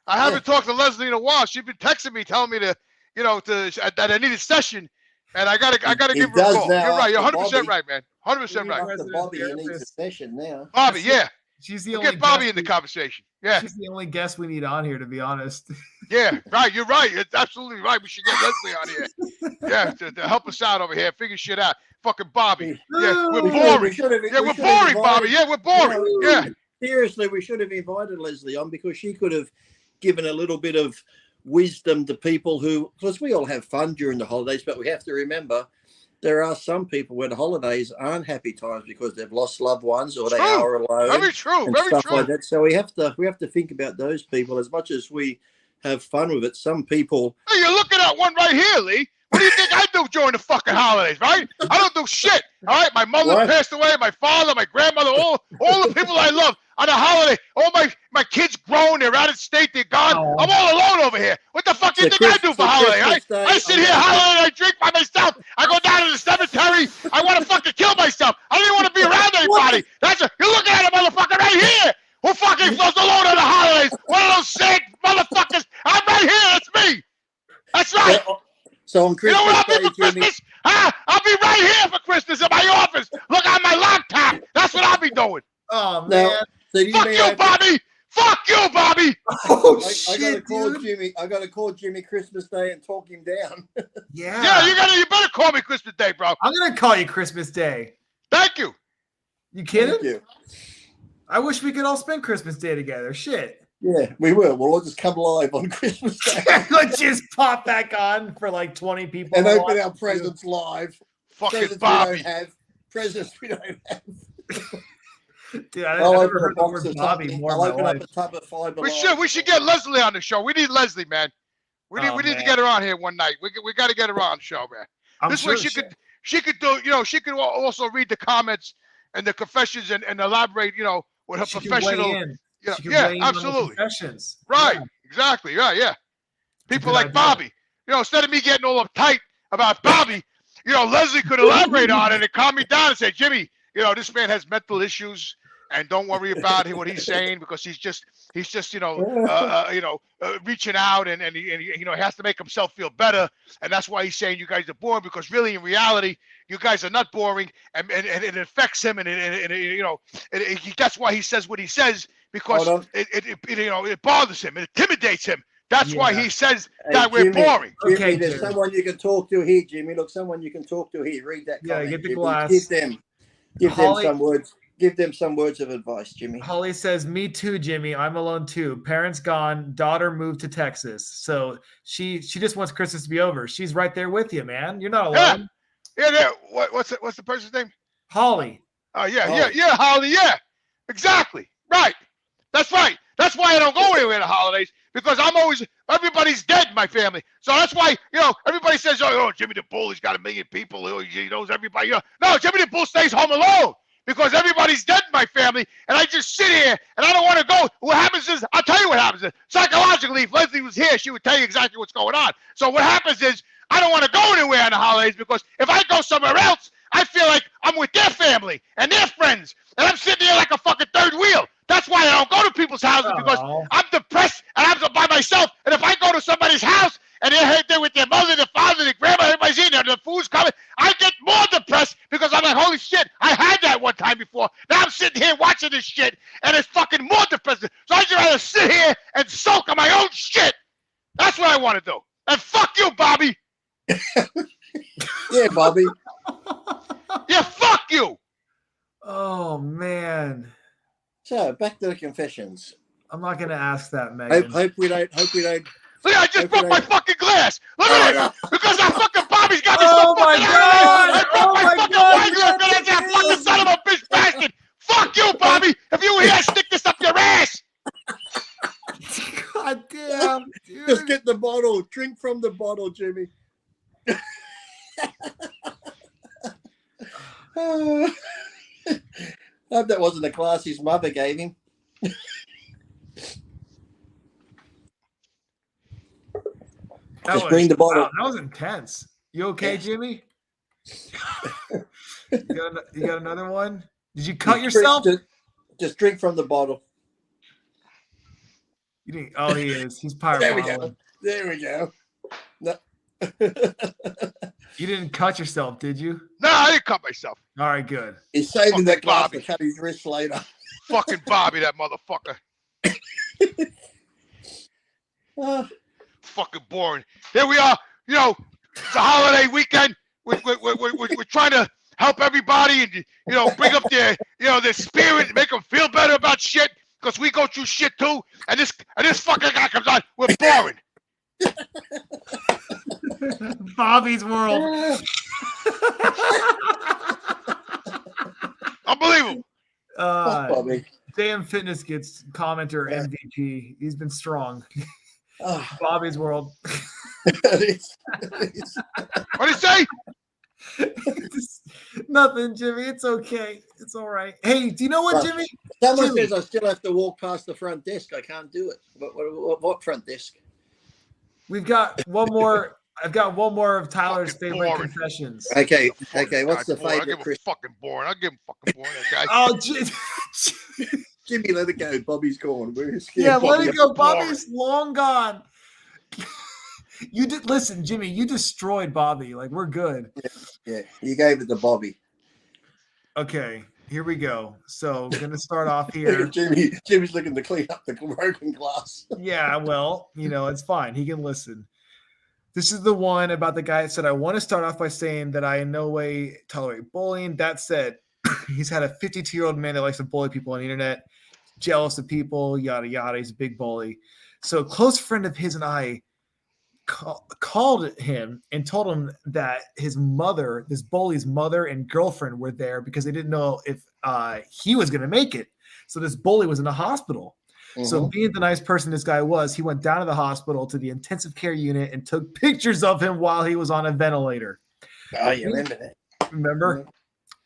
I haven't talked to Leslie in a while. She's been texting me, telling me that I need a session, and I gotta give her a call. You're right. You're 100% right, man. 100% right. After Bobby, he needs a session now. Bobby, yeah. She's the only get Bobby in the conversation. Yeah. She's the only guest we need on here, to be honest. Yeah, right. You're right. It's absolutely right. We should get Leslie on here. Yeah, to help us out over here, figure shit out. Fucking Bobby. Yeah, we're boring. We're boring, Bobby. Yeah, we're boring. Yeah. Seriously, we should have invited Leslie on because she could have given a little bit of wisdom to people because we all have fun during the holidays, but we have to remember there are some people where the holidays aren't happy times because they've lost loved ones or they True. are alone. Very true. And Very stuff true. like that. So we have to think about those people as much as we have fun with it. Some people. Hey, you're looking at one right here, Lee. What do you think I do during the fucking holidays, right? I don't do shit. All right, my mother passed away, my father, my grandmother, all the people I love on a holiday. All my kids grown, they're out of state, they're gone. Oh. I'm all alone over here. What the fuck do you think I do for holiday, right? I sit here holiday and I drink by myself. I go down to the cemetery. I want to fucking kill myself. I don't even want to be around anybody. You're looking at a motherfucker right here who fucking goes alone on the holidays. One of those sad motherfuckers. I'm right here. That's me. That's right. So on Christmas, you know what I'll be for Jimmy, Christmas? I'll be right here for Christmas in my office. Look on my laptop. That's what I'll be doing. Oh man! Now, so Fuck you, Bobby. Fuck you, Bobby. Oh I shit, gotta call dude. Jimmy. I gotta call Jimmy Christmas Day and talk him down. Yeah. Yeah, you better call me Christmas Day, bro. I'm gonna call you Christmas Day. Thank you. You kidding? Thank you. I wish we could all spend Christmas Day together. Shit. Yeah, we will. We'll all just come live on Christmas Day Let's just pop back on for like 20 people. and open our presents live. Fucking Presents Bobby. we don't have. Presents we don't have. Dude, I I'll never open heard a the box word of Bobby something. more in I'll my open up life. a tub of fiber. We should get Leslie on the show. We need Leslie, man. We need to man. get her on here one night. We got to get her on the show, man. I'm This sure way she could do, she could also read the comments and the confessions and elaborate, with her she can professional. weigh in. Yeah, She can weigh in on the absolutely. confessions. Right, Yeah. exactly. Right, yeah. People good like idea. Bobby. Instead of me getting all uptight about Bobby, Leslie could elaborate on it and calm me down and say, Jimmy, this man has mental issues, and don't worry about what he's saying because he's just reaching out and he has to make himself feel better, and that's why he's saying you guys are boring because really in reality you guys are not boring, and it affects him, and that's why he says what he says because it bothers him, it intimidates him. That's why he says that we're boring. Jimmy, Okay, there's Jimmy. someone you can talk to here, Jimmy. Look, someone you can talk to here. Read that. Yeah, comment, get the Jimmy. glass. Give Holly- them some words. Give them some words of advice, Jimmy. Holly says, "Me too, Jimmy. I'm alone too. Parents gone. Daughter moved to Texas. So she just wants Christmas to be over. She's right there with you, man. You're not alone." Yeah. What's the person's name? Holly. Oh yeah, Holly. Yeah, exactly. Right. That's right. That's why I don't go anywhere in the holidays because everybody's dead in my family. So that's why everybody says, oh, Jimmy the Bull, he's got 1 million people. He knows everybody. No, Jimmy the Bull stays home alone. Because everybody's dead in my family, and I just sit here, and I don't want to go. What happens is, I'll tell you what happens is, psychologically, if Leslie was here, she would tell you exactly what's going on. So what happens is, I don't want to go anywhere on the holidays, because if I go somewhere else, I feel like I'm with their family, and their friends, and I'm sitting here like a fucking third wheel. That's why I don't go to people's houses, because I'm depressed, and I'm by myself, and if I go to somebody's house, and they're there with their mother, their father, their grandma, everybody's in there, the food's coming, I get more depressed because I'm like, holy shit, I had that one time before. Now I'm sitting here watching this shit, and it's fucking more depressing. So I'd rather sit here and soak on my own shit. That's what I want to do. And fuck you, Bobby. Yeah, Bobby. Yeah, fuck you. Oh man. So back to the confessions. I'm not gonna ask that, Megan. Hope we don't. Look, I just broke my fucking glass. Look at it. Because that fucking Bobby's got me Oh so my fucking God. I broke my fucking wine glass because that fucking son of a bitch bastard. Fuck you, Bobby. If you were here, I'd stick this up your ass. God damn, dude. Just get the bottle. Drink from the bottle, Jimmy. I hope that wasn't a class his mother gave him. Just bring the bottle. Wow, that was intense. You okay, Jimmy? You got another one? Did you cut yourself? Just drink from the bottle. You didn't, oh, he is. He's There we pyroballing. go. There we go. No. You didn't cut yourself, did you? No, I didn't cut myself. All right, good. He's saving Fucking that glass Bobby. to cut his wrist later. Fucking Bobby, that motherfucker. Fucking boring. Here we are. It's a holiday weekend. We're trying to help everybody and bring up their spirit, make them feel better about shit because we go through shit too. And this fucking guy comes on. We're boring. Bobby's World. Unbelievable. Bobby. Damn Fitness gets commenter MVP. He's been strong. Bobby's World. What did he say? Nothing, Jimmy. It's okay. It's all right. Hey, do you know what, Jimmy? Someone says I still have to walk past the front desk. I can't do it. What front desk? We've got one more. I've got one more of Tyler's favorite boring. confessions. Okay. What's the Boring. favorite? I'll give him fucking boring. I'll give him fucking boring. That guy. Oh, Jimmy, let it go. Bobby's gone. yeah, let Bobby, it go. boring. Bobby's long gone. You did listen, Jimmy. You destroyed Bobby. Like, we're good. Yeah, you gave it to Bobby. Okay, here we go. So, gonna start off here. Jimmy's looking to clean up the broken glass. Yeah, well, it's fine. He can listen. This is the one about the guy that said, I want to start off by saying that I in no way tolerate bullying. That said, he's had a 52-year-old man that likes to bully people on the internet, jealous of people, yada, yada. He's a big bully. So a close friend of his and I called him and told him that his mother, this bully's mother and girlfriend were there because they didn't know if he was going to make it. So this bully was in the hospital. Mm-hmm. So being the nice person this guy was, he went down to the hospital to the intensive care unit and took pictures of him while he was on a ventilator. Oh, you remember that? Remember?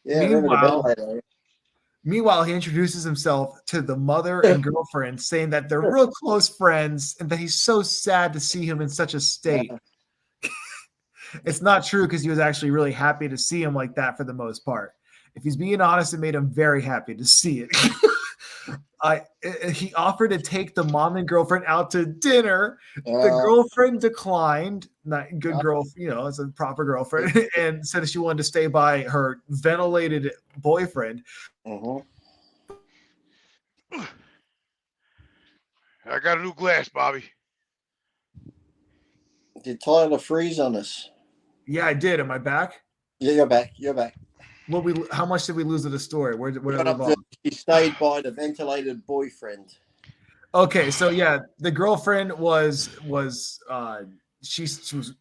Yeah, Meanwhile, he introduces himself to the mother and girlfriend, saying that they're real close friends and that he's so sad to see him in such a state. It's not true because he was actually really happy to see him like that for the most part. If he's being honest, it made him very happy to see it. He offered to take the mom and girlfriend out to dinner. The girlfriend declined. Not good girl, it's a proper girlfriend, and said she wanted to stay by her ventilated boyfriend. I got a new glass, Bobby. Did Tyler freeze on us? Yeah, I did. Am I back? Yeah, you're back. You're back. How much did we lose of the story? Where did we he stayed by the ventilated boyfriend. Okay, so yeah, the girlfriend was she was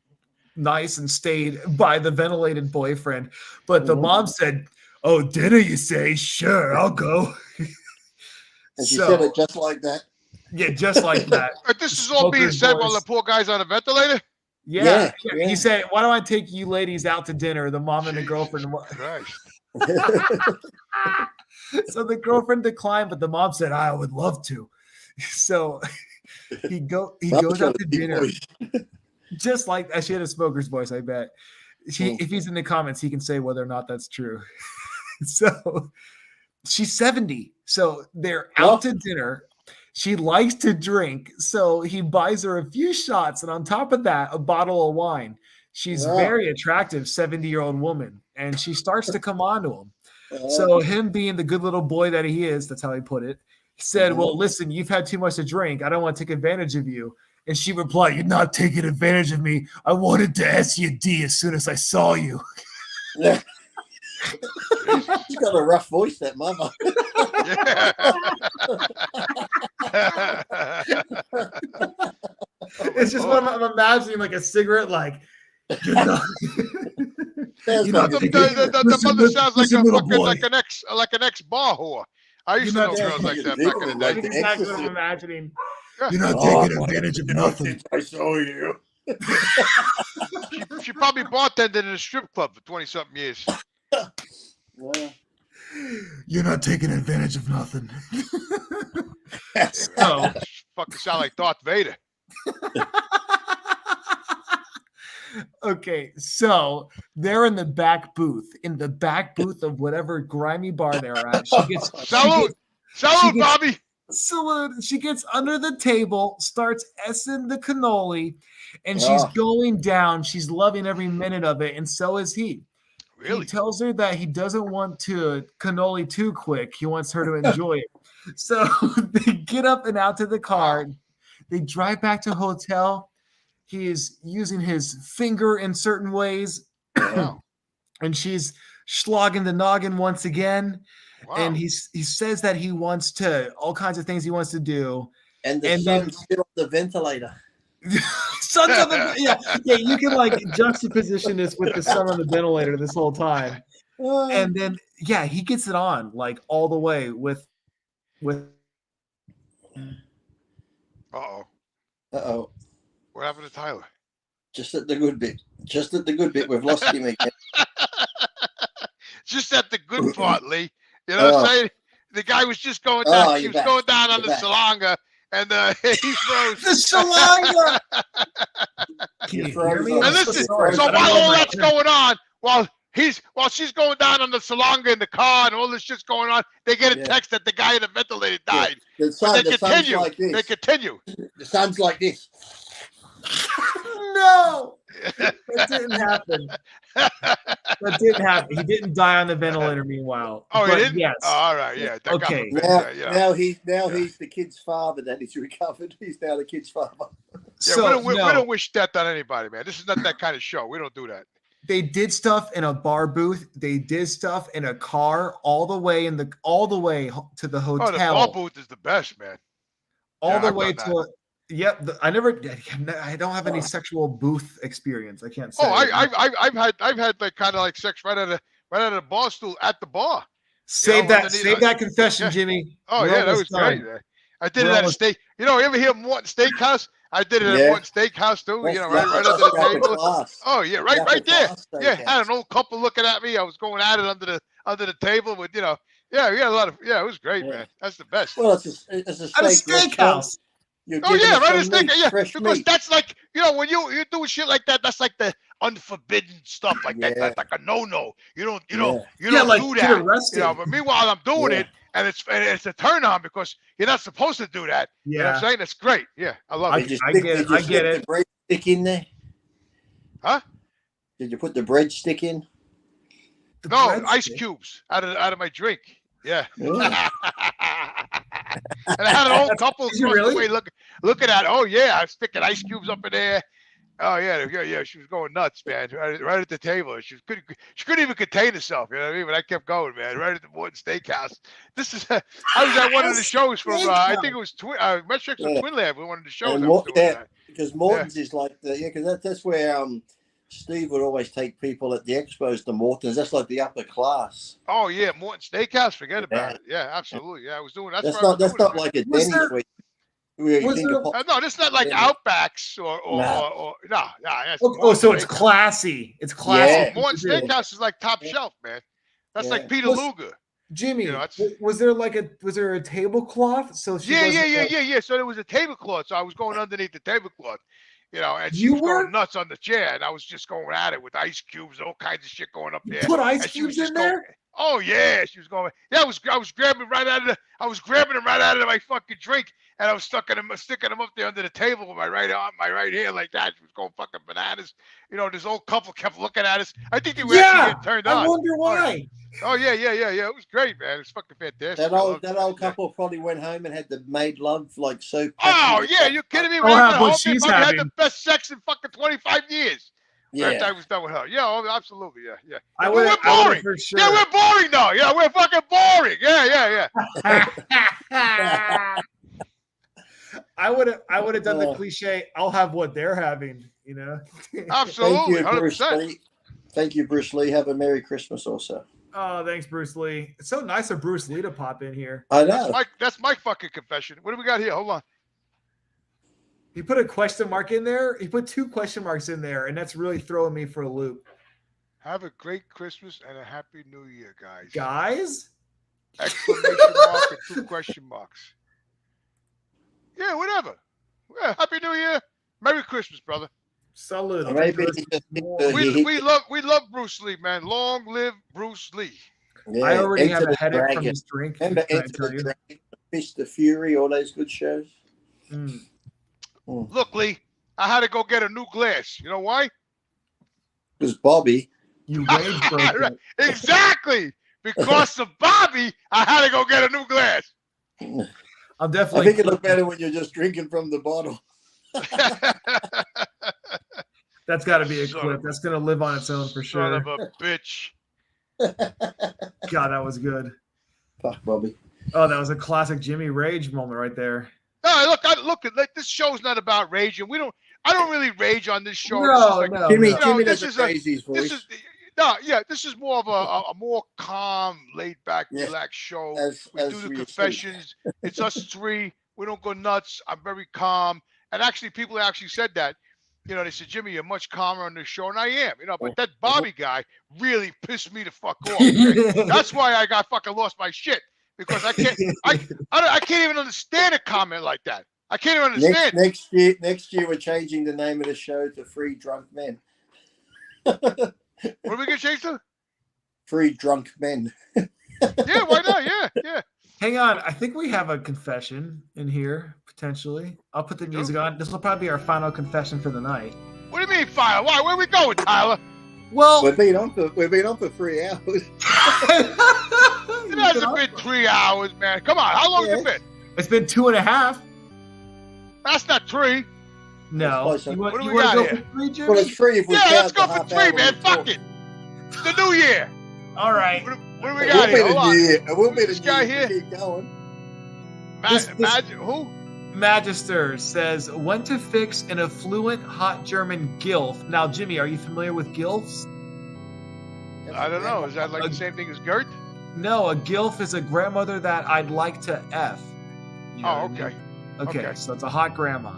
nice and stayed by the ventilated boyfriend, but the mom said, "Oh, dinner, you say? Sure, I'll go." And she said it just like that. Yeah, just like that. This is all being said while the poor guy's on a ventilator? Yeah. He said, "Why don't I take you ladies out to dinner?" The mom and the girlfriend. Christ. So the girlfriend declined, but the mom said, "I would love to." So he goes out to dinner, just like she had a smoker's voice. I bet. If he's in the comments, he can say whether or not that's true. So she's 70, so they're out to dinner. She likes to drink, so he buys her a few shots, and on top of that, a bottle of wine. She's very attractive, 70-year-old woman, and she starts to come on to him. So him being the good little boy that he is, that's how he put it, he said, "Well, listen, you've had too much to drink. I don't want to take advantage of you." And she replied, "You're not taking advantage of me. I wanted to ask you a D as soon as I saw you." Yeah. She's got a rough voice, that mother. It's just what I'm imagining, like a cigarette, like. The mother sounds like an ex bar whore. I used to know girls like that back in the day. That's exactly what I'm imagining. You're not taking advantage of nothing. I saw you. She probably bartended in a strip club for 20-something years. You're not taking advantage of nothing. So, fucking sound like Darth Vader. Okay, so they're in the back booth of whatever grimy bar they're at. Salute, Bobby. Salute. She gets under the table, starts essing the cannoli, and she's going down. She's loving every minute of it, and so is he. Really? He tells her that he doesn't want to cannoli too quick. He wants her to enjoy it. So they get up and out to the car. They drive back to hotel. He is using his finger in certain ways. Wow. And she's slogging the noggin once again. Wow. And he says that he wants to, all kinds of things he wants to do. And the son's still on the ventilator. Son's on the yeah. You can like juxtaposition this with the son on the ventilator this whole time, and then he gets it on like all the way with. Uh-oh. Uh-oh. What happened to Tyler? Just at the good bit. Just at the good bit. We've lost him again. Just at the good part, Lee. You know what I'm saying? The guy was just going down. He was going down on the salanga, and he froze. The salanga! Can you hear me? And listen, so while all that's going on, while she's going down on the salanga in the car and all this shit's going on, they get a text that the guy in the ventilator died. The continue. Like this. They continue. The sounds like this. No, that didn't happen. That didn't happen. He didn't die on the ventilator. Meanwhile, he didn't. Yes. Oh, all right. Yeah. Okay. Now he's the kid's father. That he's recovered. He's now the kid's father. Yeah. So, we don't wish death on anybody, man. This is not that kind of show. We don't do that. They did stuff in a bar booth. They did stuff in a car all the way to the hotel. Oh, the bar booth is the best, man. All the way to I don't have any sexual booth experience. I can't say. Oh, I've had like kind of like sex right at a bar stool at the bar. Save that confession, Jimmy. Oh yeah, that was great. I did it at a steak. You ever hear Morton Steakhouse? I did it at Morton Steakhouse too. Right under the table. Oh yeah, right there. Yeah, I had an old couple looking at me. I was going at it under the table with we had a lot of it was great, man. That's the best. Well, it's a steakhouse. Oh yeah, right. It's steak. Yeah, because meat. that's like when you do shit like that. That's like the unforbidden stuff like that. That's like a no. You don't like, do that. But meanwhile, I'm doing it, and it's a turn on because you're not supposed to do that. Yeah, you know what I'm saying? It's great. Yeah, I love it. I get it. The breadstick in there? Huh? Did you put the breadstick in? No, ice cubes out of my drink. Yeah. And I had an old couple across the way looking at it. Oh yeah, I was sticking ice cubes up in there. Oh yeah. She was going nuts, man. Right at the table. She couldn't even contain herself. You know what I mean? But I kept going, man. Right at the Morton Steakhouse. I was at one of the shows from I think it was Metrics or Twin Lab. One of the shows. Because Morton's is like because that's where Steve would always take people at the expos to Morton's. That's like the upper class. Oh yeah, Morton Steakhouse. Forget about it. Yeah, absolutely. Yeah, I was doing that. That's not like a Denny's. No, this is not like Outbacks or no. So it's classy. It's classy. Yeah. Morton Steakhouse is like top shelf, man. That's like Peter Luger. Jimmy, was there a tablecloth? So yeah. So there was a tablecloth. So I was going underneath the tablecloth. And she was going nuts on the chair, and I was just going at it with ice cubes, all kinds of shit going up there. Put ice cubes in there? Oh yeah, she was going. Yeah, I was grabbing right out of I was grabbing them right out of my fucking drink, and I was sticking them up there under the table with my right arm, my right hand like that. She was going fucking bananas. This old couple kept looking at us. I think they were actually getting turned on. I wonder why. Oh yeah. It was great, man. It was fucking fantastic. That old couple probably went home and had the made love like so. Oh yeah, you kidding me? She had the best sex in fucking 25 years. Yeah, after I was done with her. Yeah, absolutely. Yeah. We're boring. Sure. Yeah, we're boring though. Yeah, we're fucking boring. Yeah. I would have done the cliche. I'll have what they're having. Absolutely. Thank you, Bruce Lee. Thank you, Bruce Lee. Have a Merry Christmas also. Oh, thanks, Bruce Lee. It's so nice of Bruce Lee to pop in here. I know. That's my fucking confession. What do we got here? Hold on. He put a question mark in there. He put 2 question marks in there, and that's really throwing me for a loop. Have a great Christmas and a happy New Year, guys. Guys? Exclamation mark and 2 question marks. Yeah, whatever. Yeah, happy New Year. Merry Christmas, brother. Salute. We love Bruce Lee, man. Long live Bruce Lee. Yeah, I already have a headache from this drink. Remember Enter the Dragon, Fist of Fury, all those good shows? Look, Lee, I had to go get a new glass. You know why? Because Bobby. You rage broke right. Exactly. Because of Bobby, I had to go get a new glass. I'm definitely. I think it looked better when you're just drinking from the bottle. That's got to be a clip. That's going to live on its own for sure. Son of a bitch. God, that was good. Fuck, Bobby. Oh, that was a classic Jimmy Rage moment right there. No, look. This show's not about raging. I don't really rage on this show. No, Jimmy, no. Jimmy this doesn't is a- raise his voice. This is more of a more calm, laid back, Yeah. relaxed show. As We do the confessions. It's us three. We don't go nuts. I'm very calm. And actually, people actually said that. They said, Jimmy, you're much calmer on this show, and I am. But that Bobby guy really pissed me the fuck off. Okay? That's why I got fucking lost my shit, because I can't even understand a comment like that. I can't even understand. Next year we're changing the name of the show to Free Drunk Men. What are we gonna change to? Free Drunk Men. Yeah, why not? Yeah. Hang on, I think we have a confession in here potentially. I'll put the music on. This will probably be our final confession for the night. What do you mean, fire? Why? Where we going, Tyler? Well, We've been on for 3 hours. It hasn't been 3 hours, man. Come on, how long has it been? It's been 2.5. That's not 3. No. What do You we want to got go here? for 3, Jimmy? Well, it's free if we Yeah, let's count go the for half 3, hour man. we Fuck talk. it. It's the new year. All right. What do we It got will be here? the Hold new on. year. It will be This the guy new year. here? Keep going. Who? Magister says, when to fix an affluent hot German gilf. Now, Jimmy, are you familiar with gilfs? I don't know. Is that like the same thing as Gert? No, a gilf is a grandmother that I'd like to F. You know Oh, what I okay. mean? Okay, so it's a hot grandma.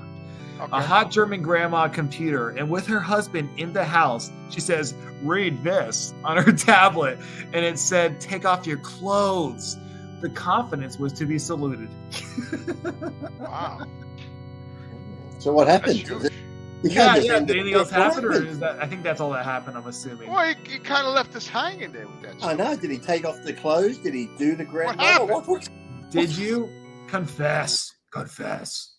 Okay. A hot German grandma computer, and with her husband in the house, she says, read this on her tablet, and it said, take off your clothes. The confidence was to be saluted. Wow. So what That's happened? huge. You Yeah, can't just yeah. end Did it anything there. else What happen, or happened? is that? I think that's all that happened. I'm assuming. Well, he kind of left us hanging there with that. I know. Did he take off the clothes? Did he do the grandmother? happened? Did you confess? Confess.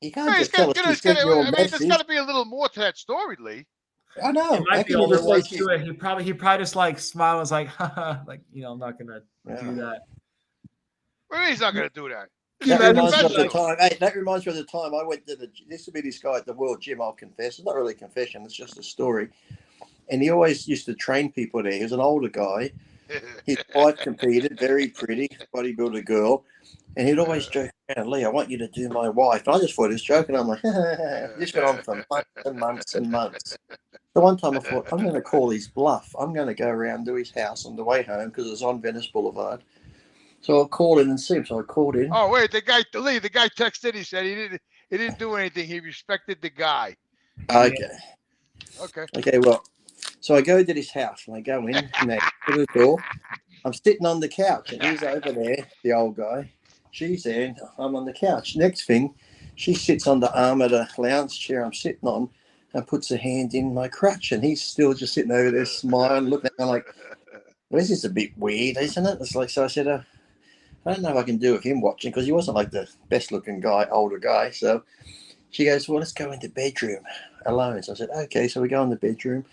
You can't Hey, just tell us you sent your I mean, there's message. got to be a little more to that story, Lee. I know. It might How be can all you there just was say to it. He probably just like smiled and was like, haha, like, I'm not gonna do that. What do you mean he's not going to do that? Yeah, That reminds me of the confessional. time. Hey, that reminds me of the time I went to this would be this guy at the World Gym. I'll confess, it's not really a confession. It's just a story. And he always used to train people there. He was an older guy. His wife competed, very pretty bodybuilder girl, and he'd always joke around, Lee, I want you to do my wife. And I just thought he was joking. I'm like, this went on for months and months and months. So one time I thought, I'm going to call his bluff. I'm going to go around to his house on the way home because it was on Venice Boulevard. So I'll call in and see him. So I called in. Oh wait, the guy texted. He said he didn't do anything. He respected the guy. Okay. Okay. Well, so I go to this house and I go in and I to the door. I'm sitting on the couch and he's over there, the old guy. She's there and I'm on the couch. Next thing, she sits on the arm of the lounge chair I'm sitting on and puts her hand in my crutch, and he's still just sitting over there smiling, looking at me like, well, this is a bit weird, isn't it? It's like, so I said, I don't know if I can do with him watching, because he wasn't like the best looking guy, older guy. So she goes, well, let's go in the bedroom alone. So I said, okay. So we go in the bedroom.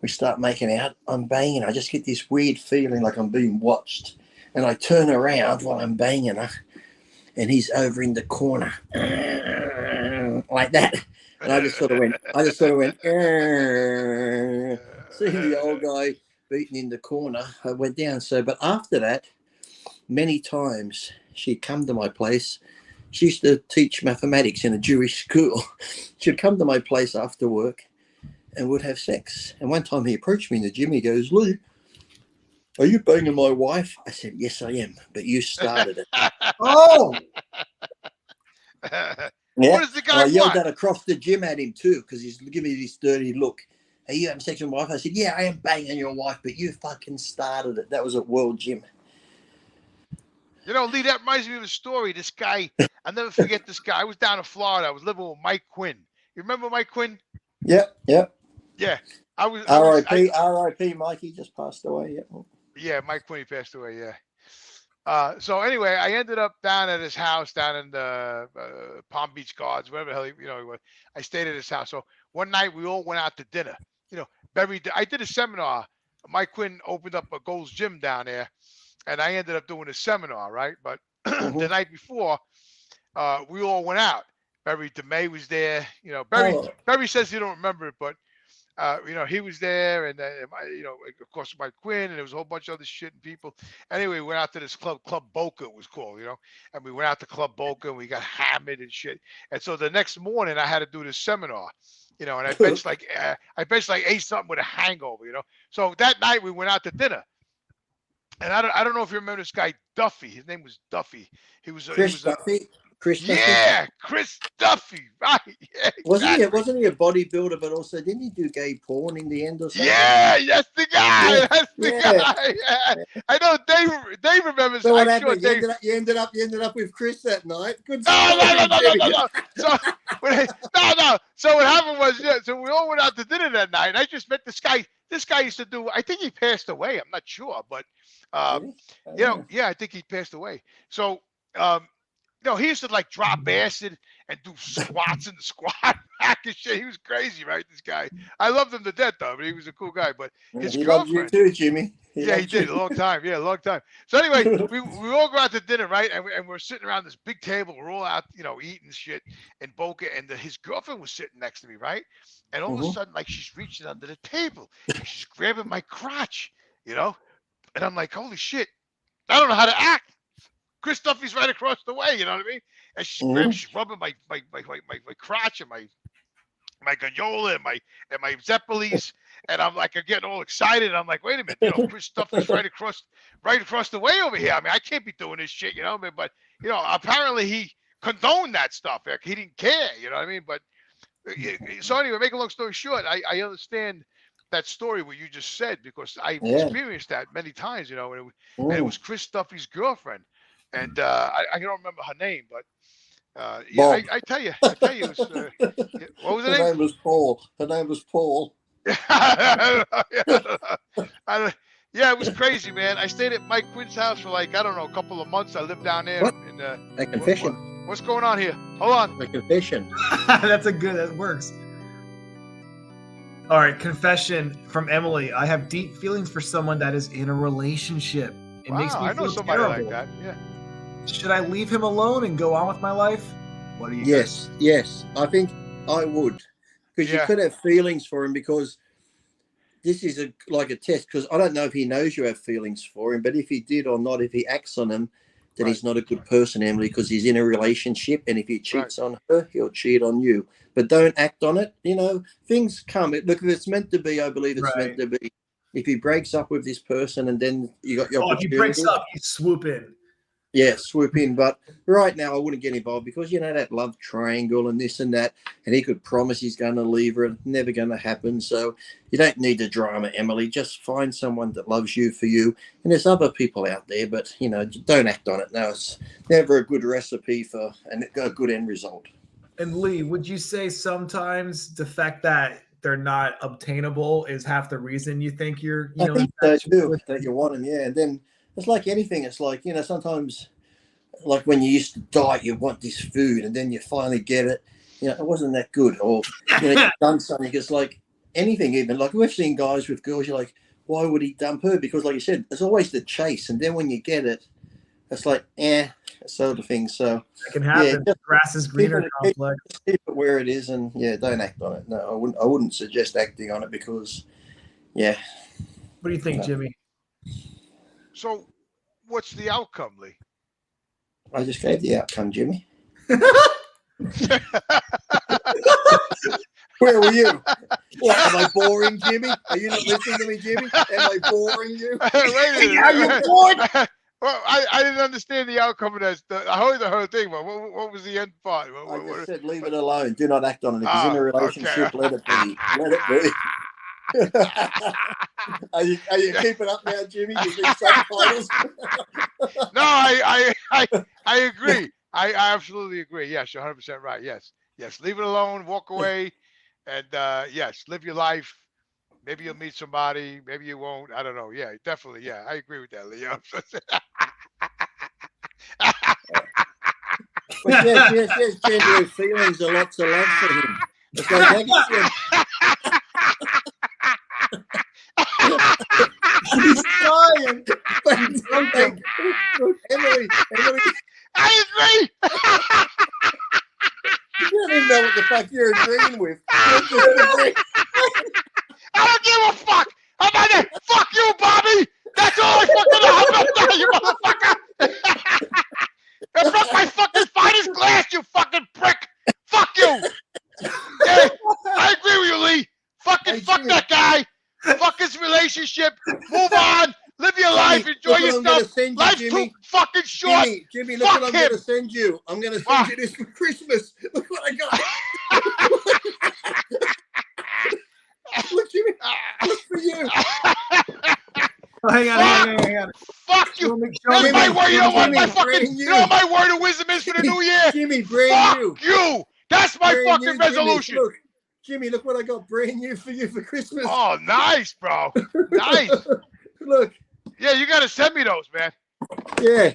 We start making out. I'm banging. I just get this weird feeling like I'm being watched. And I turn around while I'm banging her. And he's over in the corner. Like that. And I just sort of went, seeing the old guy beaten in the corner. I went down. So, but after that, many times she'd come to my place. She used to teach mathematics in a Jewish school. She'd come to my place after work and would have sex. And one time he approached me in the gym. He goes, Lee, are you banging my wife? I said, yes, I am. But you started it. Oh, Yeah. What does the guy I yelled want? that across the gym at him too, because he's giving me this dirty look. Are you having sex with my wife? I said, yeah, I am banging your wife, but you fucking started it. That was at World Gym. Lee, that reminds me of a story. This guy, I'll never forget this guy. I was down in Florida. I was living with Mike Quinn. You remember Mike Quinn? Yep. Yeah. R.I.P. Mikey just passed away. Yep. Yeah, Mike Quinn, he passed away, yeah. So anyway, I ended up down at his house down in the Palm Beach Gardens, wherever the hell he was. I stayed at his house. So one night we all went out to dinner. I did a seminar. Mike Quinn opened up a Gold's Gym down there, and I ended up doing a seminar, right? But the night before, we all went out. Barry DeMay was there. Barry says he don't remember it, but he was there, and of course, my Quinn, and there was a whole bunch of other shit and people. Anyway, we went out to this Club Boca, it was called, and we went out to Club Boca, and we got hammered and shit. And so the next morning, I had to do this seminar, and I benched like 8 something with a hangover, So that night we went out to dinner, and I don't know if you remember this guy Duffy. His name was Duffy. Chris Duffy. Chris Duffy. Yeah, Chris Duffy, right? Yeah, exactly. Wasn't he a bodybuilder? But also, didn't he do gay porn in the end or something? Yeah, that's the guy. Yeah, that's the guy. Yeah. I know Dave remembers. So what happened? You ended up with Chris that night. Good. No. So what happened was, so we all went out to dinner that night, and I just met this guy. This guy used to do. I think he passed away. I'm not sure, but I think he passed away. So. He used to like drop acid and do squats in the squat rack and shit. He was crazy, right? This guy. I loved him to death, though. But he was a cool guy. But his girlfriend. Loved you too, Jimmy. He did a long time. Yeah, a long time. So anyway, we all go out to dinner, right? And we're sitting around this big table. We're all out, eating shit in Boca. And his girlfriend was sitting next to me, right? And all of a sudden, like she's reaching under the table and she's grabbing my crotch, And I'm like, holy shit, I don't know how to act. Chris Duffy's right across the way, you know what I mean? And she's rubbing my crotch and my gagnola and my Zeppelis, and I'm like, I'm getting all excited. I'm like, wait a minute, Chris Duffy's right across the way over here. I mean, I can't be doing this shit, But apparently he condoned that stuff. He didn't care, you know what I mean? But so anyway, make a long story short, I understand that story what you just said because I experienced that many times, and it was Chris Duffy's girlfriend. And I don't remember her name, but I tell you, it was, what was her name? Her name was Paul. It was crazy, man. I stayed at Mike Quinn's house for like, I don't know, a couple of months. I lived down there. A confession. What's going on here? Hold on. A confession. That works. All right, confession from Emily. I have deep feelings for someone that is in a relationship. It makes me feel somebody terrible. like that. Yeah. Should I leave him alone and go on with my life? What do you think? Yes. I think I would. Because you could have feelings for him because this is like a test. Because I don't know if he knows you have feelings for him, but if he did or not, if he acts on them, then he's not a good person, Emily, because he's in a relationship. And if he cheats on her, he'll cheat on you. But don't act on it. Things come. Look, if it's meant to be, I believe it's meant to be. If he breaks up with this person and then you got your if he breaks up, you swoop in. Yeah, swoop in. But right now, I wouldn't get involved because, that love triangle and this and that. And he could promise he's going to leave her. It's never going to happen. So you don't need the drama, Emily. Just find someone that loves you for you. And there's other people out there, but, don't act on it. No, it's never a good recipe for a good end result. And Lee, would you say sometimes the fact that they're not obtainable is half the reason you think you're, I think so too, that you want them, And then it's like anything. It's like, sometimes like when you used to diet, you want this food and then you finally get it. It wasn't that good. Or, you've done something. It's like anything, even like we've seen guys with girls, you're like, why would he dump her? Because like you said, there's always the chase. And then when you get it, it's like, sort of thing. So it can happen. Grass is greener complex. Keep it where it is and don't act on it. No, I wouldn't suggest acting on it because What do you think, Jimmy? So what's the outcome, Lee? I just gave the outcome, Jimmy. Where were you? What, am I boring, Jimmy? Are you not listening to me, Jimmy? Am I boring you? Are you bored? Well, I didn't understand the outcome of that. I heard the whole thing, but what was the end part? I just said leave it alone. Do not act on it. If he's in a relationship, let it be. Let it be. Are you keeping up now, Jimmy? You think subtitles? No, I agree. I absolutely agree. Yes, you're 100% right. Yes. Leave it alone. Walk away, and yes, live your life. Maybe you'll meet somebody. Maybe you won't. I don't know. Yeah, definitely. Yeah, I agree with that, Leo. But yes, genuine feelings are lots of love for him. It's like he's trying. Emily. I agree. You don't even know what the fuck you're agreeing with. give a fuck. How about that? Fuck you, Bobby. That's all I fucking know. How about that, you motherfucker? I broke my fucking finest glass, you fucking prick. Fuck you. Yeah, I agree with you, Lee. Fucking fuck that guy. Fuck his relationship. Move on. Live your life. Enjoy yourself. Life's too fucking short. Jimmy, look what I'm going to send you. I'm going to send you this for Christmas. Look what I got. Look, Jimmy. Look for you. Hang on. Fuck you. That's my word. You know what my fucking, you know what my word of wisdom is for the new year? Jimmy, brand new. Fuck you. That's my fucking resolution. Jimmy, look. Jimmy, look what I got brand new for you for Christmas. Oh, nice, bro. Nice. Look. Yeah, you got to send me those, man. Yeah.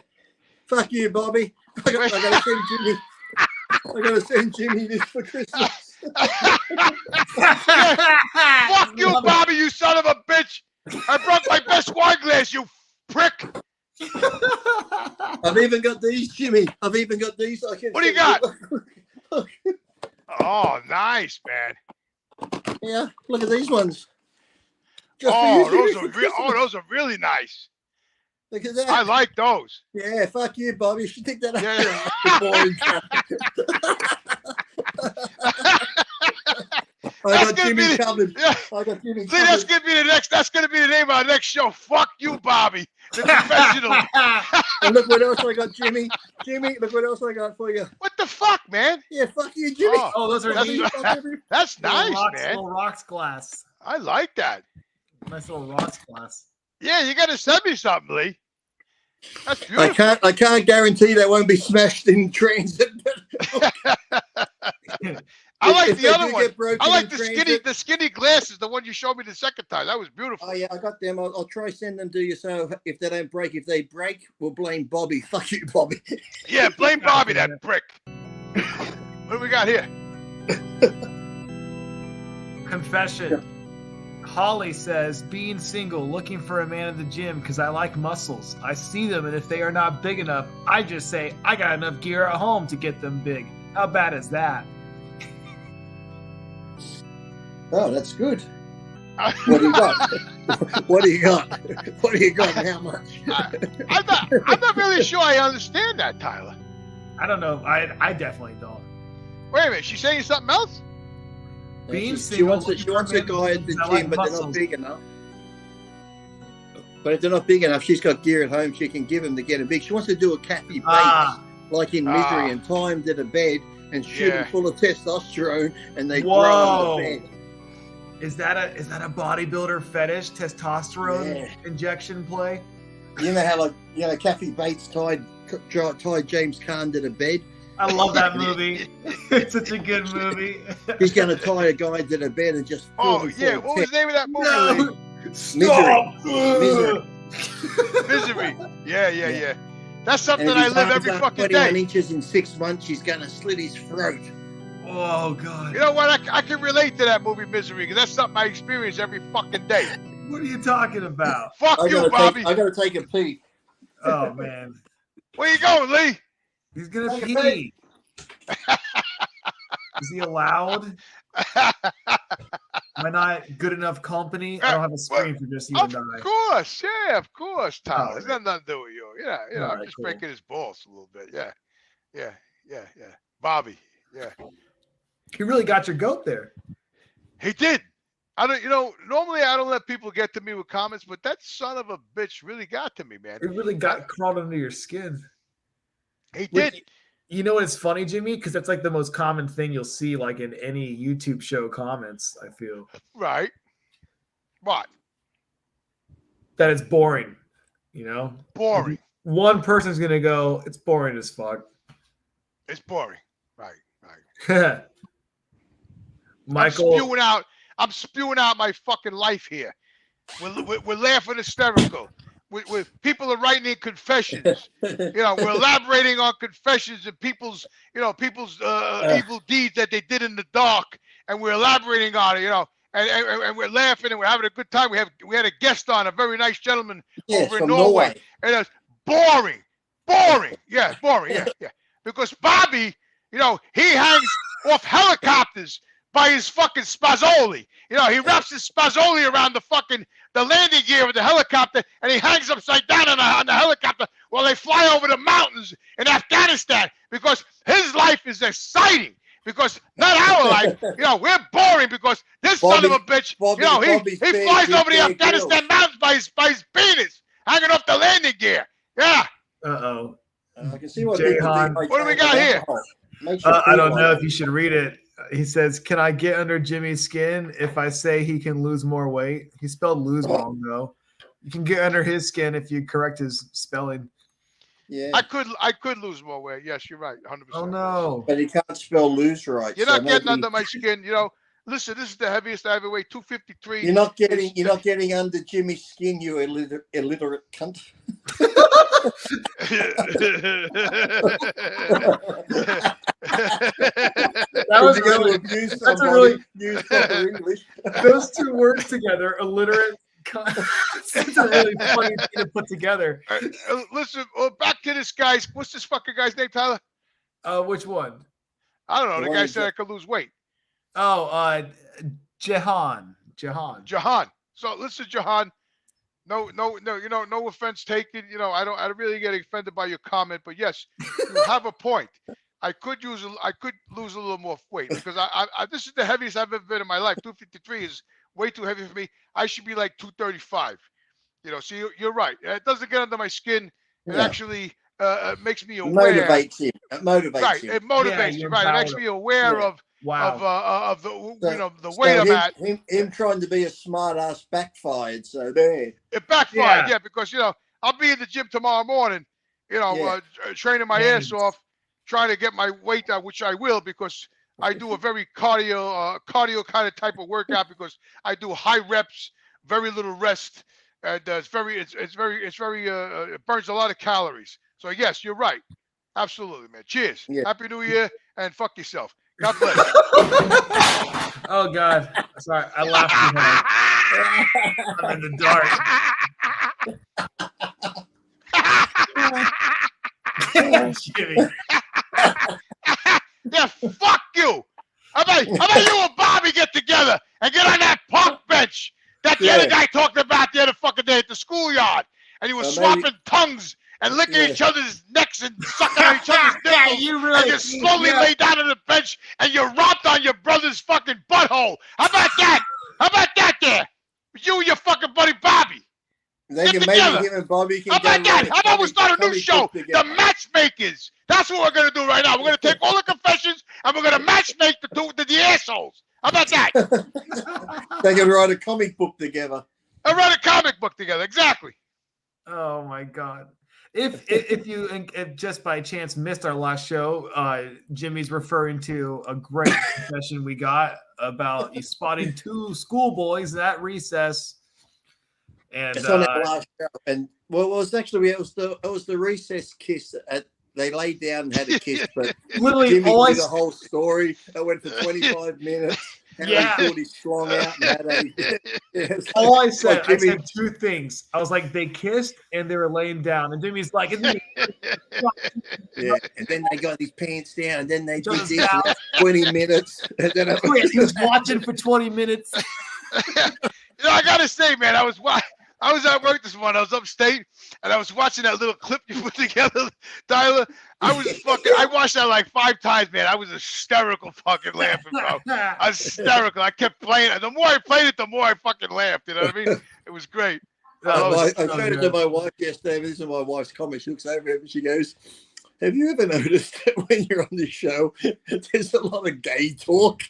Fuck you, Bobby. I got to send Jimmy this for Christmas. Fuck you, Bobby, you son of a bitch. I broke my best wine glass, you prick. I've even got these, Jimmy. I've even got these. What do you got? Oh, nice, man. Yeah, look at these ones. Oh, those are really nice. Look at that. I like those. Yeah, fuck you, Bobby. You should take that out. I got Jimmy covered. Yeah. I got Jimmy See, that's gonna be the next. That's gonna be the name of our next show. Fuck you, Bobby. The Confessional. And look what else I got, Jimmy. Jimmy, look what else I got for you. What the fuck, man? Yeah, fuck you, Jimmy. Oh, those are neat. That's nice, man. Little rocks glass. I like that. Nice little rocks glass. Yeah, you gotta send me something, Lee. That's beautiful. I can't guarantee they won't be smashed in transit. I like the other one. I like the skinny glasses, the one you showed me the second time. That was beautiful. Oh yeah, I got them. I'll try send them to you. So if they don't break, if they break, we'll blame Bobby. Fuck you, Bobby. Yeah, blame Bobby, that prick. What do we got here? Confession. Holly says, being single, looking for a man in the gym because I like muscles. I see them, and if they are not big enough, I just say, I got enough gear at home to get them big. How bad is that? Oh, that's good. What do you got? What do you got? What do you got? How much? I'm not really sure I understand that, Tyler. I don't know. I definitely don't. Wait a minute. She's saying something else? Being She single, wants a guy at the gym, but they're not big enough. But if they're not big enough, she's got gear at home she can give him to get him big. She wants to do a Kathy Bates, like in Misery, and tie him to the bed and shoot him full of testosterone, and they throw him to the bed. Is that a bodybuilder fetish? Testosterone injection play? You know how Kathy Bates tied James Caan to the bed? I love that movie. It's such a good movie. He's going to tie a guy to the bed and just... Oh, yeah. What was the name of that movie? No. Stop! Misery. Yeah. That's something I live every fucking 21 day. inches in 6 months, she's going to slit his throat. Oh, God. You know what? I can relate to that movie, Misery, because that's something I experience every fucking day. What are you talking about? Fuck you, Bobby. I got to take a pee. Oh, man. Where you going, Lee? He's going to pee. Is he allowed? Am I not good enough company? I don't have a screen for just you and I. Of course, Tyler. It's got nothing to do with you. Yeah, I'm just breaking his balls a little bit. Yeah. Bobby, yeah. He really got your goat there. He did. Normally I don't let people get to me with comments, but that son of a bitch really got to me, man. It really crawled under your skin. He did. You know what's funny, Jimmy? Because that's like the most common thing you'll see, like in any YouTube show comments. I feel right. What? That it's boring. Boring. One person's gonna go, "It's boring as fuck." It's boring. Right. Michael, I'm spewing out my fucking life here. We're laughing hysterical. With people are writing in confessions. We're elaborating on confessions and people's evil deeds that they did in the dark, and we're elaborating on it. And we're laughing and we're having a good time. We had a guest on, a very nice gentleman over in Norway, and it's boring. Yeah, boring. Yeah. Because Bobby, he hangs off helicopters by his fucking spazzoli. You know, he wraps his spazzoli around the landing gear of the helicopter, and he hangs upside down on the helicopter while they fly over the mountains in Afghanistan, because his life is exciting. Because not our life, you know, we're boring, because this son of a bitch, you know, he flies over the Afghanistan mountains by his penis hanging off the landing gear. Yeah. Uh-oh. I can see what Jehan. What do we got here? I don't know if you should read it. He says, "Can I get under Jimmy's skin if I say he can lose more weight?" He spelled lose wrong, though. You can get under his skin if you correct his spelling. Yeah. I could lose more weight. Yes, you're right. 100%. Oh, no. But he can't spell lose right. You're not getting under my skin. You know, listen, this is the heaviest I ever weighed, 253. You're not getting under Jimmy's skin, you illiterate cunt. That was really, that's a really use proper English. Those two words together, illiterate. It's a really funny thing to put together. Listen, back to this guy's. What's this fucking guy's name, Tyler? Which one? I don't know. The guy said I could lose weight. Oh, Jehan. So listen, Jehan. No, you know, no offense taken. You know, I really get offended by your comment, but yes, you have a point. I could lose a little more weight, because I this is the heaviest I've ever been in my life. 253 is way too heavy for me. I should be like 235. You know, so you're right. It doesn't get under my skin. It actually makes me aware. Motivates him. It motivates right. him. It motivates me. Right. It makes me aware of the you know, the weight I'm at. Him trying to be a smart ass backfired. So there. It backfired, yeah, because, you know, I'll be in the gym tomorrow morning, you know, training my ass off, trying to get my weight down, which I will, because I do a very cardio kind of type of workout, because I do high reps, very little rest, and it burns a lot of calories. So yes, you're right, absolutely, man. Cheers, Happy New Year, and fuck yourself. God bless. Oh God, sorry, I laughed too hard. I'm in the dark. Jimmy. Yeah, fuck you. How about you and Bobby get together and get on that park bench that the other guy talked about the other fucking day at the schoolyard, and you were swapping tongues and licking each other's necks and sucking on each other's nipples, and you slowly lay down on the bench and you romped on your brother's fucking butthole. How about that? How about that there? You and your fucking buddy Bobby. Maybe him and Bobby can. How about that? How about we start a new show? The Matchmakers. That's what we're going to do right now. We're going to take all the confessions and we're going to matchmake the assholes. How about that? They can write a comic book together. And write a comic book together. Exactly. Oh my God. If you just by chance missed our last show, Jimmy's referring to a great confession we got about spotting two schoolboys at recess. And it's on our last show. And well, it was the recess kiss. They laid down and had a kiss, but literally Jimmy did the whole story. It went for 25 minutes. Yeah. He pulled his schlong out and had all I said, I said two things. I was like, they kissed and they were laying down. And Jimmy's like, and then they got his pants down, and then they did this for 20 minutes. And then he was watching for 20 minutes. You know, I gotta say, man, I was at work this morning. I was upstate, and I was watching that little clip you put together, Tyler. I watched that like 5 times, man. I was hysterical fucking laughing, bro. I was hysterical. I kept playing it. The more I played it, the more I fucking laughed. You know what I mean? It was great. I showed it to my wife yesterday. This is my wife's comment. She looks over at me and she goes, "Have you ever noticed that when you're on this show, there's a lot of gay talk?"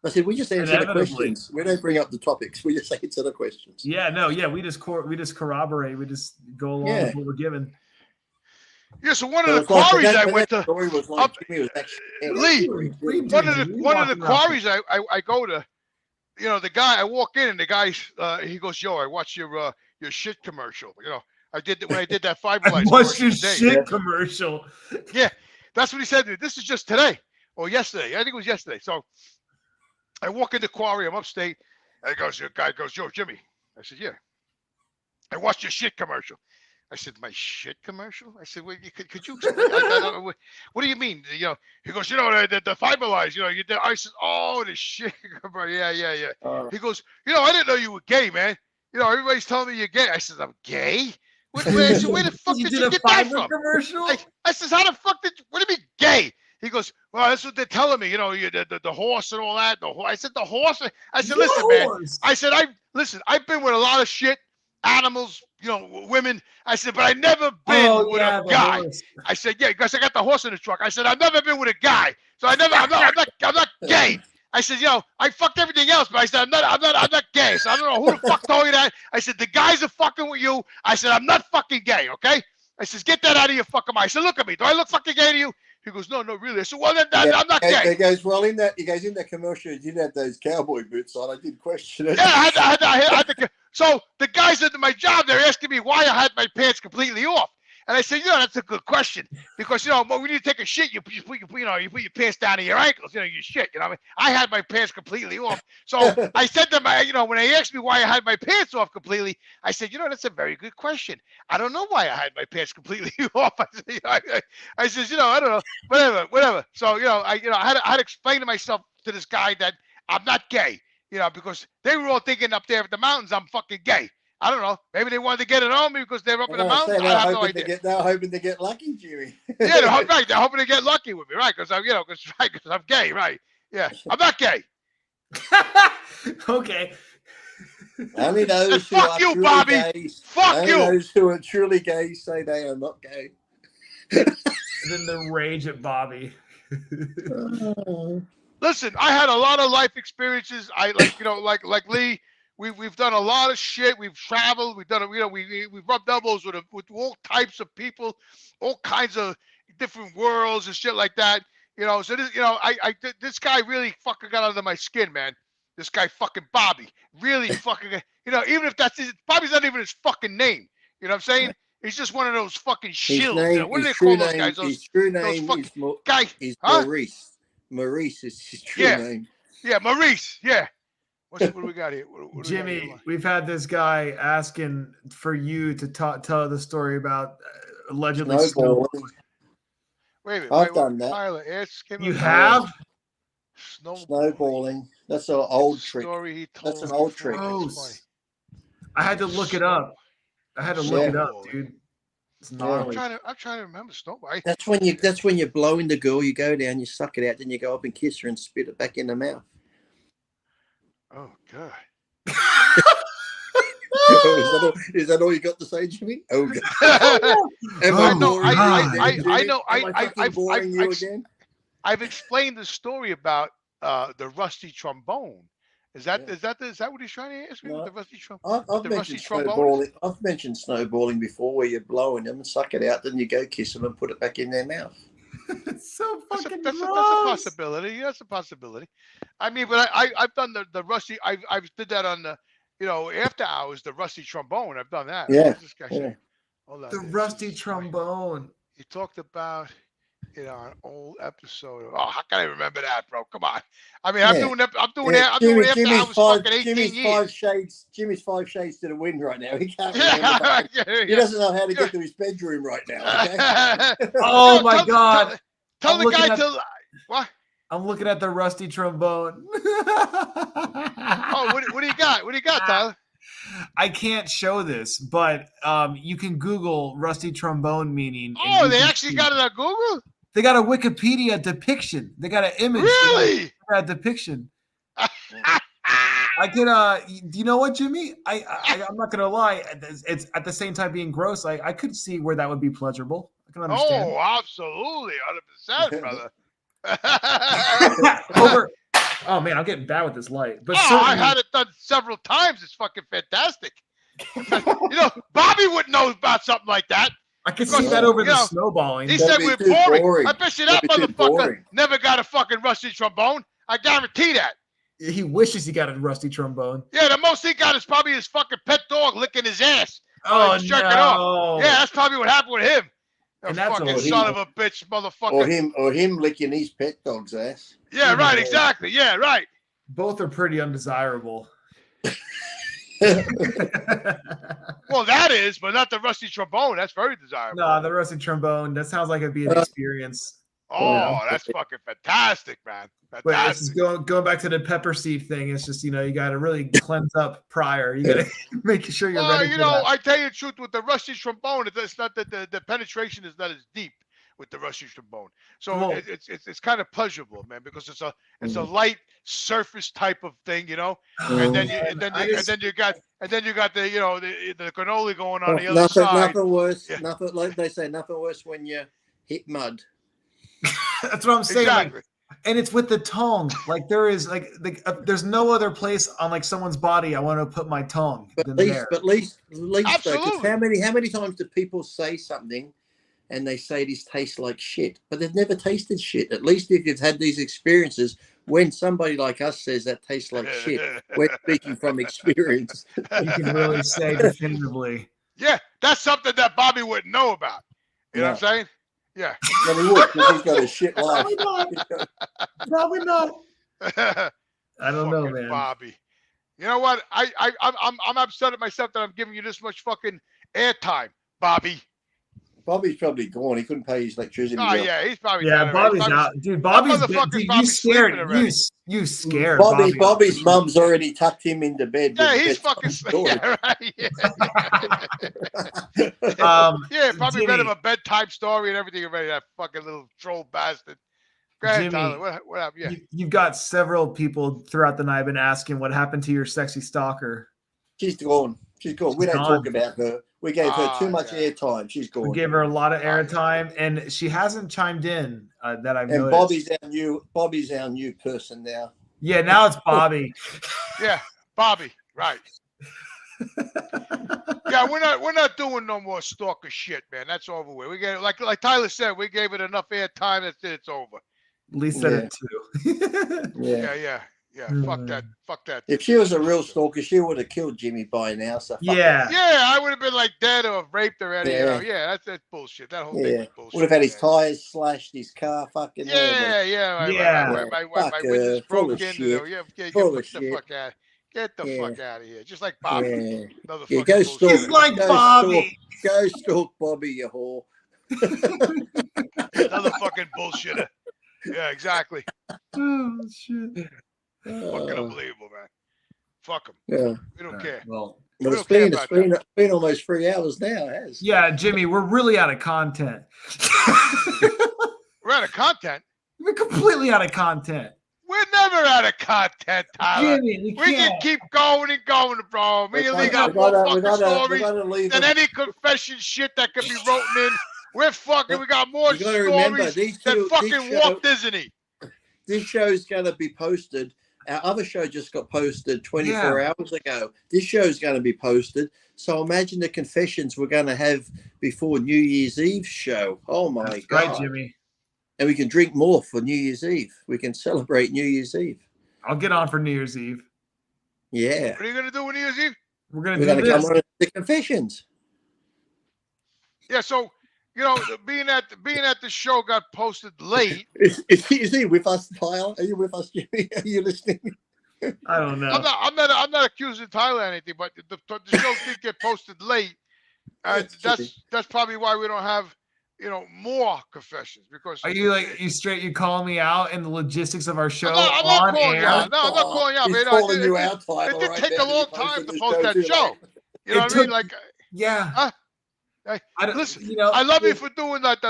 I said, we just answer the questions. We don't bring up the topics. We just answer the questions. Yeah, no, yeah, we just corroborate. We just go along with what we're given. Yeah, so one of the quarries I went to, Lee, one of the quarries I go to, you know, the guy, I walk in and the guy, he goes, "Yo, I watched your shit commercial." You know, when I did that Fiberlife. What's your shit commercial? Yeah, that's what he said to me. This is just today or yesterday. I think it was yesterday. So I walk in the quarry. I'm upstate. And the guy goes, "Yo, Jimmy." I said, "Yeah." I watched your shit commercial. I said, my shit commercial? I said, well, could you explain? I don't know, what do you mean? You know, he goes, you know, the Fiberlize, you know, you did. I said, oh, the shit. Yeah. He goes, you know, I didn't know you were gay, man. You know, everybody's telling me you're gay. I said, I'm gay? I said, where the fuck did you get that from? Commercial? I says, how the fuck what do you mean gay? He goes, well, that's what they're telling me. You know, the horse and all that. I said, the horse? I said, listen, man. I said, I've been with a lot of shit, animals, you know, women. I said, but I never been with a guy. Horse. I said, yeah, because I got the horse in the truck. I said, I've never been with a guy. So I'm not gay. I said, yo, I fucked everything else, but I said, I'm not gay. So I don't know who the fuck told you that. I said, the guys are fucking with you. I said, I'm not fucking gay, okay? I says, get that out of your fucking mind. I said, look at me. Do I look fucking gay to you? He goes, no, really. I said, well, then I'm not gay. He goes, well, in that commercial, you did have those cowboy boots on. I did question it. Yeah, I had to. So the guys at my job, they're asking me why I had my pants completely off. And I said, you know, that's a good question because, you know, when you take a shit, you put your pants down to your ankles, you know, you shit, you know what I mean? I had my pants completely off. So I said to my, you know, when they asked me why I had my pants off completely, I said, you know, that's a very good question. I don't know why I had my pants completely off. I said, you know, I don't know, whatever. So, you know, I had to explain to myself, to this guy, that I'm not gay, you know, because they were all thinking up there at the mountains I'm fucking gay. I don't know. Maybe they wanted to get it on me because they're up in the mountains. I have no idea. They're hoping to get lucky, Jimmy. Yeah, they're hoping to get lucky with me, right? Because I'm, you know, because I'm gay, right? Yeah, I'm not gay. Okay. Only those who fuck are you, truly Bobby. Gay, fuck only you. Those who are truly gay say they are not gay. And then the rage at Bobby. Listen, I had a lot of life experiences. I like, you know, like Lee. We've done a lot of shit. We've traveled. We've done, you know, we've rubbed elbows with all types of people, all kinds of different worlds and shit like that. You know, so this, you know, this guy really fucking got under my skin, man. This guy fucking Bobby really fucking, you know, even if Bobby's not even his fucking name. You know what I'm saying? He's just one of those fucking shills. You know, what do they call those guys? His true name is Maurice. Maurice is his true name. Yeah, Maurice. Yeah. What do we got here? What Jimmy, we've had this guy asking for you to tell the story about allegedly snowballing. Wait a minute. I've done that. Tyler, ask him. You have? Snowballing. That's an old trick. That's an old trick. I had to look it up. Dude. It's gnarly. I'm trying to remember snowball. That's when you're blowing the girl. You go down, you suck it out, then you go up and kiss her and spit it back in the mouth. Oh God! Is that all you got to say, Jimmy? Oh God! I've explained the story about the rusty trombone. Is that what he's trying to ask me? No, the rusty trombone. I've mentioned snowballing before, where you're blowing them and suck it out, then you go kiss them and put it back in their mouth. It's so fucking that's a possibility. That's a possibility. I mean, but I've done the rusty. I did that on the, you know, after hours, the rusty trombone. I've done that. Yeah. The rusty trombone. He talked about, you know, an old episode. Oh, how can I remember that, bro? Come on. I mean, I'm doing after hours fucking 18 years. Jimmy's 5 shades to the wind right now. He can't remember. He doesn't know how to get to his bedroom right now. Okay? Oh my God. Tell the guy to what? I'm looking at the rusty trombone. Oh, what do you got? What do you got, Tyler? I can't show this, but you can Google rusty trombone meaning. Oh, they actually got it on Google? They got a Wikipedia depiction. They got an image. Really? A depiction. I could, do you know what, Jimmy? I'm not gonna lie. It's at the same time being gross. I could see where that would be pleasurable. I can understand. Oh, absolutely, 100%, brother. Oh man, I'm getting bad with this light. But I had it done several times. It's fucking fantastic. You know, Bobby wouldn't know about something like that. I could see that over the snowballing. He said we're boring. I bet you that motherfucker never got a fucking rusty trombone. I guarantee that. He wishes he got a rusty trombone. Yeah, the most he got is probably his fucking pet dog licking his ass. Oh, jerking off. Yeah, that's probably what happened with him. And that's fucking son of a bitch, motherfucker. Or him licking his pet dog's ass. Yeah, right, exactly. Yeah, right. Both are pretty undesirable. Well, that is, but not the rusty trombone. That's very desirable. No, the rusty trombone. That sounds like it'd be an experience. Oh, that's fucking fantastic, man. But it's just Fantastic. going back to the pepper seed thing. It's just, you know, you got to really cleanse up prior. You got to make sure you're Well, ready. you for know, that. I tell you the truth, with the rusty trombone, it's not that the penetration is not as deep with the rusty trombone. So Well- it's kind of pleasurable, man, because it's a light surface type of thing, you know. And then you and then you got the, you know, the cannoli going on the other side. Nothing worse. Yeah. Nothing, like they say, nothing worse when you hit mud. That's what I'm saying. Like, Exactly. and it's with the tongue. Like there is like there's no other place on like someone's body I want to put my tongue But than at least, there. but at least, though, 'cause Absolutely. how many times do people say something and they say this tastes like shit, but they've never tasted shit? At least if you've had these experiences, when somebody like us says that tastes like shit, we're speaking from experience. You can really say definitively. Yeah, that's something that Bobby wouldn't know about. You know what I'm saying? Yeah. Well, he would, 'cause he's got a shit life. Probably not. Probably not. I don't know, Fucking man. Bobby. You know what? I'm upset at myself that I'm giving you this much fucking airtime, Bobby. Bobby's probably gone. He couldn't pay his electricity Oh bill. yeah, he's probably Yeah, done it, right? Bobby's Bobby's- out, dude. Bobby's motherfucker's dude, probably you scared. sleeping already. You scared. Bobby. Bobby's mum's already tucked him into bed. Yeah, with he's the fucking. bedtime Yeah, right. Yeah. Yeah, probably read him Jimmy. a bedtime story and everything already. That fucking little troll bastard. Go ahead, Jimmy, Tyler. What happened? Yeah. You've got several people throughout the night been asking what happened to your sexy stalker. She's gone. She's gone. We She's don't gone. talk about her. We gave her too much yeah. airtime. She's We gone. gave her a lot of airtime, and she hasn't chimed in that I've And noticed. Bobby's our new person now. Yeah, now it's Bobby. Yeah, Bobby. Right. Yeah, we're not doing no more stalker shit, man. That's over with. We gave, like Tyler said, we gave it enough airtime. That's it. It's over. Lee said it too. Yeah. Yeah. Fuck that. If she was a real stalker, she would have killed Jimmy by now. So fuck Yeah. Yeah, I would have been like dead or raped already. Yeah. You know? Yeah, that's bullshit. That whole her. thing Yeah. was bullshit. Would have had his man. tires slashed, his car fucking. Yeah. Yeah. My Fuck windows her, full broke of in. shit. You know, get Full the of shit. fuck out. Get the Yeah. fuck out of here. Just like Bobby. Yeah. Another Yeah, fucking go bullshit. stalk. He's like Go Bobby. Go stalk Bobby, you whore. Another fucking bullshitter. Yeah, exactly. Oh shit. Fucking unbelievable, man. Fuck them. Yeah. We don't care. Well, But We it's don't care been, about been almost 3 hours now, it has. yeah, Jimmy, we're really out of content. We're out of content. We're completely out of content. We're never out of content, Tyler. Jimmy, We can keep going and going, bro. Me and Lee got more fucking stories leave than it. any confession shit that could be wrote in. We're fucking. We got more You gotta remember, stories these than two- fucking this Walt show- Disney. This show's going to be posted. Our other show just got posted 24 hours ago. This show's going to be posted. So imagine the confessions we're going to have before New Year's Eve show. Oh my That's God. right, Jimmy. And we can drink more for New Year's Eve. We can celebrate New Year's Eve. I'll get on for New Year's Eve. Yeah. What are you gonna do on New Year's Eve? We're gonna We're do going to come this. on the confessions. Yeah. So you know, being at the show got posted late. Is he with us, Tyler? Are you with us, Jimmy? Are you listening? I don't know. I'm not accusing Tyler of anything, but the show did get posted late. That's probably why we don't have, you know, more confessions, because Are you like you calling me out in the logistics of our show I'm not on calling you air? out. No, I'm not calling you out. He's man. calling you out, Tyler. It did right take now a long that you time to posted post this that too show. late. You know what I mean? Like, Yeah. Huh? Hey, I don't, listen, you know, I love you for doing that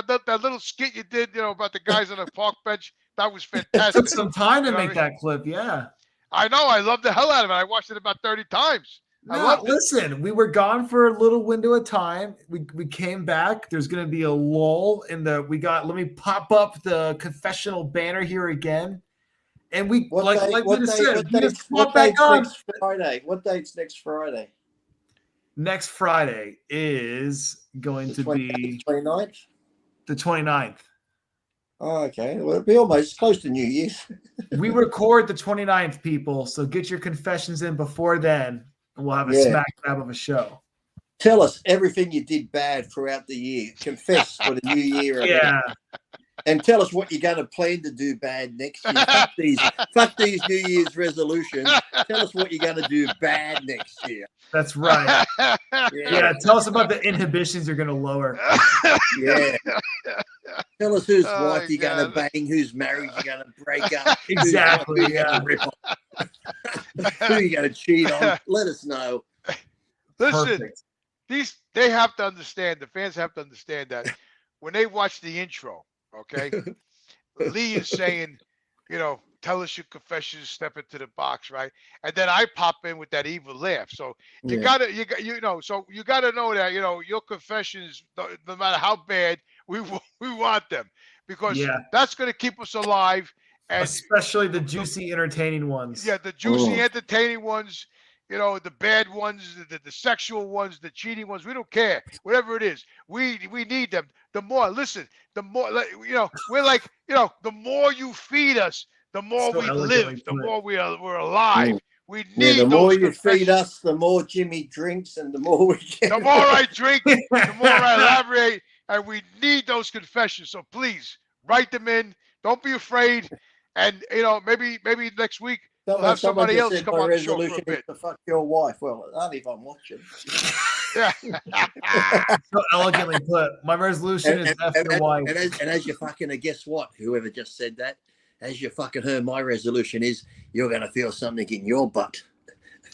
little skit you did, you know, about the guys on the park bench. That was it fantastic. took some time to You know make what I that clip. Yeah. I know. I loved the hell out of it. I watched it about 30 times. I No, loved it. listen, we were gone for a little window of time. We came back. There's going to be a lull in the. Let me pop up the confessional banner here again, and we What just pop back on. next Friday? What date's next Friday? Next Friday is going to be 29th? the 29th. Oh, okay. Well, it'll be almost close to New Year's. We record the 29th, people. So get your confessions in before then, and we'll have a Yeah. smack dab of a show. Tell us everything you did bad throughout the year. Confess for the new year. Yeah. And tell us what you're going to plan to do bad next year. Fuck these New Year's resolutions. Tell us what you're going to do bad next year. That's right. Yeah, tell us about the inhibitions you're going to lower. Yeah. Tell us whose wife you're going to bang, whose marriage you're going to break up. Exactly, who you're going to cheat on. Let us know. Listen, Perfect. they have to understand, the fans have to understand that when they watch the intro, okay, Lee is saying, you know, tell us your confessions, step into the box, right? And then I pop in with that evil laugh. So you gotta know that, you know, your confessions, no matter how bad, we want them, because that's gonna keep us alive. And especially the juicy, entertaining ones. Yeah, the juicy, entertaining ones. You know, the bad ones, the sexual ones, the cheating ones. We don't care. Whatever it is, we need them. The more, listen, the more, you know, we're like, you know, the more you feed us, the more we live, the more we're alive. We need the more those you feed us, the more Jimmy drinks, and the more we get. The more I drink, the more I elaborate, and we need those confessions. So please write them in. Don't be afraid. And you know, maybe next week we'll have somebody else come on the show for a bit. To fuck your wife. Well, only if I'm watching. Yeah. So elegantly put. My resolution is F your wife. And as you fucking, guess what? Whoever just said that, as you fucking heard, my resolution is you're going to feel something in your butt.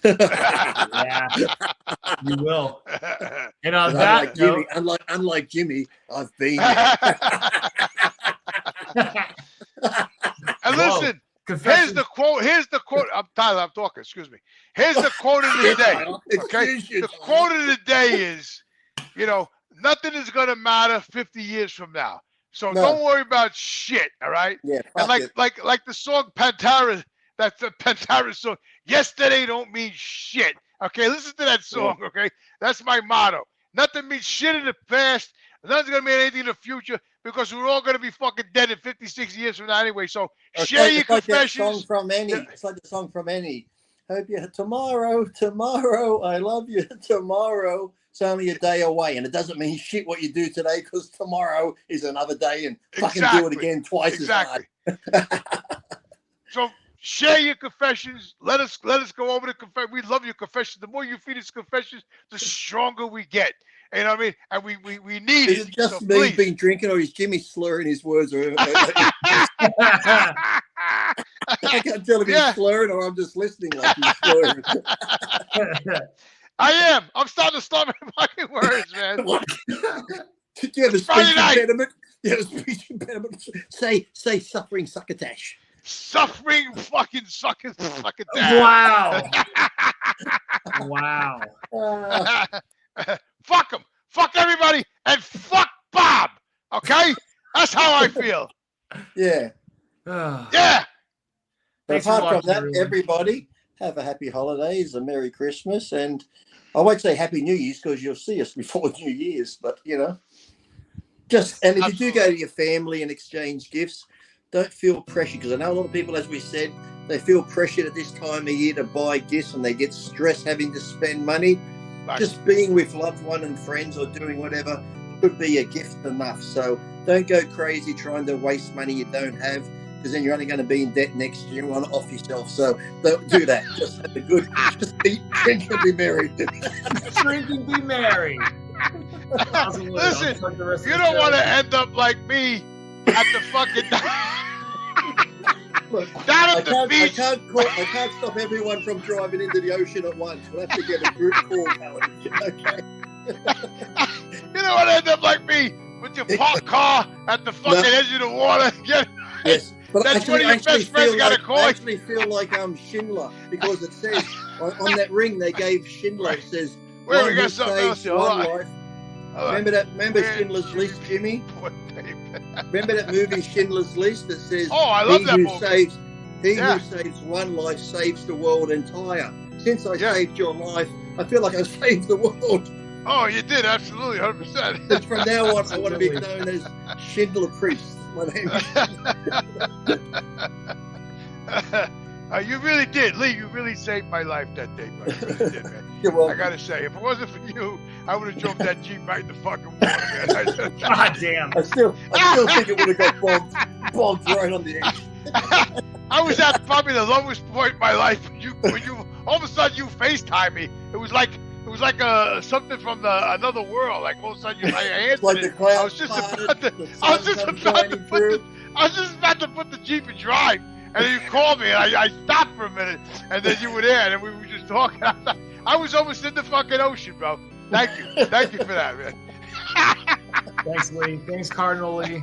Yeah, you will. And on that note, unlike Jimmy, I've been And listen, here's the quote. Tyler, I'm talking. Excuse me. Here's the quote of the day. Okay, the quote of the day is, you know, nothing is gonna matter 50 years from now. So don't worry about shit. All right. Yeah. And like the song Pandora. That's the Pandora song. Yesterday don't mean shit. Okay, listen to that song. Okay, that's my motto. Nothing means shit in the past. Nothing's gonna mean anything in the future, because we're all gonna be fucking dead in 56 years from now anyway. So share your confessions. It's like the song from Annie. Hope you tomorrow. I love you tomorrow. It's only a day away, and it doesn't mean shit what you do today, because tomorrow is another day, and fucking do it again twice as hard. So share your confessions. Let us go over the confession. We love your confessions. The more you feed us confessions, the stronger we get. You know what I mean? And we need it. Is it just me being drinking, or is Jimmy slurring his words? I can't tell if he's slurring or I'm just listening like he's slurring. I am. I'm starting to stop my fucking words, man. Do you have a speech impediment? Say suffering succotash. Suffering fucking succotash. Wow. Wow. Fuck him. Fuck everybody. And fuck Bob. Okay? That's how I feel. Yeah. Yeah. Apart from that, everybody, have a happy holidays, a Merry Christmas, and I won't say Happy New Year's because you'll see us before New Year's, but, you know, and if you do go to your family and exchange gifts, don't feel pressure, because I know a lot of people, as we said, they feel pressured at this time of year to buy gifts, and they get stressed having to spend money. Right. Just being with loved one and friends or doing whatever could be a gift enough. So don't go crazy trying to waste money you don't have, because then you're only going to be in debt next year. You want to off yourself. So don't do that. Just have a good, just eat, drink, and be merry. Drink and be merry. Listen, you don't want to end up like me at the fucking Look, down at the beach. I can't stop everyone from driving into the ocean at once. We'll have to get a group call going. Okay. You don't want to end up like me with your parked car at the fucking edge of the water. Yes. But that's one of your best friends got a call. I actually feel like I'm Schindler, because it says on that ring they gave Schindler, it says, wait, we got something else here. Life. Remember Schindler's List, Jimmy? Remember that movie Schindler's List that says, I love that movie. He who saves one life saves the world entire. Since I saved your life, I feel like I saved the world. Oh, you did, absolutely, 100%. But from now on, I want to be known as Schindler Priest. My name is You really did, Lee. You really saved my life that day, bro. You really did, man. You're welcome. I gotta say, if it wasn't for you, I would have drove that Jeep right in the fucking water, man. God damn. I still think it would have got bogged right on the edge. I was at probably the lowest point in my life when you all of a sudden you FaceTime me. It was like something from another world. Like all of a sudden I answered Like it. the clouds I was just parted, about to the I was sun just comes about to shining put through. the Jeep in drive, and then you called me, and I stopped for a minute, and then you were there, and we were just talking. I was almost in the fucking ocean, bro. Thank you for that, man. Thanks, Lee. Thanks, Cardinal Lee.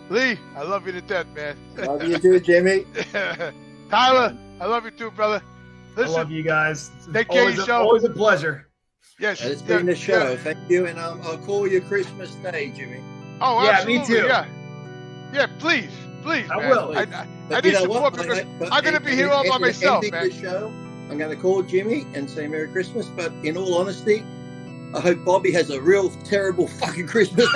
Lee, I love you to death, man. Love you too, Jimmy. Tyler, I love you too, brother. I Listen, love you guys. take care of yourself. Always a pleasure. Yes, It's been the show. yeah. Thank you, and I'll call you Christmas Day, Jimmy. Oh, Yeah, absolutely, me too. Yeah, please, I man. will. I But need you know support what? because I'm going to be here all by myself, man. The show, I'm going to call Jimmy and say Merry Christmas. But in all honesty, I hope Bobby has a real terrible fucking Christmas.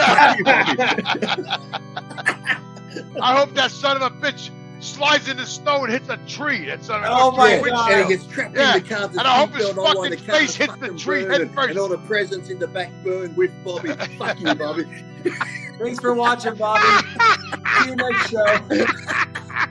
I hope that son of a bitch slides in the snow and hits a tree. That son of a Oh my bitch. God. And he gets trapped Yeah, in the car. and I hope his fucking face hits the tree head first. And all the presents in the back burn with Bobby. Fuck you, Bobby. Thanks for watching, Bobby. See you next show.